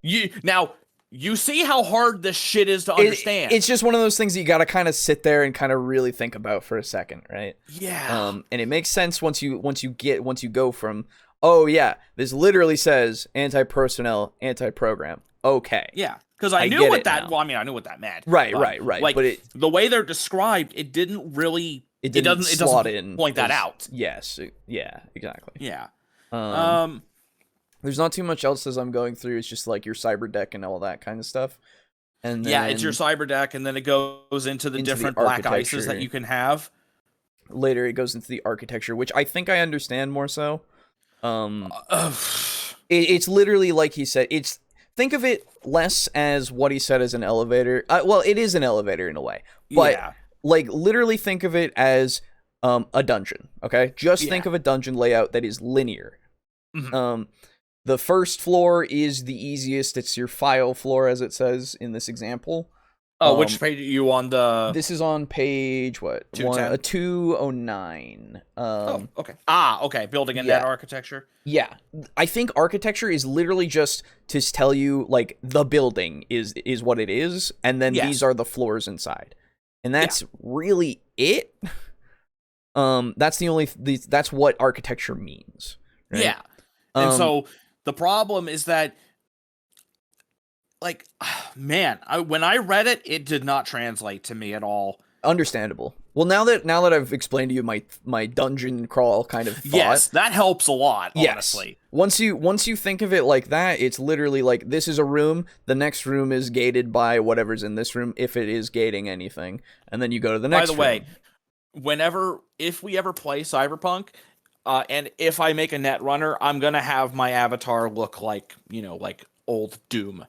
You see how hard this shit is to understand. It's just one of those things that you got to kind of sit there and kind of really think about for a second, right? Yeah. And it makes sense once you go from, oh yeah, this literally says anti-personnel, anti-program. Okay. Yeah. Because I knew get what it that. now. Well, I mean, I knew what that meant. Right, but, right. Like But the way they're described, it didn't really. it doesn't slot in point that out. Yes. Yeah. Exactly. Yeah. There's not too much else as I'm going through. It's just like your cyber deck and all that kind of stuff. And then yeah, it's your cyber deck, and then it goes into the different black ices that you can have. Later, it goes into the architecture, which I think I understand more so. It's literally like he said. Think of it less as what he said as an elevator. Well, it is an elevator in a way, but Yeah. like literally think of it as a dungeon. Okay, just Yeah. think of a dungeon layout that is linear. Mhm. The first floor is the easiest. It's your file floor, as it says in this example. Oh, which page are you on the? This is on page what? 210? 209. Oh, okay. Okay. Building in yeah. that architecture. Yeah, I think architecture is literally just to tell you like the building is what it is, and then Yes. these are the floors inside, and that's really it. That's the only that's what architecture means. Right? Yeah. And so the problem is that, like, man, when I read it, it did not translate to me at all. Understandable. Well, now that I've explained to you my dungeon crawl kind of thought, Yes, that helps a lot, yes. honestly. Once you think of it like that, it's literally like this is a room, the next room is gated by whatever's in this room, if it is gating anything, and then you go to the next room. By the way, if we ever play Cyberpunk, and if I make a Netrunner, I'm gonna have my avatar look like, like old Doom.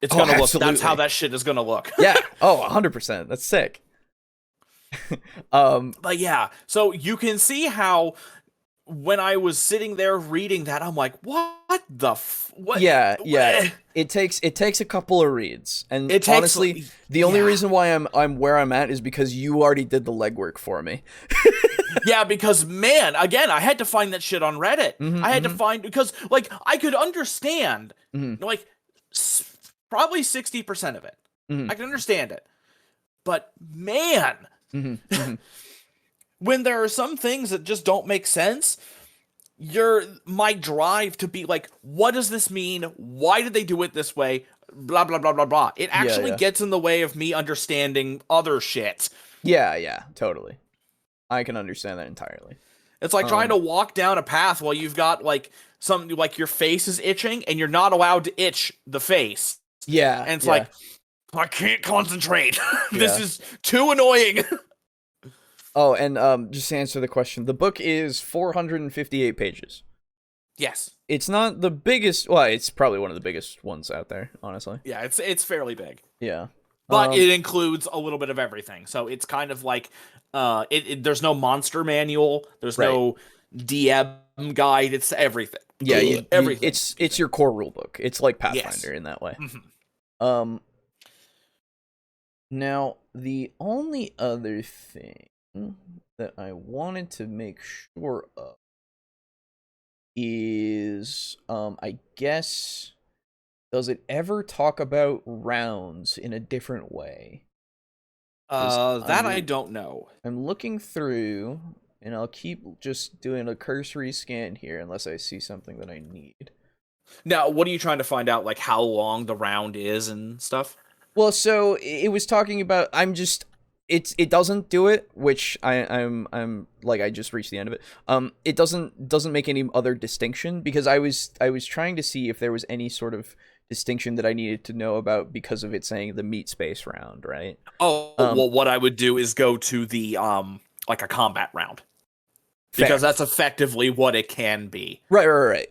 It's gonna look. Absolutely. That's how that shit is gonna look. Yeah. Oh, 100%. That's sick. But yeah, so you can see how when I was sitting there reading that, I'm like, what the what? Yeah. what? It takes a couple of reads, and It takes, honestly, the only yeah. reason why I'm where I'm at is because you already did the legwork for me. Yeah, because man, again, I had to find that shit on Reddit. I had to find, because like I could understand like probably 60% of it. I can understand it, but man. When there are some things that just don't make sense, my drive to be like, what does this mean? Why did they do it this way? Blah, blah, blah, blah, blah. It actually gets in the way of me understanding other shit. Yeah, totally. I can understand that entirely. It's like trying to walk down a path while you've got like something like your face is itching and you're not allowed to itch the face. Yeah. And it's like, I can't concentrate. This is too annoying. Oh, and just to answer the question, the book is 458 pages. Yes. It's not the biggest. Well, it's probably one of the biggest ones out there, honestly. Yeah, it's fairly big. Yeah. But it includes a little bit of everything. So it's kind of like there's no monster manual, there's no DM guide, it's everything. Yeah, everything. It's your core rule book. It's like Pathfinder in that way. Now, the only other thing that I wanted to make sure of is, I guess, does it ever talk about rounds in a different way? I don't know. I'm looking through, and I'll keep just doing a cursory scan here unless I see something that I need. Now, what are you trying to find out, like how long the round is and stuff? Well, so it was talking about. It doesn't do it, which I'm like I just reached the end of it. It doesn't make any other distinction because I was trying to see if there was any sort of distinction that I needed to know about because of it saying the meat space round, right? Oh, well, what I would do is go to the like a combat round. Because that's effectively what it can be. Right.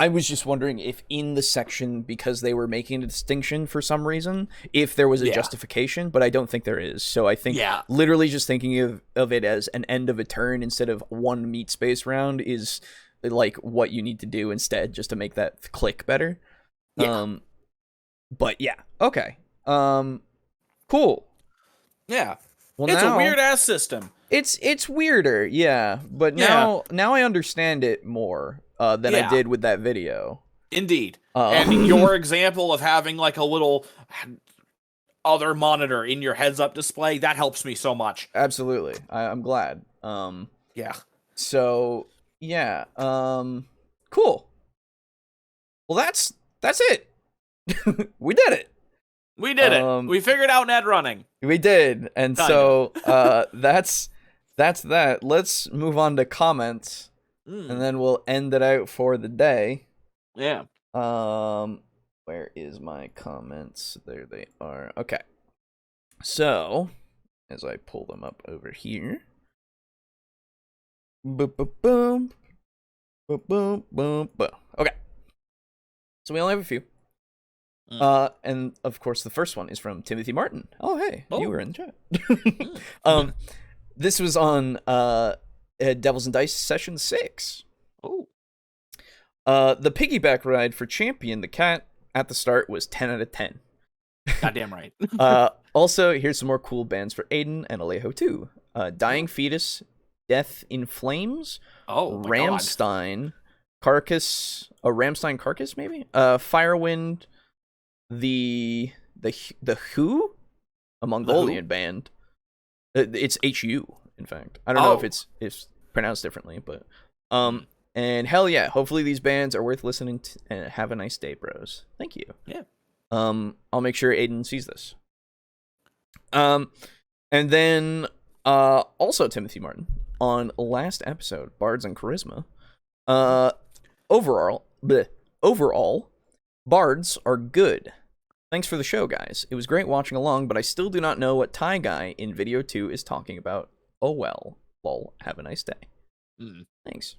I was just wondering if in the section, because they were making a distinction for some reason, if there was a justification, but I don't think there is. So I think literally just thinking of it as an end of a turn instead of one meat space round is like what you need to do instead, just to make that click better. Yeah. But yeah, okay. Cool. Yeah. Well, it's now, a weird ass system. It's weirder, yeah. But now I understand it more than I did with that video. Indeed. And your example of having like a little other monitor in your heads-up display, that helps me so much. Absolutely. I'm glad. Yeah. So, yeah. Cool. Well, that's it. We did it. We did it. We figured out Netrunning. We did. And Kinda. so that's that. Let's move on to comments, and then we'll end it out for the day. Yeah. Where is my comments? There they are. Okay. So, as I pull them up over here. Boom, boom, boom. Boom, boom, boom, boom. Okay. So we only have a few. And of course the first one is from Timothy Martin. Oh, hey, you were in the chat. This was on Devils and Dice session 6. Oh. The piggyback ride for Champion the Cat at the start was 10 out of 10. Goddamn right. Also, here's some more cool bands for Aiden and Alejo too. Dying Fetus, Death in Flames, Ramstein, Carcass, Ramstein Carcass maybe? Firewind, the Who? A Mongolian band. It's HU, in fact. I don't know if it's pronounced differently, but and hell yeah, hopefully these bands are worth listening to, and have a nice day, bros. Thank you. Yeah. I'll make sure Aiden sees this. And then also Timothy Martin on last episode, Bards and Charisma. Overall, Bards are good. Thanks for the show, guys. It was great watching along, but I still do not know what Thai guy in video 2 is talking about. Oh well. Lol. Have a nice day. Thanks.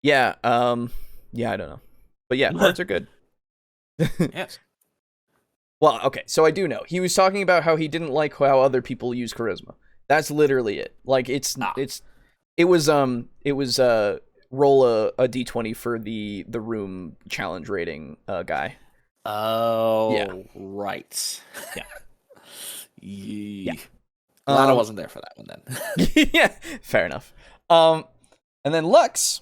Yeah, yeah, I don't know. But yeah, Bards are good. Yes. Well, okay, so I do know. He was talking about how he didn't like how other people use charisma. That's literally it. Like it was roll a d20 for the room challenge rating guy. Oh, yeah. Right. Yeah. Yeah. Glad I wasn't there for that one then. Yeah, fair enough. And then Lux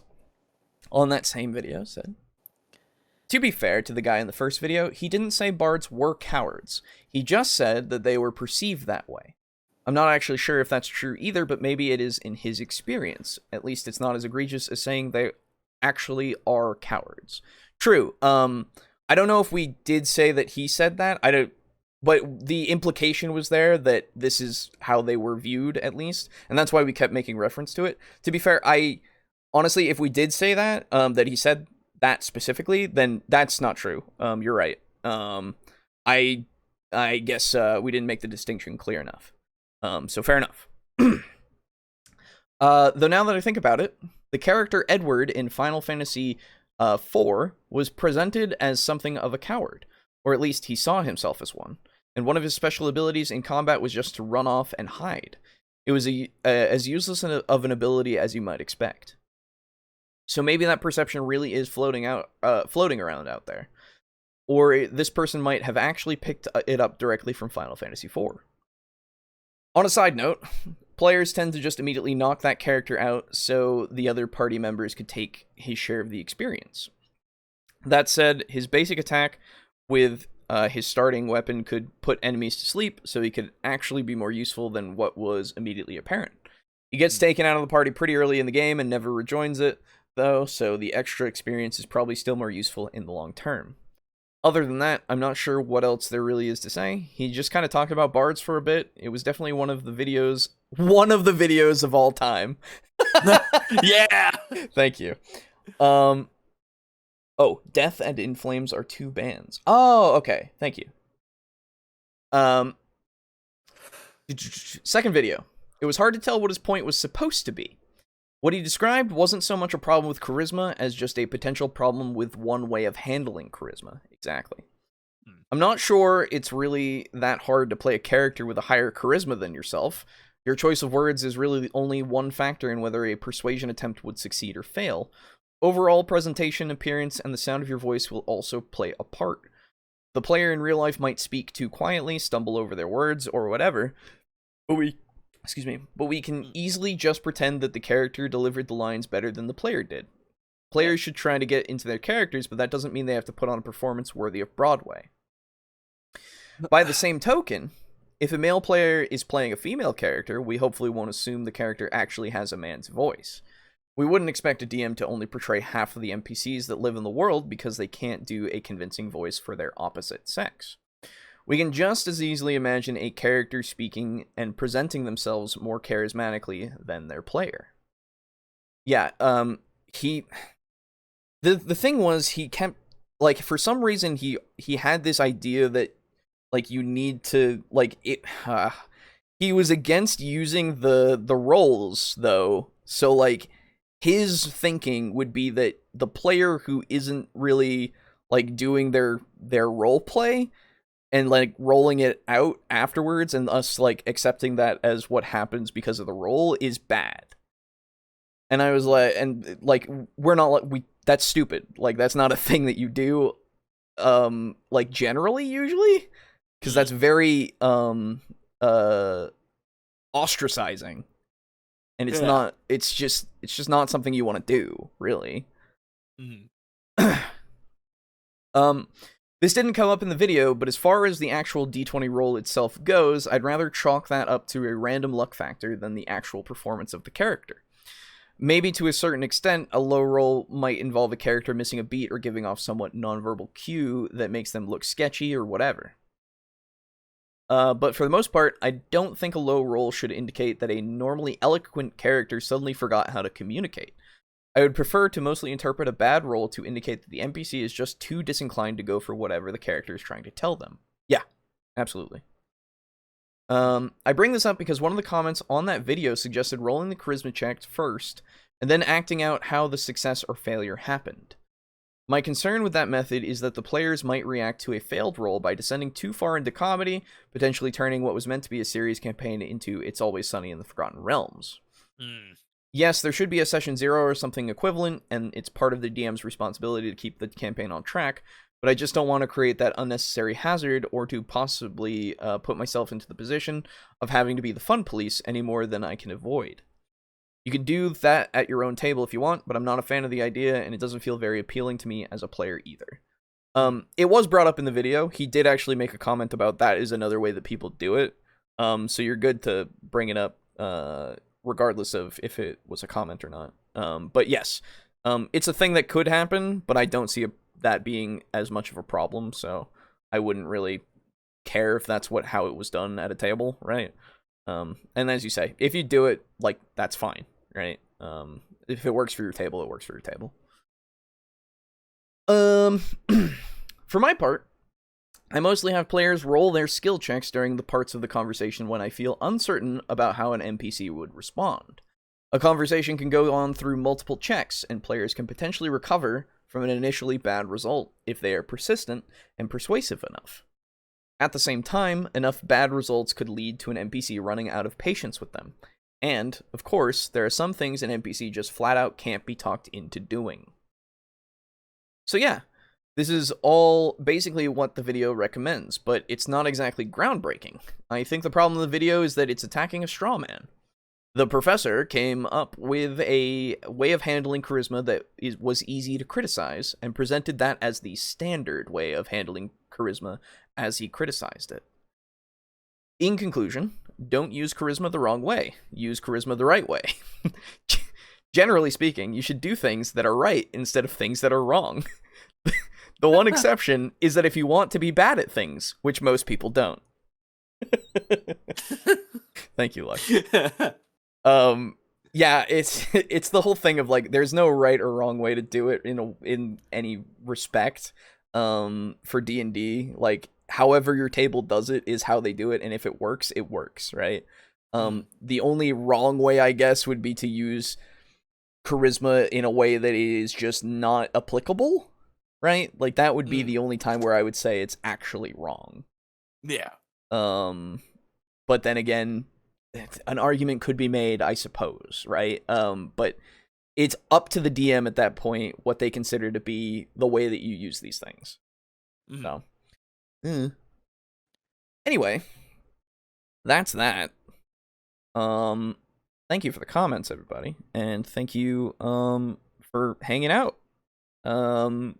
on that same video said, to be fair to the guy in the first video, he didn't say bards were cowards. He just said that they were perceived that way. I'm not actually sure if that's true either, but maybe it is in his experience. At least it's not as egregious as saying they actually are cowards. True. I don't know if we did say that he said that. But the implication was there that this is how they were viewed, at least, and that's why we kept making reference to it. To be fair, I honestly, if we did say that, that he said that specifically, then that's not true. You're right. I guess we didn't make the distinction clear enough. So fair enough. Though now that I think about it, the character Edward in Final Fantasy IV was presented as something of a coward, or at least he saw himself as one. And one of his special abilities in combat was just to run off and hide. It was as useless of an ability as you might expect. So maybe that perception really is floating around out there. Or this person might have actually picked it up directly from Final Fantasy IV. On a side note, players tend to just immediately knock that character out so the other party members could take his share of the experience. That said, his basic attack with his starting weapon could put enemies to sleep, so he could actually be more useful than what was immediately apparent. He gets taken out of the party pretty early in the game and never rejoins it, though, so the extra experience is probably still more useful in the long term. Other than that, I'm not sure what else there really is to say. He just kind of talked about bards for a bit. It was definitely one of the videos of all time. Yeah! Thank you. Oh, Death and In Flames are two bands. Oh, okay. Thank you. Second video. It was hard to tell what his point was supposed to be. What he described wasn't so much a problem with charisma as just a potential problem with one way of handling charisma. Exactly. I'm not sure it's really that hard to play a character with a higher charisma than yourself. Your choice of words is really only one factor in whether a persuasion attempt would succeed or fail. Overall presentation, appearance, and the sound of your voice will also play a part. The player in real life might speak too quietly, stumble over their words, or whatever, but we can easily just pretend that the character delivered the lines better than the player did. Players should try to get into their characters, but that doesn't mean they have to put on a performance worthy of Broadway. By the same token, if a male player is playing a female character, we hopefully won't assume the character actually has a man's voice. We wouldn't expect a DM to only portray half of the NPCs that live in the world because they can't do a convincing voice for their opposite sex. We can just as easily imagine a character speaking and presenting themselves more charismatically than their player. Yeah, the thing was, he kept, like, for some reason he had this idea that, like, you need to, like, he was against using the roles, though. So, like, his thinking would be that the player who isn't really, like, doing their role play and, like, rolling it out afterwards and us, like, accepting that as what happens because of the role is bad. And I was like, and, like, we're not, like, that's stupid. Like, that's not a thing that you do, like, generally, usually, because that's very, ostracizing. And it's not, it's just not something you want to do, really. This didn't come up in the video, but as far as the actual D20 roll itself goes, I'd rather chalk that up to a random luck factor than the actual performance of the character. Maybe to a certain extent, a low roll might involve a character missing a beat or giving off somewhat nonverbal cue that makes them look sketchy or whatever. But for the most part, I don't think a low roll should indicate that a normally eloquent character suddenly forgot how to communicate. I would prefer to mostly interpret a bad roll to indicate that the NPC is just too disinclined to go for whatever the character is trying to tell them. Yeah, absolutely. I bring this up because one of the comments on that video suggested rolling the charisma check first, and then acting out how the success or failure happened. My concern with that method is that the players might react to a failed roll by descending too far into comedy, potentially turning what was meant to be a serious campaign into It's Always Sunny in the Forgotten Realms. Yes, there should be a session 0 or something equivalent, and it's part of the DM's responsibility to keep the campaign on track, but I just don't want to create that unnecessary hazard or to possibly put myself into the position of having to be the fun police any more than I can avoid. You can do that at your own table if you want, but I'm not a fan of the idea, and it doesn't feel very appealing to me as a player either. It was brought up in the video. He did actually make a comment about that is another way that people do it. So you're good to bring it up, regardless of if it was a comment or not. But yes, it's a thing that could happen, but I don't see that being as much of a problem, so I wouldn't really care if that's how it was done at a table, right? And as you say, if you do it, like, that's fine, right? If it works for your table, it works for your table. For my part, I mostly have players roll their skill checks during the parts of the conversation when I feel uncertain about how an NPC would respond. A conversation can go on through multiple checks, and players can potentially recover from an initially bad result if they are persistent and persuasive enough. At the same time, enough bad results could lead to an NPC running out of patience with them. And, of course, there are some things an NPC just flat out can't be talked into doing. So yeah, this is all basically what the video recommends, but it's not exactly groundbreaking. I think the problem with the video is that it's attacking a straw man. The professor came up with a way of handling charisma that was easy to criticize, and presented that as the standard way of handling charisma as he criticized it. In conclusion, don't use charisma the wrong way. Use charisma the right way. Generally speaking, you should do things that are right instead of things that are wrong. The one exception is that if you want to be bad at things, which most people don't. Thank you, Luck. Yeah, it's the whole thing of, like, there's no right or wrong way to do it in any respect. For D&D, like, however your table does it is how they do it, and if it works, right? The only wrong way, I guess, would be to use charisma in a way that is just not applicable, right? Like, that would be the only time where I would say it's actually wrong. Yeah. But then again, an argument could be made, I suppose, right? But it's up to the DM at that point what they consider to be the way that you use these things. So, anyway, that's that. Thank you for the comments, everybody, and thank you for hanging out. One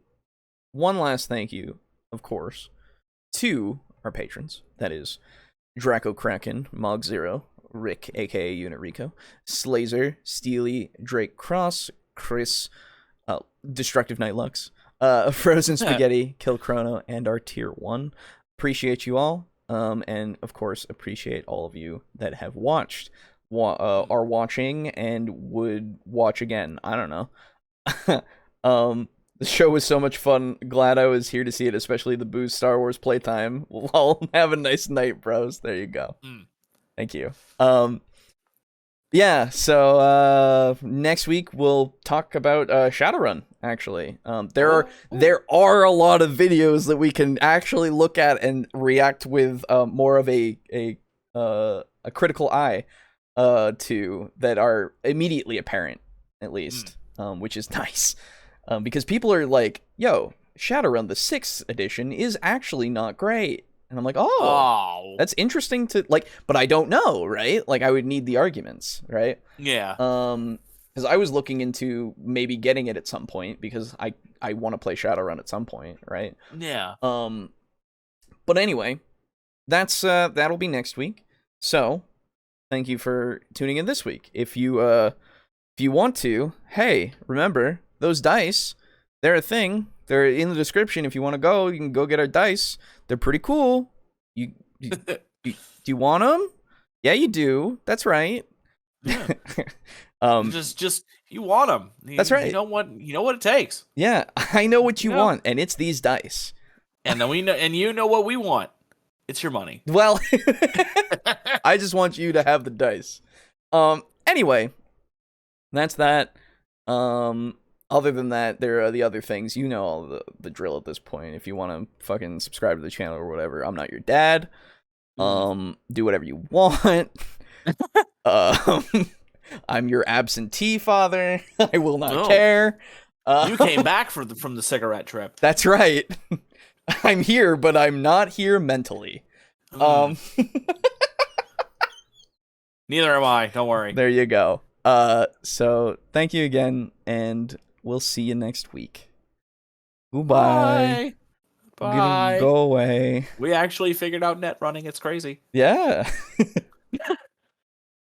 last thank you, of course, to our patrons. That is Draco Kraken, Mog Zero, Rick, aka Unit Rico, Slazer, Steely, Drake Cross, Chris, Destructive Night Lux, Frozen Spaghetti, Kill Chrono, and our Tier 1. Appreciate you all. And of course, appreciate all of you that have watched, are watching, and would watch again. I don't know. The show was so much fun. Glad I was here to see it, especially the Booze Star Wars playtime. Well, have a nice night, bros. There you go. Thank you. Yeah, so next week we'll talk about Shadowrun, actually. There are a lot of videos that we can actually look at and react with more of a critical eye to, that are immediately apparent, at least, which is nice. Because people are like, yo, Shadowrun, the 6th edition, is actually not great. And I'm like, oh, that's interesting to, like, but I don't know, right? Like, I would need the arguments, right? Yeah. Because I was looking into maybe getting it at some point, because I want to play Shadowrun at some point, right? Yeah. But anyway, that'll be next week. So, thank you for tuning in this week. If you want to, hey, remember, those dice, they're a thing. They're in the description. If you want to go, you can go get our dice. They're pretty cool. You do you want them? Yeah, you do. That's right. Yeah. Just you want them. That's right. You know what it takes. Yeah, I know what you want, and it's these dice. And then you know what we want. It's your money. Well, I just want you to have the dice. Anyway, that's that. Other than that, there are the other things. You know all the drill at this point. If you want to fucking subscribe to the channel or whatever, I'm not your dad. Do whatever you want. I'm your absentee father. I will not care. You came back from the cigarette trip. That's right. I'm here, but I'm not here mentally. Neither am I. Don't worry. There you go. So thank you again, and we'll see you next week. Goodbye. Bye. Go away. We actually figured out net running. It's crazy. Yeah.